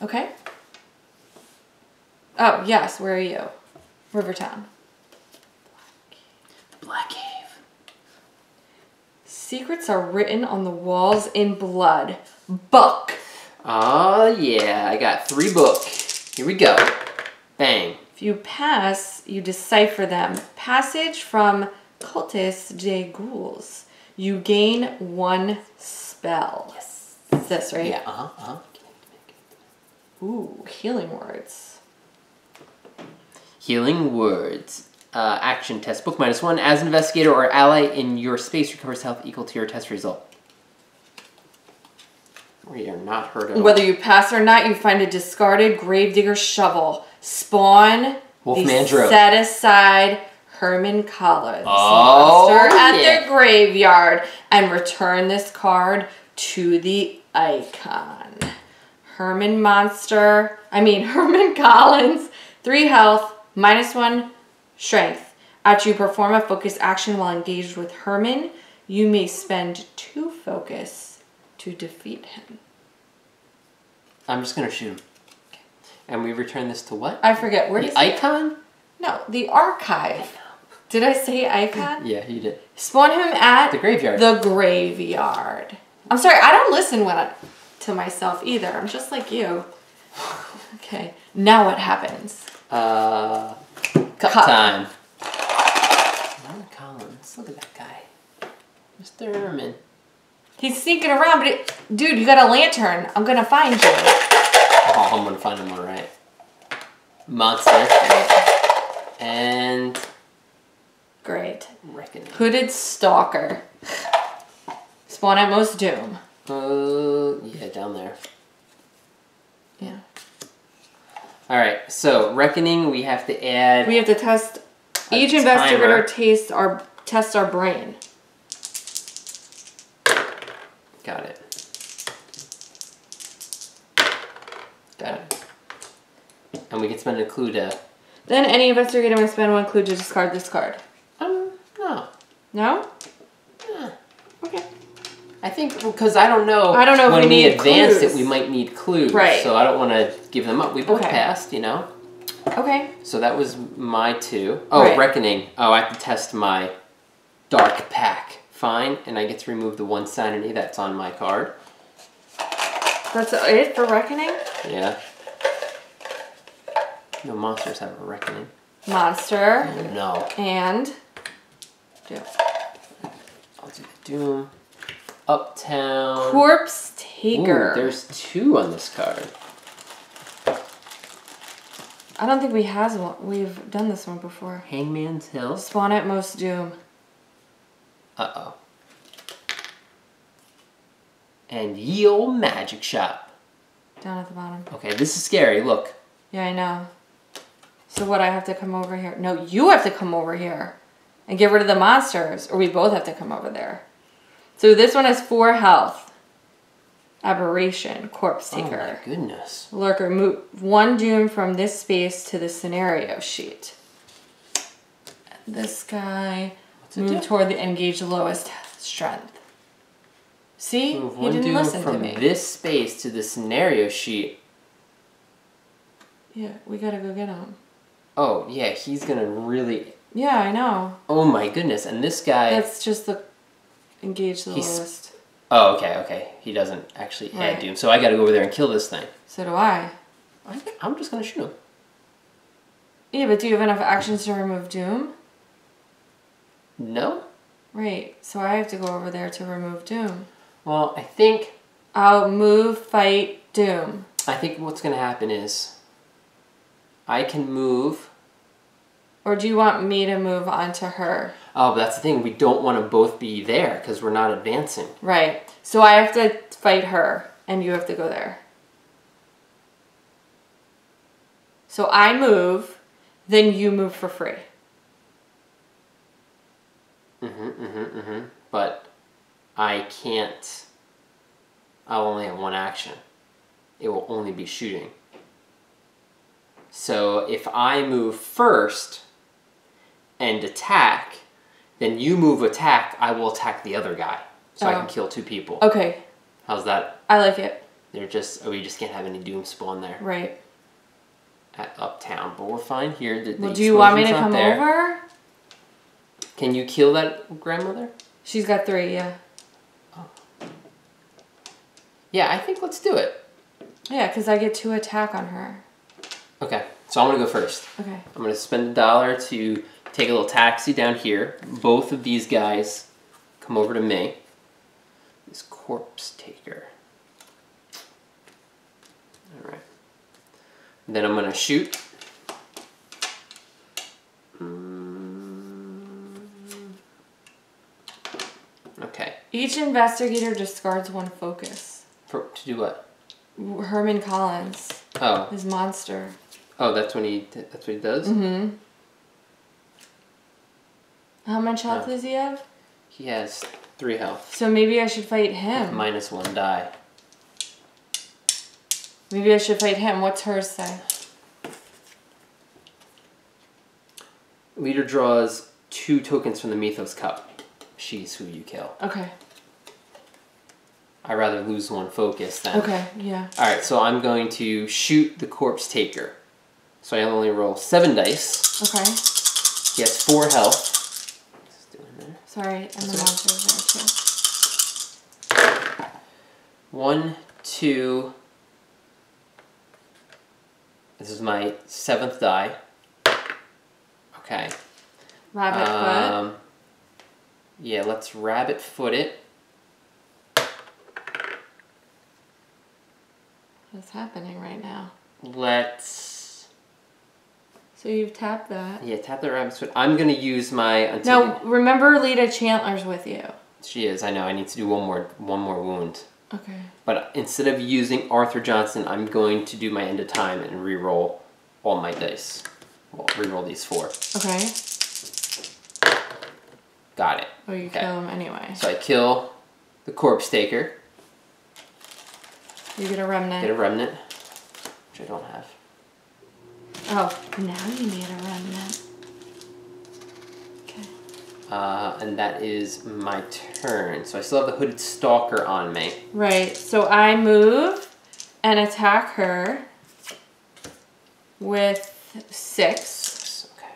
Okay. Oh, yes. Where are you? Rivertown. Black Cave. Secrets are written on the walls in blood. Book. Oh, yeah. I got 3 book. Here we go. Bang. If you pass, you decipher them. Passage from Cultus de Ghouls. You gain 1 spell. Yes. It's this, right? Yeah, Ooh, healing words. Healing words. Action test. Book -1. As an investigator or ally in your space, recovers health equal to your test result. We are not hurt at all. Whether you pass or not, you find a discarded gravedigger shovel. Spawn Wolfman the Drove. set aside Herman Collins Oh, monster at yeah. their graveyard and return this card to the icon. Herman Collins, 3 health, -1 strength. After you perform a focus action while engaged with Herman, you may spend 2 focus to defeat him. I'm just going to shoot him. Okay. And we return this to what? I forget. Where The does icon? No, the archive. Did I say icon? Yeah, you did. Spawn him at The graveyard. The graveyard. I'm sorry, I don't listen to myself either. I'm just like you. Okay, now what happens? Cup time. Herman Collins. Look at that guy. Mr. Herman. He's sneaking around, but dude, you got a lantern. I'm gonna find you. Oh, I'm gonna find him all right. Monster. And Great. reckoning. Hooded stalker. Spawn at Most Doom. Yeah, down there. Yeah. All right, so reckoning. We have to add. We have to test. Each timer. investigator tests our brain. Got it. Got it. And we can spend a clue to. Then any investigator may spend 1 clue to discard this card. No. No? Yeah. Okay. I think because I don't know. I don't know if when we need advance clues. it, we might need clues. Right. So I don't want to give them up. We both passed, you know. Okay. So that was my 2. Oh, right. Reckoning. Oh, I have to test my Dark Pack. Fine, and I get to remove the 1 sanity that's on my card. That's it for Reckoning? Yeah. No monsters have a Reckoning. Monster. No. And Doom. I'll do the Doom. Uptown. Corpse Taker. Ooh, there's 2 on this card. I don't think we've done this one before. Hangman's Hill. Spawn at most Doom. Uh-oh. And Ye Olde Magic Shop. Down at the bottom. Okay, this is scary. Look. Yeah, I know. So what, I have to come over here? No, you have to come over here and get rid of the monsters, or we both have to come over there. So this one has 4 health. Aberration, Corpse Taker. Oh my goodness. Lurker, move 1 Doom from this space to the scenario sheet. This guy, move toward the engage lowest strength. See? Move He 1 didn't Doom listen from to me. this space to the scenario sheet. Yeah, we gotta go get him. Oh, yeah, he's gonna really... Yeah, I know. Oh my goodness, and this guy... That's just the engage the lowest. Oh, okay. He doesn't actually add Doom, so I gotta go over there and kill this thing. So do I. I'm just gonna shoot him. Yeah, but do you have enough actions to remove Doom? No? Right, so I have to go over there to remove Doom. Well, I think... I'll move, fight, Doom. I think what's gonna happen is... I can move... Or do you want me to move onto her? Oh, but that's the thing. We don't want to both be there because we're not advancing. Right. So I have to fight her, and you have to go there. So I move, then you move for free. But I can't... I'll only have 1 action. It will only be shooting. So if I move first and attack, then you move attack, I will attack the other guy. So I can kill 2 people. Okay. How's that? I like it. We just can't have any Doom spawn there. Right. At Uptown, but we're fine here. Well, do you want me to come over? Can you kill that grandmother? She's got 3, yeah. Oh. Yeah, I think let's do it. Yeah, because I get 2 attack on her. Okay, so I'm gonna go first. Okay. I'm gonna spend $1 to take a little taxi down here. Both of these guys come over to me. This Corpse Taker. All right. Then I'm gonna shoot. Okay. Each investigator discards 1 focus. To do what? Herman Collins. Oh. His monster. Oh, that's what he does? Mm-hmm. How much health does he have? He has 3 health. So maybe I should fight him. -1 die. Maybe I should fight him. What's hers say? Leader draws 2 tokens from the Mythos Cup. She's who you kill. Okay. I'd rather lose 1 focus than... Okay, yeah. Alright, so I'm going to shoot the Corpse Taker. So I only roll 7 dice. Okay. He has 4 health. Sorry, and the monster's there too. 1, 2... This is my 7th die. Okay. Rabbit foot. Yeah, let's rabbit foot it. What's happening right now? Let's... So you've tapped that. Yeah, tap the rabbit foot. I'm going to use my... Now, remember Lita Chandler's with you. She is, I know. I need to do one more wound. Okay. But instead of using Arthur Johnson, I'm going to do my end of time and re-roll all my dice. Well, re-roll these 4. Okay. Got it. Oh, you kill him anyway. So I kill the Corpse Taker. You get a remnant. Get a remnant, which I don't have. Oh, now you need a remnant. Okay. And that is my turn. So I still have the Hooded Stalker on me. Right. So I move and attack her with 6. Okay.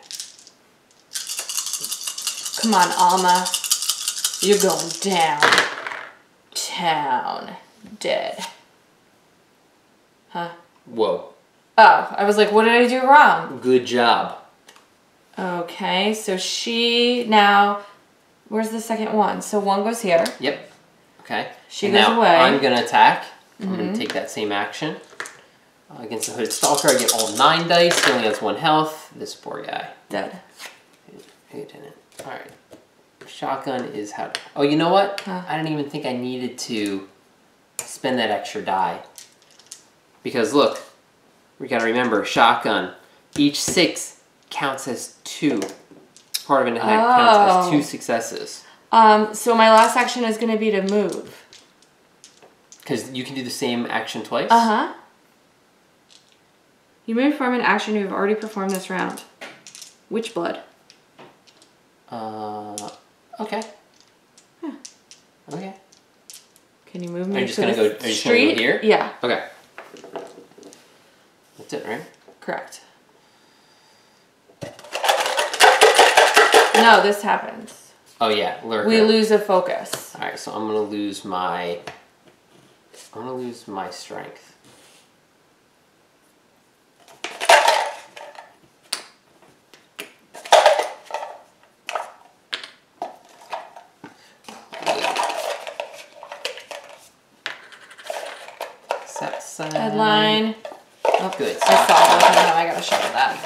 Come on, Alma. You're going down. Town. Dead. Huh? Whoa. Oh, I was like, what did I do wrong? Good job. Okay, so she now, where's the second one? So one goes here. Yep. Okay. She and goes now away. I'm going to attack. I'm going to take that same action. Against the Hooded Stalker, I get all 9 dice. He only has 1 health. This poor guy. Dead. He didn't. Alright. Shotgun is how... Oh, you know what? Huh. I didn't even think I needed to spend that extra die. Because look, we gotta remember, shotgun. Each 6 counts as 2. Part of an attack counts as 2 successes. So my last action is going to be to move. Because you can do the same action twice? Uh-huh. You may perform an action you have already performed this round. Witch blood. Okay. Huh. Okay. Can you move me Are you just to gonna the go? Are you just street? gonna go here? Yeah. Okay. That's it, right? Correct. No, this happens. Oh yeah, lurker. We lose a focus. All right, so I'm gonna lose my. I'm gonna lose my strength. Headline. Oh, good. I saw that, and now I gotta shovel that.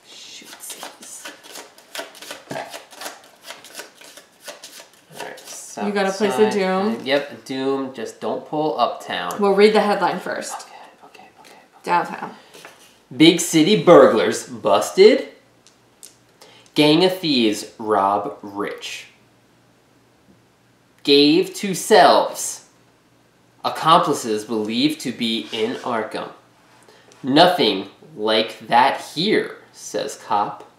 Shootsies. Alright, so You gotta place a doom. Yep, doom. Just don't pull Uptown. We'll read the headline first. Okay. Downtown. Big city burglars busted. Gang of thieves rob rich. Gave to selves. Accomplices believed to be in Arkham. Nothing like that here, says cop.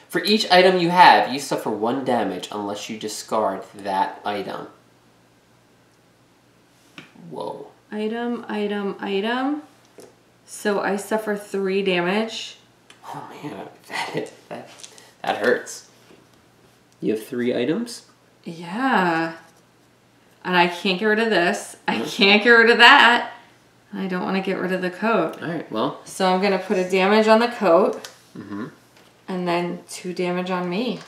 For each item you have, you suffer 1 damage unless you discard that item. Whoa. Item. So I suffer 3 damage. Oh man, that hurts. You have 3 items? Yeah. And I can't get rid of this. I can't get rid of that. I don't want to get rid of the coat. Alright, well. So I'm going to put a damage on the coat. Mm-hmm. And then 2 damage on me.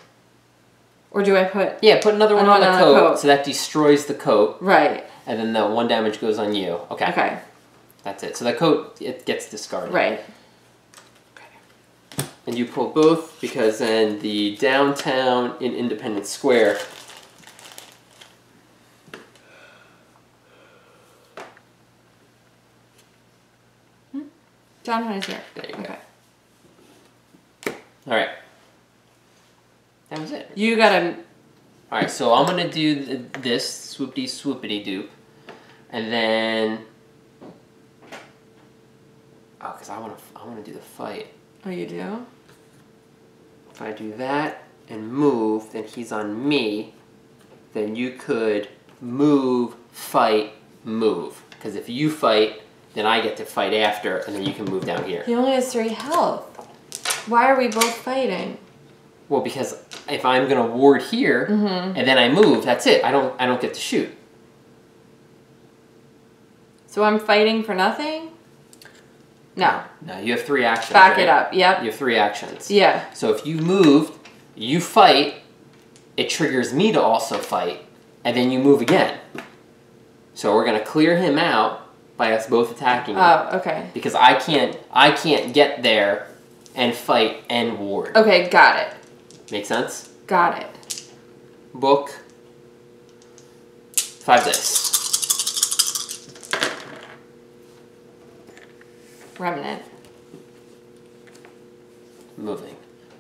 Or do I put... Yeah, put another one on the coat, so that destroys the coat. Right. And then the 1 damage goes on you. Okay. Okay. That's it. So the coat, it gets discarded. Right. Okay. And you pull both because then the downtown in Independence Square... Downtown is here. There you Okay. go. Alright. That was it. You gotta... Alright, so I'm gonna do this swoopity doop. And then... Oh, because I wanna do the fight. Oh, you do? If I do that and move, then he's on me. Then you could move, fight, move. Because if you fight, then I get to fight after, and then you can move down here. He only has 3 health. Why are we both fighting? Well, because if I'm gonna ward here, and then I move, that's it. I don't get to shoot. So I'm fighting for nothing? No. No, you have 3 actions. Back right? it up, yep. You have 3 actions. Yeah. So if you moved, you fight, it triggers me to also fight, and then you move again. So we're gonna clear him out by us both attacking him. Oh, okay. Because I can't get there and fight and ward. Okay, got it. Make sense? Got it. Book. 5 dice. Remnant. Moving.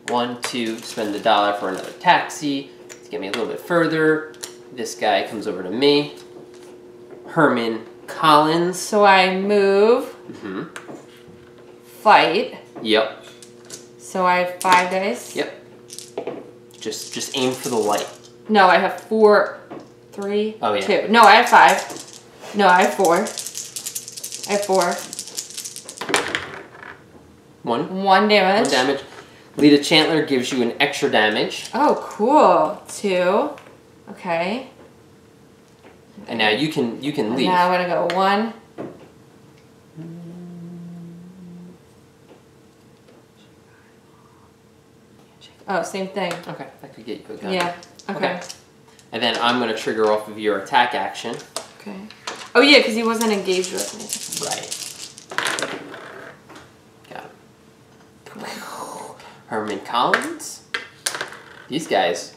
1, 2, spend $1 for another taxi. To get me a little bit further. This guy comes over to me. Herman Collins. So I move, fight, Yep. So I have 5 dice? Yep. Just aim for the light. No, I have 4, 3, oh, yeah. 2. No, I have 5. No, I have 4. I have 4. 1. 1 damage. 1 damage. Lita Chandler gives you an extra damage. Oh, cool. 2. Okay. And now you can leave. Now I'm gonna go 1. Oh, same thing. Okay, that could get you a gun. Yeah. Okay. And then I'm gonna trigger off of your attack action. Okay. Oh yeah, because he wasn't engaged with me. Right. Got him. Herman Collins. These guys.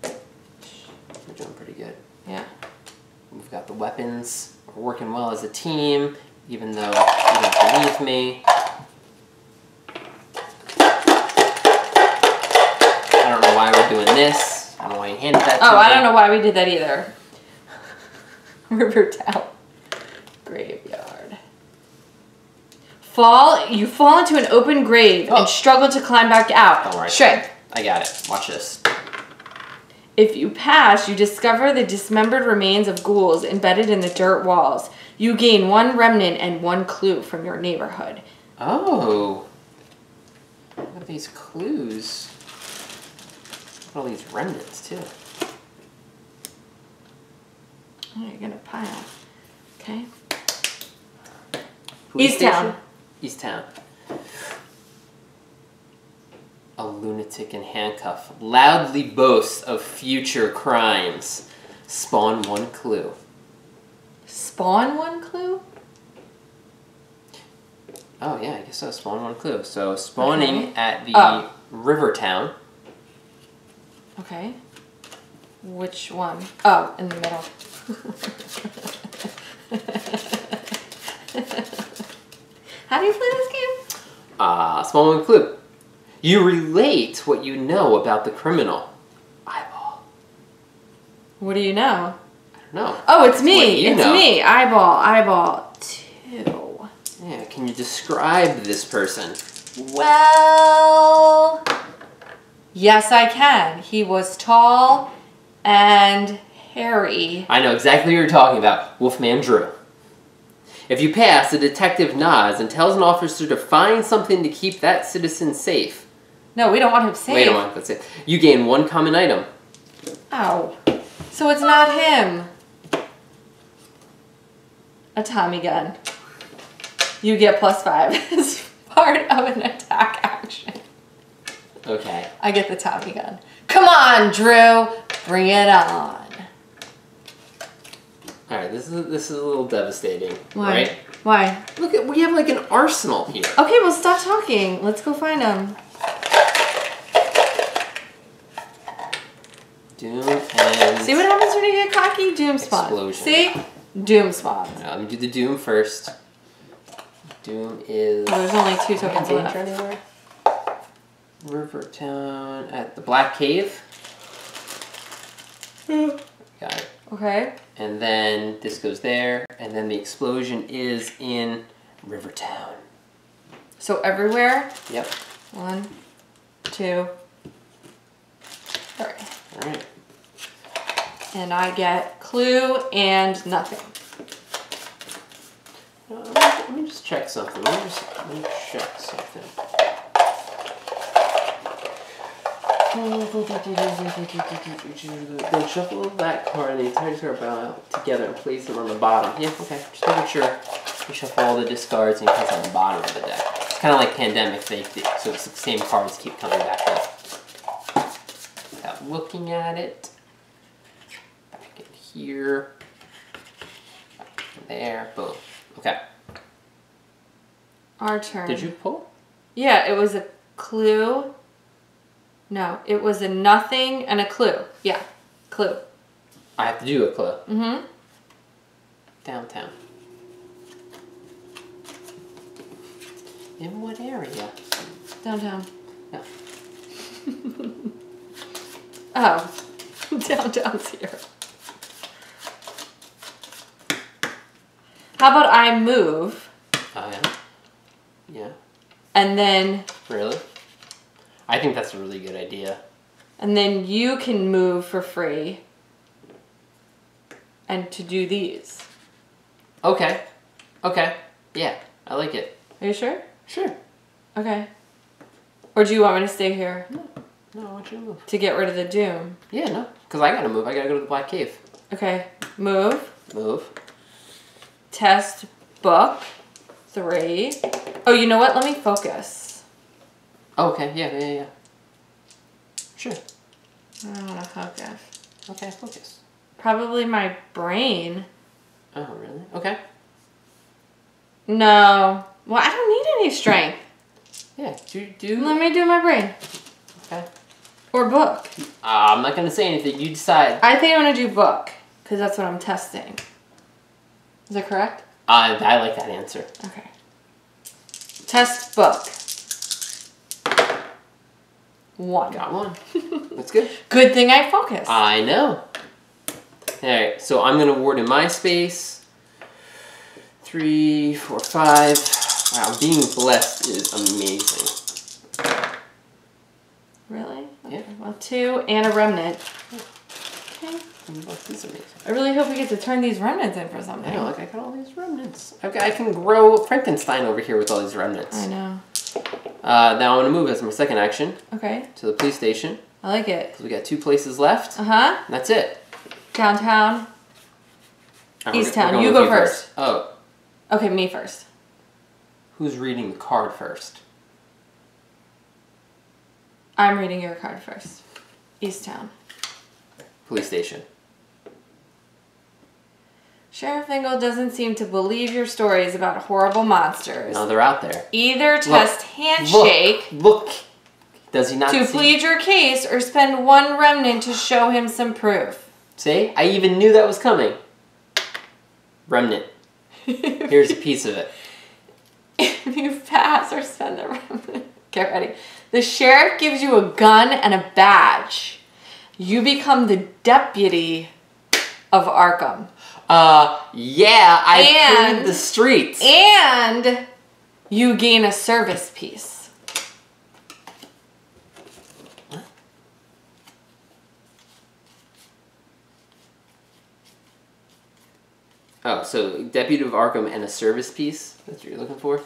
We're doing pretty good. Yeah. We've got the weapons. We're working well as a team, even though you don't believe me. I don't know why we're doing this. I don't know why you handed that to me. Oh, I don't know why we did that either. Rivertown Graveyard. You fall into an open grave and struggle to climb back out. Don't worry. Strength. I got it. Watch this. If you pass, you discover the dismembered remains of ghouls embedded in the dirt walls. You gain 1 remnant and 1 clue from your neighborhood. Oh. Look at these clues. Look at all these remnants, too. Oh, you're gonna pile. Okay. Police Easttown. station? Easttown. A lunatic in handcuff loudly boasts of future crimes. Spawn 1 clue. Spawn 1 clue? Oh yeah, I guess so. Spawn 1 clue. So spawning at the Rivertown. Okay. Which one? Oh, in the middle. How do you play this game? Spawn 1 clue. You relate what you know about the criminal. Eyeball. What do you know? I don't know. Oh, it's me. It's me. Eyeball 2. Yeah, can you describe this person? Well, yes, I can. He was tall and hairy. I know exactly what you're talking about. Wolfman Drew. If you pass, the detective nods and tells an officer to find something to keep that citizen safe. No, we don't want him safe. Wait a minute, that's it. You gain 1 common item. Ow. So it's not him. A Tommy gun. You get +5 as part of an attack action. Okay. I get the Tommy gun. Come on, Drew. Bring it on. Alright, this is a little devastating. Why? Right? Why? Look, we have like an arsenal here. Okay, well, stop talking. Let's go find him. Doom and... See what happens when you get cocky? Doom spawn. Explosion. See? Doom spawn. Now, let me do the Doom first. Doom is... Oh, there's only 2 tokens left. Anywhere? Rivertown at the Black Cave. Got it. Okay. And then this goes there, and then the explosion is in Rivertown. So everywhere? Yep. 1, 2, 3. Alright. And I get clue and nothing. Let me just check something. Let me check something. Then shuffle that card and the entire discard pile together and place them on the bottom. Yeah, okay. Just making sure you shuffle all the discards and you place them on the bottom of the deck. It's kind of like Pandemic Fake, so it's the same cards keep coming back up. Without looking at it. Back in here. Back in there. Boom. Okay. Our turn. Did you pull? Yeah, it was a clue. No, it was a nothing and a clue. Yeah, clue. I have to do a clue. Mm-hmm. Downtown. In what area? Downtown. No. Oh, downtown's here. How about I move? Oh, yeah. Yeah. And then... Really? I think that's a really good idea. And then you can move for free. And to do these. Okay. Okay. Yeah, I like it. Are you sure? Sure. Okay. Or do you want me to stay here? No, I want you to move. To get rid of the doom? Yeah, no. Because I gotta move. I gotta go to the Black Cave. Okay. Move. Move. Test book. 3. Oh, you know what? Let me focus. Oh, okay. Yeah. Sure. I don't want to focus. Okay, focus. Probably my brain. Oh, really? Okay. No. Well, I don't need any strength. Yeah, do... Let me do my brain. Okay. Or book. I'm not gonna say anything. You decide. I think I'm going to do book. Because that's what I'm testing. Is that correct? I like that answer. Okay. Test book. 1. Got one. That's good. Good thing I focused. I know. Alright, so I'm going to ward in my space. 3, 4, 5. Wow, being blessed is amazing. Really? Yeah. Okay. Well, 2 and a remnant. Okay. Being blessed is amazing. I really hope we get to turn these remnants in for something. I know, like I got all these remnants. I can grow Frankenstein over here with all these remnants. I know. Now I'm going to move as my second action Okay. to the police station. I like it. Because we got 2 places left. Uh-huh. And that's it. Downtown. Oh, Easttown. we're You going go with first. Oh. Okay, me first. Who's reading the card first? I'm reading your card first. Easttown. Police station. Sheriff Engel doesn't seem to believe your stories about horrible monsters. No, they're out there. Either test handshake Look. Does he not to see? plead your case or spend 1 remnant to show him some proof. See? I even knew that was coming. Remnant. Here's a piece of it. If you pass or spend the remnant. Get ready. The sheriff gives you a gun and a badge. You become the deputy of Arkham. Yeah, I cleaned the streets. And you gain a service piece. What? Oh, so Deputy of Arkham and a service piece? That's what you're looking for?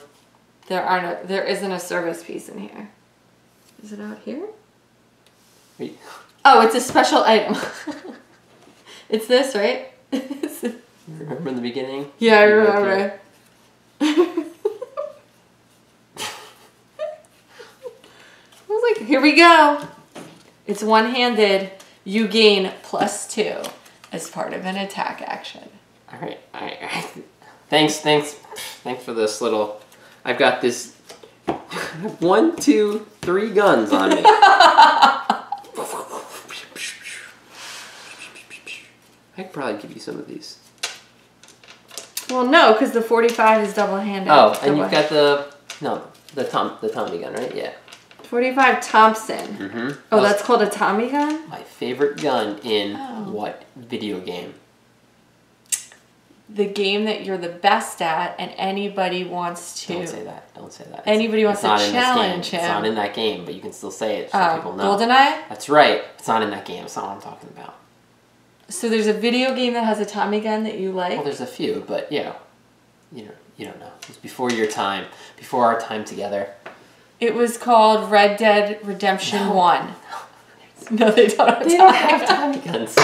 There isn't a service piece in here. Is it out here? Wait. Oh, it's a special item. It's this, right? Remember in the beginning? Yeah, I remember. I was like, here we go. It's one-handed. You gain +2 as part of an attack action. All right. Thanks for this little. I've got this 1, 2, 3 guns on me. I could probably give you some of these. Well, no, because the 45 is double-handed. Oh, and you've got the Tommy gun, right? Yeah. 45 Thompson. Mm-hmm. Oh, that's called a Tommy gun? My favorite gun in what video game? The game that you're the best at and anybody wants to... Don't say that. Don't say that. Anybody wants to challenge him. It's not in that game, but you can still say it so people know. GoldenEye? That's right. It's not in that game. It's not what I'm talking about. So there's a video game that has a Tommy gun that you like? Well, there's a few, but yeah. You don't know. It was before your time. Before our time together. It was called Red Dead Redemption 1. No, they don't have They don't have Tommy guns.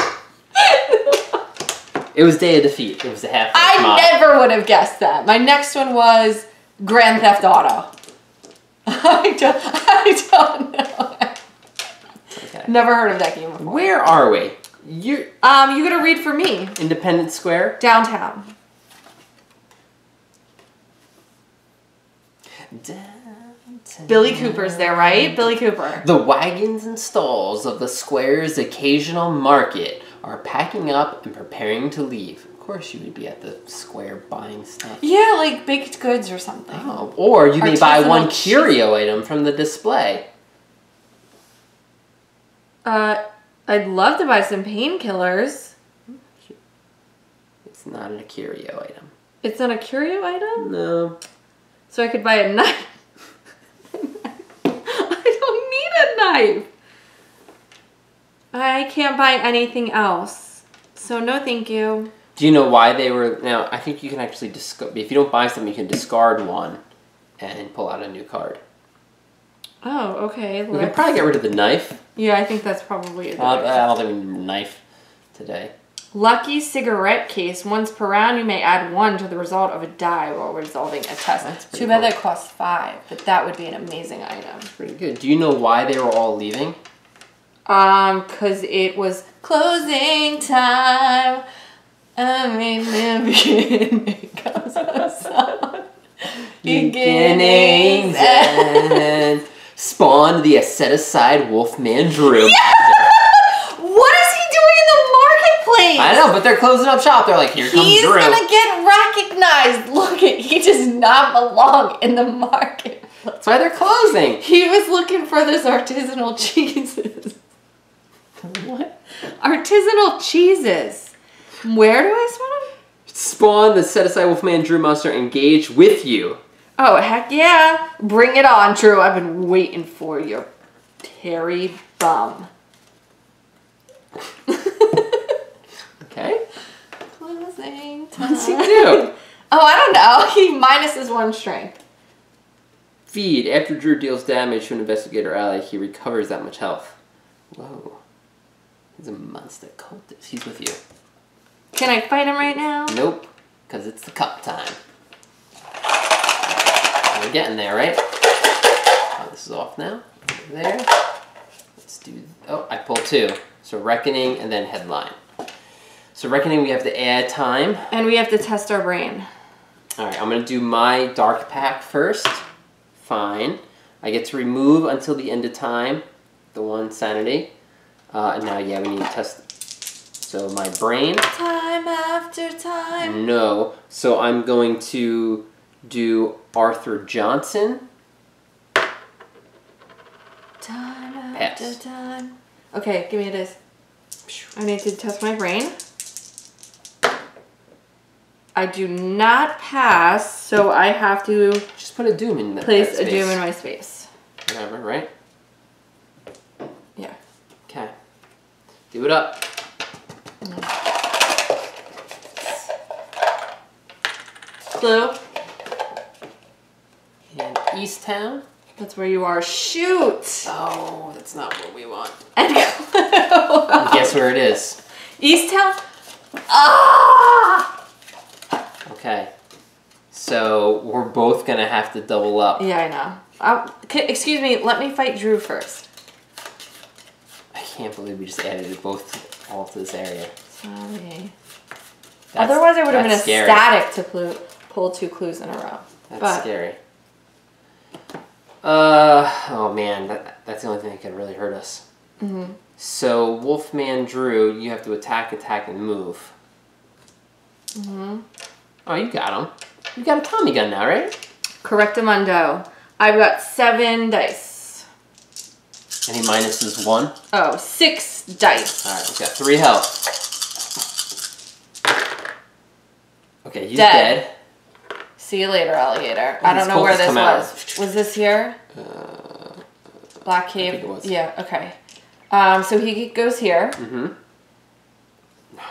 It was Day of Defeat. It was a half. I never would have guessed that. My next one was Grand Theft Auto. I don't know. Okay. Never heard of that game before. Where are we? You gotta read for me. Independence Square? Downtown. Billy Cooper's there, right? Billy Cooper. The wagons and stalls of the square's occasional market are packing up and preparing to leave. Of course you would be at the square buying stuff. Yeah, like baked goods or something. Oh, or you may buy Artisanal one curio item from the display. I'd love to buy some painkillers. It's not a curio item. It's not a curio item? No. So I could buy a knife. I don't need a knife. I can't buy anything else. So no thank you. Do you know why they were... Now, I think you can actually... If you don't buy something, you can discard one and pull out a new card. Oh, okay. We can probably get rid of the knife. Yeah, I think that's probably a good I don't think we need a knife today. Lucky cigarette case. Once per round, you may add 1 to the result of a die while resolving a test. That's Too bad that costs 5, but that would be an amazing item. Pretty good. Do you know why they were all leaving? Because it was closing time. I mean, it comes beginnings and spawned the set-aside Wolfman Drew. Yeah! What is he doing in the marketplace? I know, but they're closing up shop. They're like, here comes He's Drew. gonna get recognized. Look, he does not belong in the market. That's why they're closing. He was looking for those artisanal cheeses. What? Artisanal cheeses. Where do I spawn them? Spawn the set-aside Wolfman Drew monster engage with you. Oh, heck yeah. Bring it on, Drew. I've been waiting for your hairy bum. Okay. Closing time. What does he do? Oh, I don't know. He minuses 1 strength. Feed. After Drew deals damage to an investigator ally, he recovers that much health. Whoa. He's a monster cultist. He's with you. Can I fight him right now? Nope. Because it's the cup time. We're getting there, right? Oh, this is off now. There. Let's do... Oh, I pulled 2. So Reckoning and then Headline. So Reckoning, we have to add time. And we have to test our brain. Alright, I'm going to do my Dark Pack first. Fine. I get to remove until the end of time the 1 sanity. And now, yeah, we need to test... So my brain... Time after time. No. So I'm going to do Arthur Johnson. Time Pass. after time. Okay, give me this. I need to test my brain. I do not pass, so I have to Just put a doom in that place that a space. doom in my space. Whatever, right? Yeah. Okay. Do it up. Clue. And Easttown. That's where you are. Shoot! Oh, that's not what we want. And Clue. Guess where it is. Easttown? Ah! Okay. So we're both going to have to double up. Yeah, I know. Excuse me, let me fight Drew first. I can't believe we just added it both all to this area. Sorry. Otherwise, I would have been ecstatic to pull 2 clues in a row. That's scary. Oh man, that's the only thing that could really hurt us. Mm-hmm. So, Wolfman Drew, you have to attack, and move. Mm-hmm. Oh, you got him. You got a Tommy gun now, right? Correctamundo. I've got 7 dice. And he minuses 1. Oh, 6 dice. Alright, we've got 3 health. Okay, he's Dead. dead. See you later, alligator. I don't know where this was. Was this here? Black Cave? I think it was. Yeah, okay. So he goes here. Mm-hmm.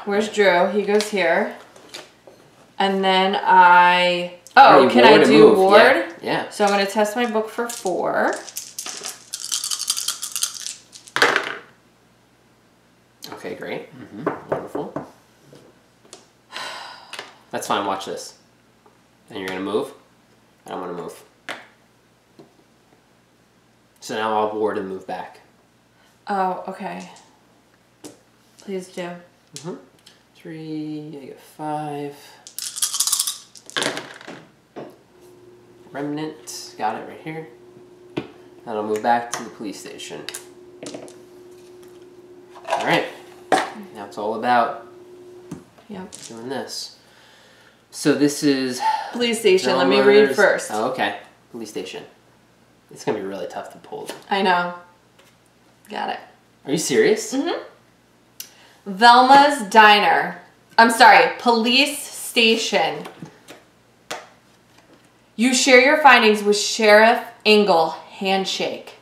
Where's Drew? He goes here. And then I... Oh, can I do ward? Yeah. So I'm going to test my book for 4. Okay, great. Mm-hmm. Wonderful. That's fine, watch this. And you're going to move? I don't want to move. So now I'll ward and move back. Oh, okay. Please do. Mm-hmm. 3, I get 5. Remnant, got it right here. And I'll move back to the police station. Alright, now it's all about doing this. So this is... Police station, let me read first. Oh, okay. Police station. It's going to be really tough to pull. I know. Got it. Are you serious? Mm-hmm. Velma's Diner. I'm sorry, police station. You share your findings with Sheriff Ingle. Handshake.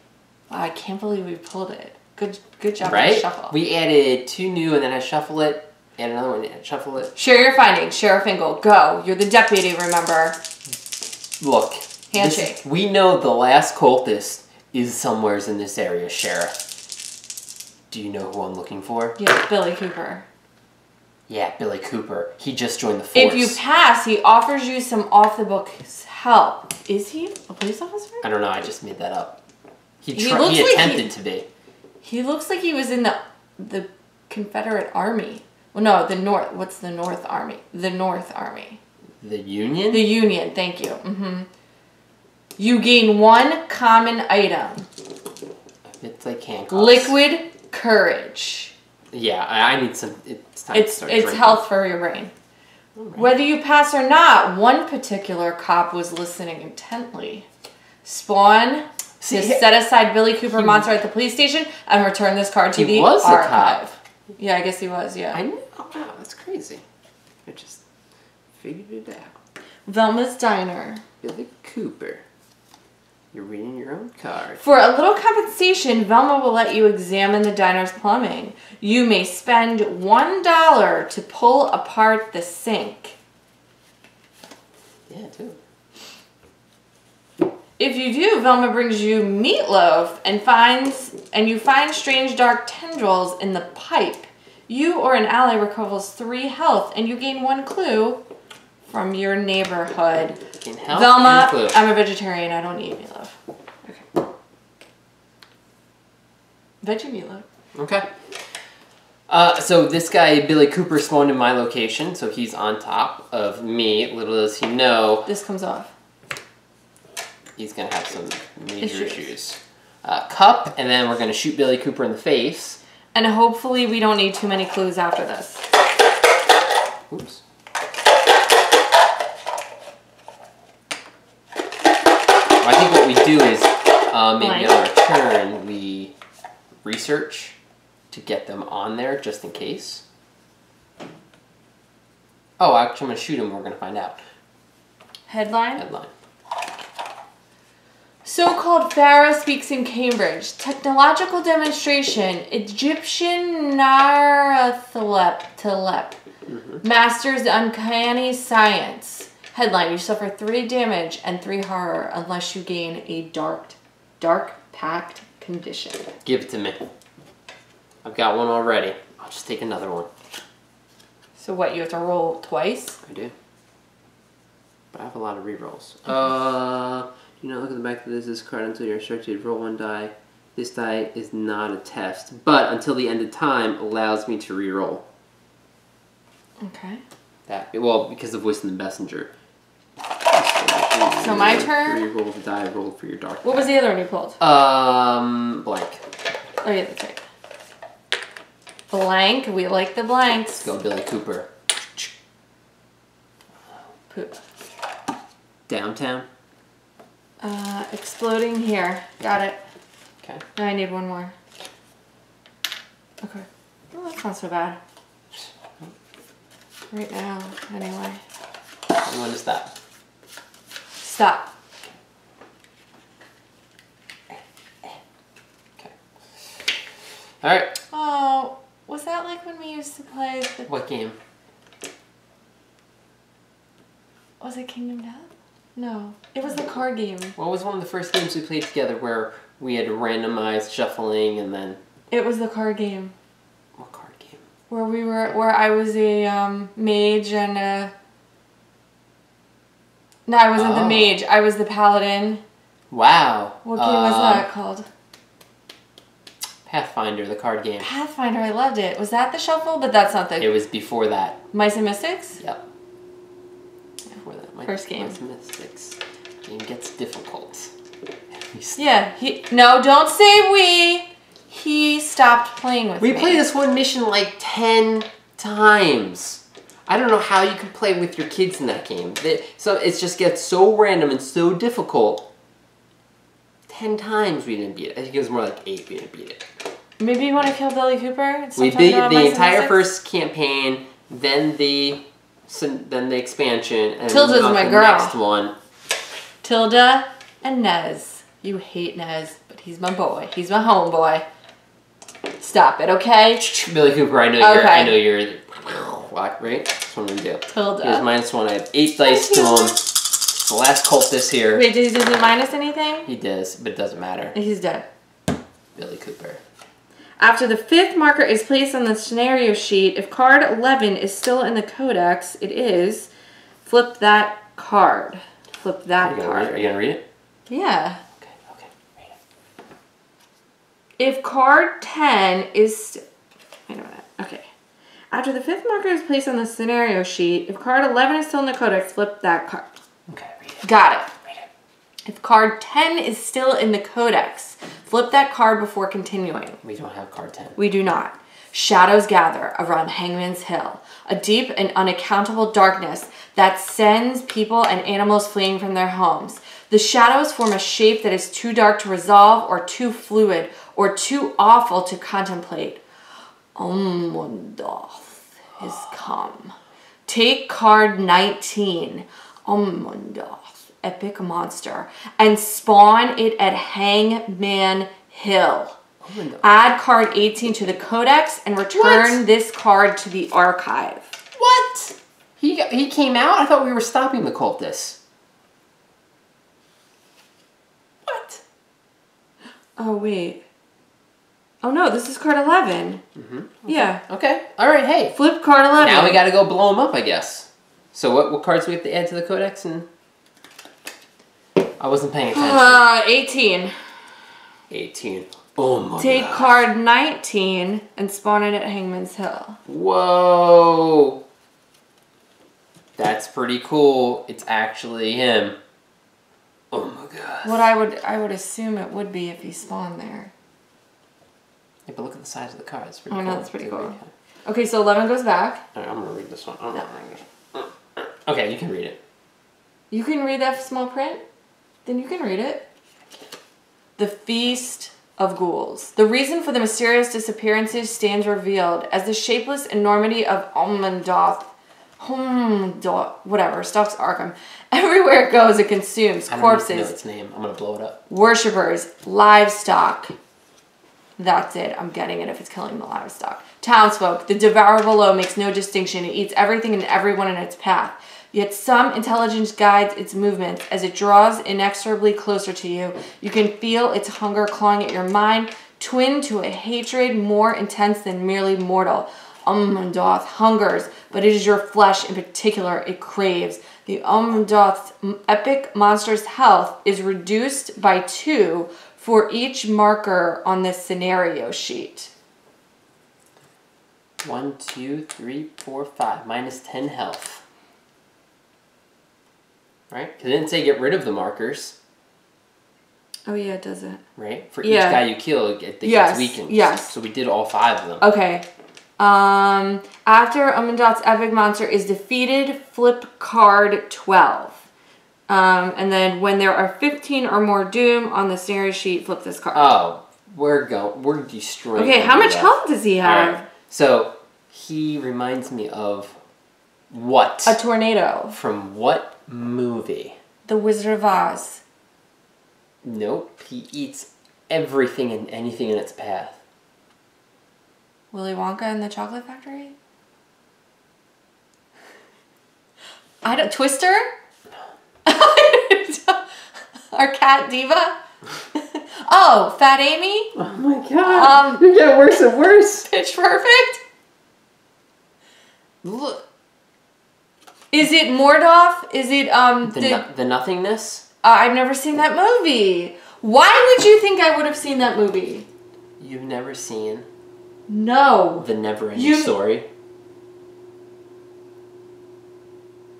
Wow, I can't believe we pulled it. Good job. Right? Shuffle. We added 2 new, and then I shuffle it. Add another one. Shuffle it. Share your findings, Sheriff Ingle. Go. You're the deputy. Remember. Look. Handshake. We know the last cultist is somewheres in this area, Sheriff. Do you know who I'm looking for? Yeah, Billy Cooper. Yeah, Billy Cooper. He just joined the force. If you pass, he offers you some off-the-books help. Is he a police officer? I don't know. I just made that up. He looks like attempted to be. He looks like he was in the Confederate Army. Well, no, the North. What's the North Army? The North Army. The Union? The Union. Thank you. You gain 1 common item. It's like handcuffs. Liquid courage. Yeah, I need some. It's time to start It's drinking. health for your brain. Right. Whether you pass or not, one particular cop was listening intently. Spawn. Set aside Billy Cooper monster at the police station and return this card to the archive. He was a cop. Yeah, I guess he was, yeah. I know. Oh, wow, that's crazy. I just figured it out. Velma's Diner. Billy Cooper. You're reading your own card. For a little compensation, Velma will let you examine the diner's plumbing. You may spend $1 to pull apart the sink. Yeah, too. If you do, Velma brings you meatloaf and you find strange dark tendrils in the pipe. You or an ally recovers 3 health and you gain 1 clue from your neighborhood. Velma, I'm a vegetarian. I don't eat meatloaf. Okay. Veggie meatloaf. Okay. So this guy, Billy Cooper, spawned in my location, so he's on top of me. Little does he know. This comes off. He's going to have some major issues. Cup, and then we're going to shoot Billy Cooper in the face. And hopefully we don't need too many clues after this. Oops. Well, I think what we do is maybe on our turn we research to get them on there just in case. Oh, actually I'm going to shoot him and we're going to find out. Headline? Headline. So-called Pharaoh speaks in Cambridge. Technological demonstration. Egyptian Narathlep. Masters uncanny science. Headline. You suffer 3 damage and 3 horror unless you gain a dark pact condition. Give it to me. I've got one already. I'll just take another one. So what, you have to roll twice? I do. But I have a lot of rerolls. Do not look at the back of this card until you're instructed to roll 1 die. This die is not a test, but until the end of time allows me to reroll. Okay. Well, because of Voice in the Messenger. So my turn? Reroll the die rolled for your dark. What was the other one you pulled? Blank. Oh yeah, that's right. Blank. We like the blanks. Let's go, Billy Cooper. Poop. Downtown. Exploding here. Got it. Okay. Now I need 1 more. Okay. Oh, that's not so bad. Right now, anyway. You want to stop? Stop. Okay. Alright. Oh, was that like when we used to play the... What game? Was it Kingdom Death? No. It was the card game. What was one of the first games we played together where we had randomized shuffling and then... It was the card game. What card game? Where I was a mage and a... No, I wasn't the mage. I was the paladin. Wow. What game was that called? Pathfinder, the card game. Pathfinder, I loved it. Was that the shuffle? But that's not the... It was before that. Mice and Mystics? Yep. Before that. First game. Mice and Mystics. Game gets difficult. Yeah. No, don't say we. He stopped playing with me. We played this one mission like 10 times. I don't know how you can play with your kids in that game. So it just gets so random and so difficult. 10 times we didn't beat it. I think it was more like 8 we didn't beat it. Maybe you want to kill Billy Cooper? We beat the entire first campaign, then the expansion, and Tilda's then my the girl. next one. Tilda and Nez. You hate Nez, but he's my boy. He's my homeboy. Stop it, okay? Billy Cooper, I know you're what, right? That's what I'm gonna do. Tilda. Here's -1. I have 8 dice to him. It's the last cultist here. Wait, does he minus anything? He does, but it doesn't matter. He's dead. Billy Cooper. After the 5th marker is placed on the scenario sheet, if card 11 is still in the codex, it is, flip that card. Flip that card. Are you gonna read it? Yeah. Okay, read it. If card 10 is... Wait a minute. Okay. After the 5th marker is placed on the scenario sheet, if card 11 is still in the codex, flip that card. Okay, read it. Got it. Read it. If card 10 is still in the codex, flip that card before continuing. We don't have card 10. We do not. Shadows gather around Hangman's Hill, a deep and unaccountable darkness that sends people and animals fleeing from their homes. The shadows form a shape that is too dark to resolve, or too fluid, or too awful to contemplate. Umordhoth is come. Take card 19, Umordhoth, epic monster, and spawn it at Hangman Hill. Add card 18 to the codex and return this card to the archive. What? He came out? I thought we were stopping the cultists. What? Oh, wait. Oh, no, this is card 11. Mm-hmm. Okay. Yeah. Okay. All right, hey. Flip card 11. Now we got to go blow them up, I guess. So what cards do we have to add to the codex? And I wasn't paying attention. 18. 18. Oh my god. Take card 19 and spawn it at Hangman's Hill. Whoa. That's pretty cool. It's actually him. Oh my god. What I would assume it would be if he spawned there. Yeah, but look at the size of the card. It's pretty cool. cool. No, that's pretty cool. Okay, so 11 goes back. All right, I'm going to read this one. Okay, you can read it. You can read that small print? Then you can read it. The Feast of Ghouls. The reason for the mysterious disappearances stands revealed as the shapeless enormity of Umordhoth, whatever, stalks Arkham. Everywhere it goes, it consumes corpses. I don't know its name. I'm going to blow it up. Worshippers, livestock. That's it. I'm getting it if it's killing the livestock. Townsfolk. The devourer below makes no distinction. It eats everything and everyone in its path. Yet some intelligence guides its movements as it draws inexorably closer to you. You can feel its hunger clawing at your mind, twin to a hatred more intense than merely mortal. Umordhoth hungers, but it is your flesh in particular it craves. The Umordhoth's epic monster's health is reduced by 2 for each marker on this scenario sheet. 1, 2, 3, 4, 5. Minus 10 health. Right? Because it didn't say get rid of the markers. Oh, yeah, it doesn't. Right? For each guy you kill, it gets weakened. Yes. So we did all 5 of them. Okay. After Umordhoth's epic monster is defeated, flip card 12. And then when there are 15 or more doom on the scenario sheet, flip this card. Oh, we're destroying. Okay, how much health does he have? Right. So he reminds me of what? A tornado. From what movie? The Wizard of Oz. Nope. He eats everything and anything in its path. Willy Wonka and the Chocolate Factory? Twister? Our cat Diva? Oh, Fat Amy? Oh my god. You're getting worse and worse. Pitch Perfect? Look. Is it Umordhoth? Is it the Nothingness? I've never seen that movie. Why would you think I would have seen that movie? You've never seen? No. The Never-Ending Story?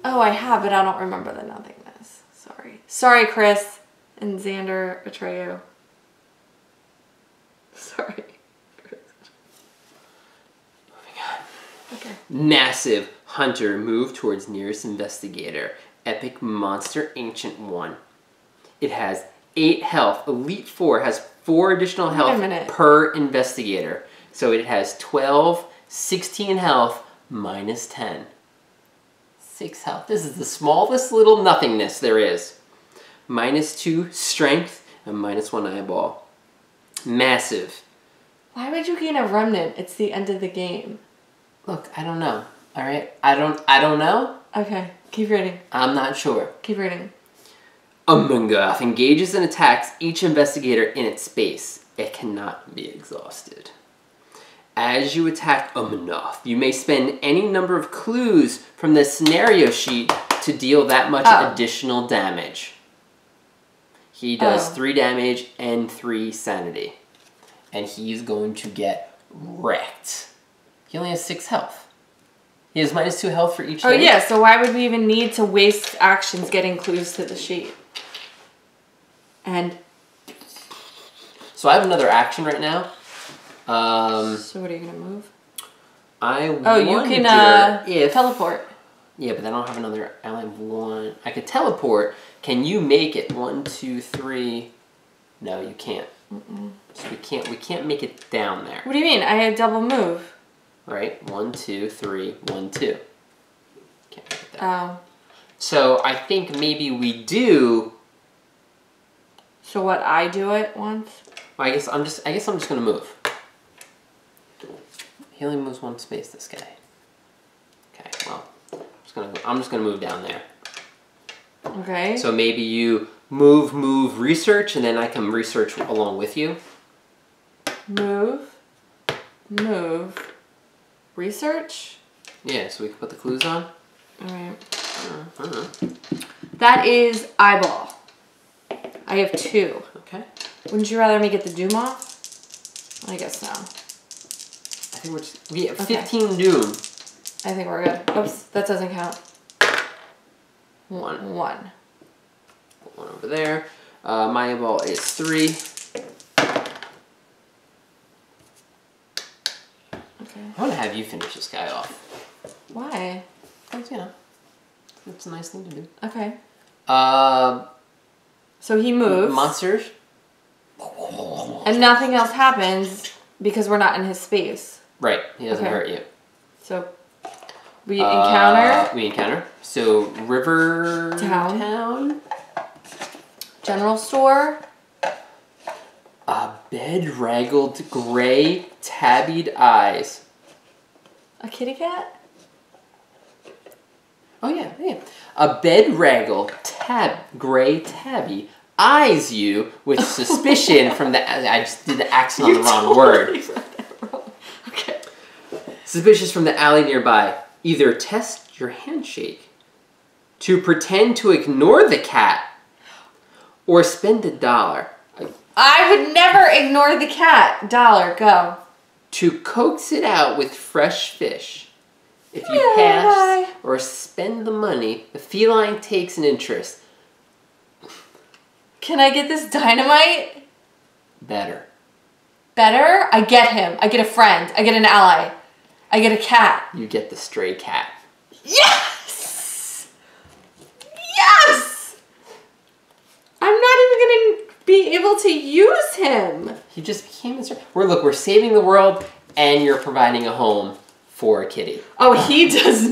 Oh, I have, but I don't remember the Nothingness. Sorry. Sorry, Chris and Xander Atreyu. Sorry. Moving on. Okay. Massive hunter move towards nearest investigator. Epic monster ancient one. It has 8 health. Elite 4 has 4 additional health per investigator. So it has 12, 16 health, minus 10. 6 health. This is the smallest little nothingness there is. -2 strength, and -1 eyeball. Massive. Why would you gain a remnant? It's the end of the game. Look, I don't know. All right, I don't know. Okay, keep reading. I'm not sure. Keep reading. Umordhoth engages and attacks each investigator in its space. It cannot be exhausted. As you attack Umordhoth, you may spend any number of clues from the scenario sheet to deal that much additional damage. He does 3 damage and 3 sanity. And he's going to get wrecked. He only has 6 health. He has -2 health for each hit. Oh yeah, so why would we even need to waste actions getting clues to the sheet? And so I have another action right now. So what are you gonna move? You can teleport. Yeah, but I don't have another. I only have 1. I could teleport. Can you make it? 1, 2, 3. No, you can't. So we can't make it down there. What do you mean? I had double move. Right? 1, 2, 3, 1, 2. Can't make it there. Oh. So I think maybe we do. So what? I do it once. Well, I guess I'm just gonna move. He only moves 1 space. This guy. Okay. Well, I'm just gonna move down there. Okay. So maybe you move, research, and then I can research along with you. Move, research. Yeah, so we can put the clues on. All right. That is eyeball. I have 2. Okay. Wouldn't you rather me get the doom off? I guess no. I think we have 15 doom. I think we're good. Oops, that doesn't count. 1. 1. Put 1 over there. My eyeball is 3. Okay. I want to have you finish this guy off. Why? Because, you know, it's a nice thing to do. Okay. So he moves. Monsters. And nothing else happens because we're not in his space. Right. He doesn't hurt you. So we encounter. We encounter. So River Town. General store. A bedraggled gray tabbied eyes. A kitty cat? Oh yeah. A bedraggled gray tabby eyes you with suspicion from the. I just did the accent on the wrong word. Okay. Suspicious from the alley nearby. Either test your handshake to pretend to ignore the cat, or spend $1. I would never ignore the cat. $1, go. To coax it out with fresh fish. If you pass or spend the money, the feline takes an interest. Can I get this dynamite? Better. Better? I get him. I get a friend. I get an ally. I get a cat. You get the stray cat. Yes! Yes! I'm not even going to be able to use him. He just became a stray. We're saving the world, and you're providing a home for a kitty. Oh, he does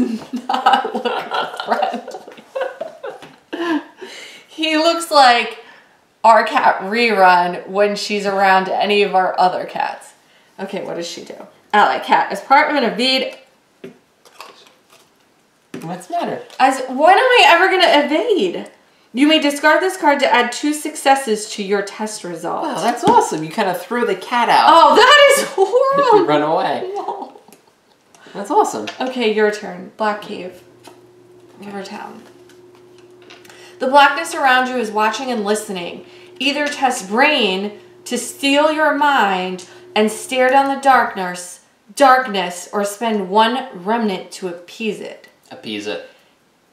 not look friendly. He looks like our cat Rerun when she's around any of our other cats. Okay, what does she do? Ally cat. As part of an evade... What's the matter? When am I ever going to evade? You may discard this card to add 2 successes to your test result. Wow, that's awesome. You kind of throw the cat out. Oh, that is horrible. If you run away. No. That's awesome. Okay, your turn. Black Cave. River Town. The blackness around you is watching and listening. Either test brain to steal your mind and stare down the darkness, or spend 1 remnant to appease it. Appease it.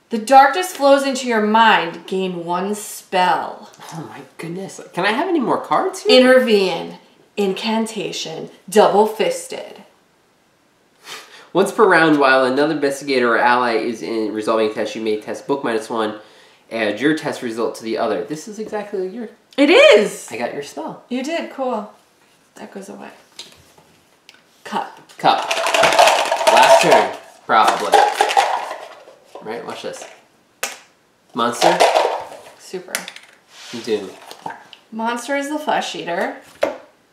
The darkness flows into your mind. Gain 1 spell. Oh my goodness. Can I have any more cards here? Intervene. Incantation. Double-fisted. Once per round, while another investigator or ally is in resolving a test, you may test book -1. Add your test result to the other. This is exactly like your... It is! I got your spell. You did. Cool. That goes away. Cup. Last turn. Probably. Right? Watch this. Monster. Super. Doom. Monster is the flesh eater.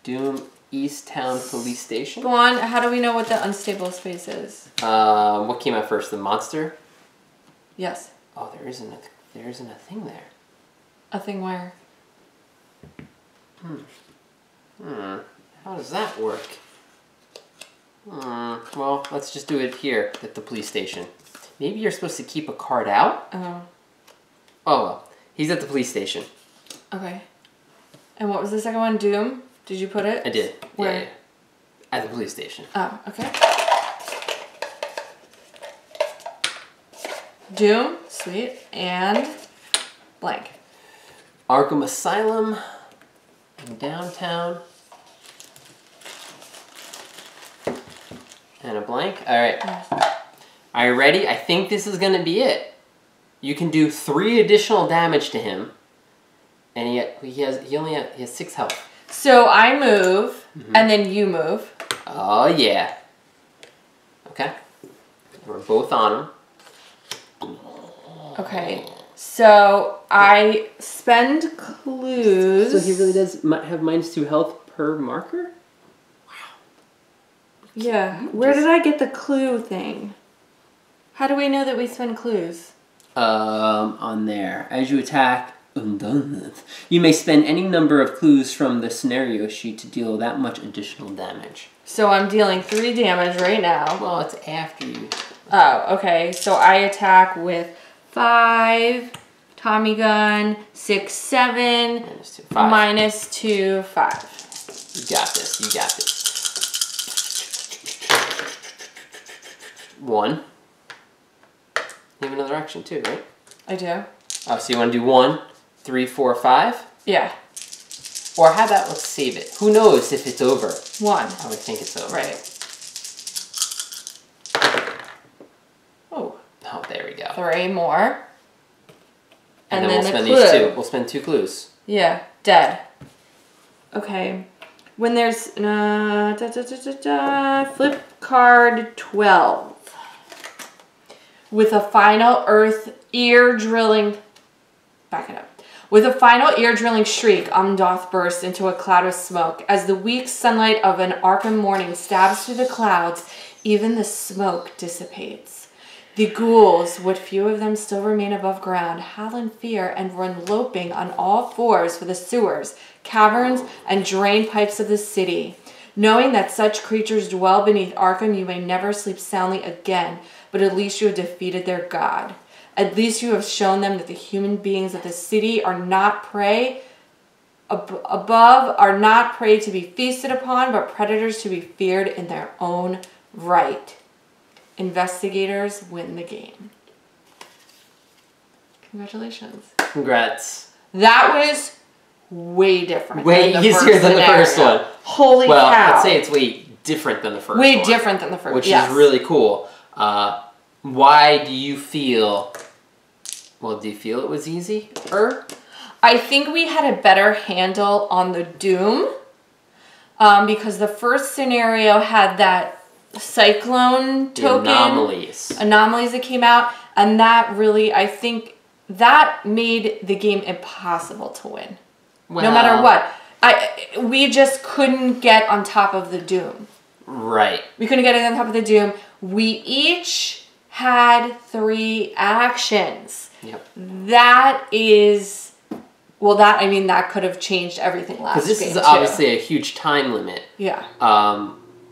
Doom East Town Police Station. Go on. How do we know what the unstable space is? What came out first? The monster? Yes. Oh, there isn't a thing there. A thing where? How does that work? Well, let's just do it here at the police station. Maybe you're supposed to keep a card out? Oh. Oh, well. He's at the police station. Okay. And what was the second one? Doom? Did you put it? I did. Where? Yeah. At the police station. Oh, okay. Doom, sweet, and blank. Arkham Asylum in downtown. And a blank. All right. Are you ready? I think this is going to be it. You can do 3 additional damage to him, and he has 6 health. So I move, and then you move. Oh yeah. Okay. We're both on him. Okay. So I spend clues. So he really does have -2 health per marker? Yeah. Where did I get the clue thing? How do we know that we spend clues? On there. As you attack Umordhoth, you may spend any number of clues from the scenario sheet to deal that much additional damage. So I'm dealing 3 damage right now. Well, it's after you. Oh, okay. So I attack with 5, Tommy gun, 6, 7, -2, 5. -2, 5. You got this. You got this. 1. You have another action too, right? I do. Oh, so you want to do 1, 3, 4, 5? Yeah. Or how about let's save it. Who knows if it's over? 1. I would think it's over. Right. Oh. Oh, there we go. 3 more. And then then we'll spend clue. these 2. We'll spend 2 clues. Yeah. Dead. Okay. When there's flip card 12. With a final ear-drilling... Back it up. With a final ear-drilling shriek, Umordhoth bursts into a cloud of smoke. As the weak sunlight of an Arkham morning stabs through the clouds, even the smoke dissipates. The ghouls, what few of them still remain above ground, howl in fear and run loping on all 4s for the sewers, caverns, and drain pipes of the city. Knowing that such creatures dwell beneath Arkham, you may never sleep soundly again, but at least you have defeated their god. At least you have shown them that the human beings of the city are not prey are not prey to be feasted upon, but predators to be feared in their own right. Investigators win the game. Congratulations. Congrats. That was way different. Way than the easier first than the scenario. first one. Holy well, cow. I'd say it's way different than the first one. Way different than the first, which yes. is really cool. Why do you feel... Well, do you feel it was easier? I think we had a better handle on the Doom. Because the first scenario had that cyclone token. Anomalies that came out. And that really, I think, that made the game impossible to win. Well, no matter what. We just couldn't get on top of the Doom. Right. We couldn't get on top of the Doom. We each had 3 actions. Yep. That is... Well, that could have changed everything last game, because this is obviously a huge time limit. Yeah.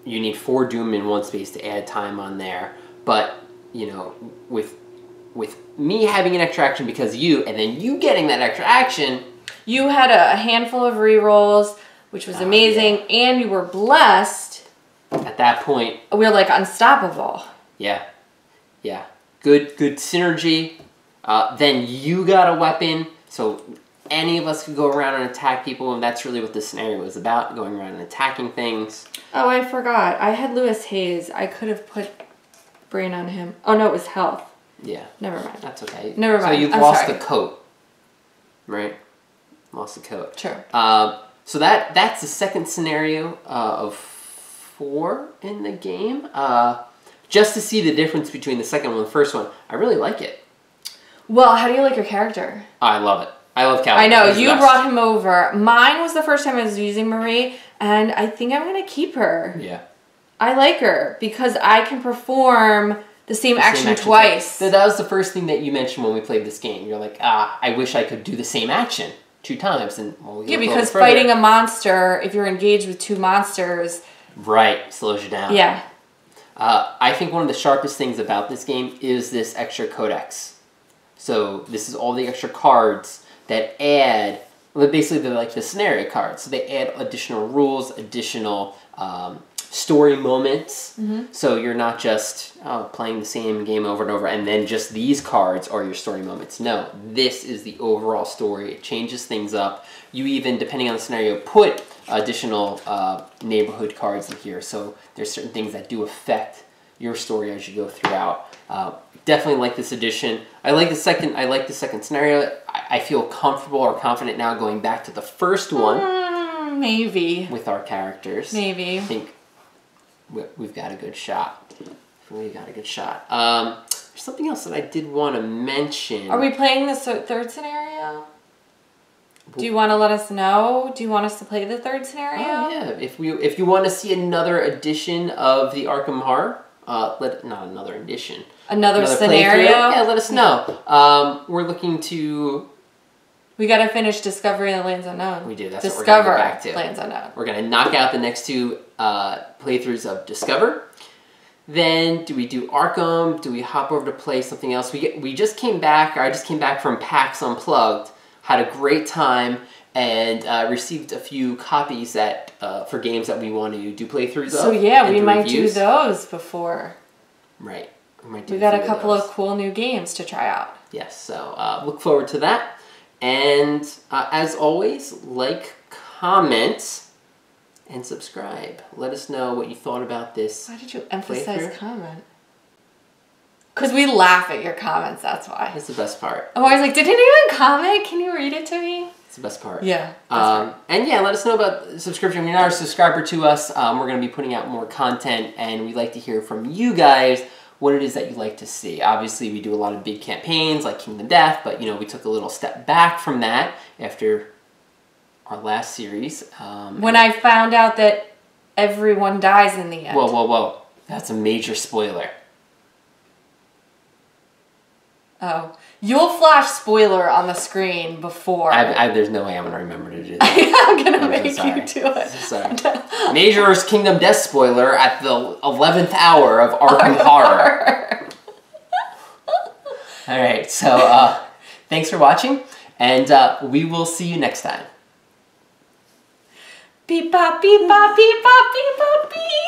You need 4 Doom in one space to add time on there. But, you know, with me having an extra action because you, and then you getting that extra action... You had a handful of rerolls, which was amazing, yeah. And you were blessed. At that point... We were, like, unstoppable. Yeah. Yeah. Good synergy. Then you got a weapon, so... Any of us could go around and attack people, and that's really what this scenario was about, going around and attacking things. Oh, I forgot. I had Lewis Hayes. I could have put brain on him. Oh, no, it was health. Yeah. Never mind. That's okay. Never mind. So you've lost the coat, right? Lost the coat. Sure. So that's the second scenario of 4 in the game. Just to see the difference between the second one and the first one, I really like it. Well, how do you like your character? I love it. I love Calvin. I know, you brought him over. Mine was the first time I was using Marie, and I think I'm going to keep her. Yeah. I like her because I can perform the same action twice. So that was the first thing that you mentioned when we played this game. You're like, I wish I could do the same action 2 times. And yeah, because fighting a monster, if you're engaged with 2 monsters... Right, slows you down. Yeah. I think one of the sharpest things about this game is this extra codex. So this is all the extra cards that add... Well, basically, they're like the scenario cards. So they add additional rules, additional... story moments, so you're not just playing the same game over and over and then just these cards are your story moments. No, this is the overall story. It changes things up. You even, depending on the scenario, put additional neighborhood cards in here, so there's certain things that do affect your story as you go throughout. Definitely like this edition. I like the second scenario. I feel comfortable or confident now going back to the first one. Maybe. With our characters. Maybe. I think we've got a good shot. There's something else that I did want to mention. Are we playing the third scenario? Do you want to let us know? Do you want us to play the third scenario? Oh, yeah. If you want to see another edition of the Arkham Horror, not another edition. Another scenario? Yeah, let us know. We're looking to... We got to finish Discovery in the Lands Unknown. We do. That's what we're going to go back to. Lands Unknown. We're going to knock out the next 2 playthroughs of Discover. Then, do we do Arkham? Do we hop over to play something else? We just came back. I just came back from PAX Unplugged. Had a great time and received a few copies that for games that we want to do playthroughs of. So yeah, we might do those before. Right. We got a couple of cool new games to try out. Yes. So look forward to that. And as always, like, comment, and subscribe. Let us know what you thought about this. Why did you emphasize comment? Because we laugh at your comments, that's why. That's the best part. I'm always like, did anyone comment? Can you read it to me? It's the best part. Yeah. And yeah, let us know about subscription. If you're not a subscriber to us, we're going to be putting out more content, and we'd like to hear from you guys what it is that you like to see. Obviously, we do a lot of big campaigns like Kingdom Death, but you know, we took a little step back from that after our last series. When I found out that everyone dies in the end. Whoa. That's a major spoiler. Oh. You'll flash spoiler on the screen before. There's no way I'm going to remember to do that. I'm going to make you do it. Sorry. Major Kingdom Death spoiler at the 11th hour of Arkham Horror. Alright, so thanks for watching, and we will see you next time. Beep bop beep bop beep bop beep bop beep.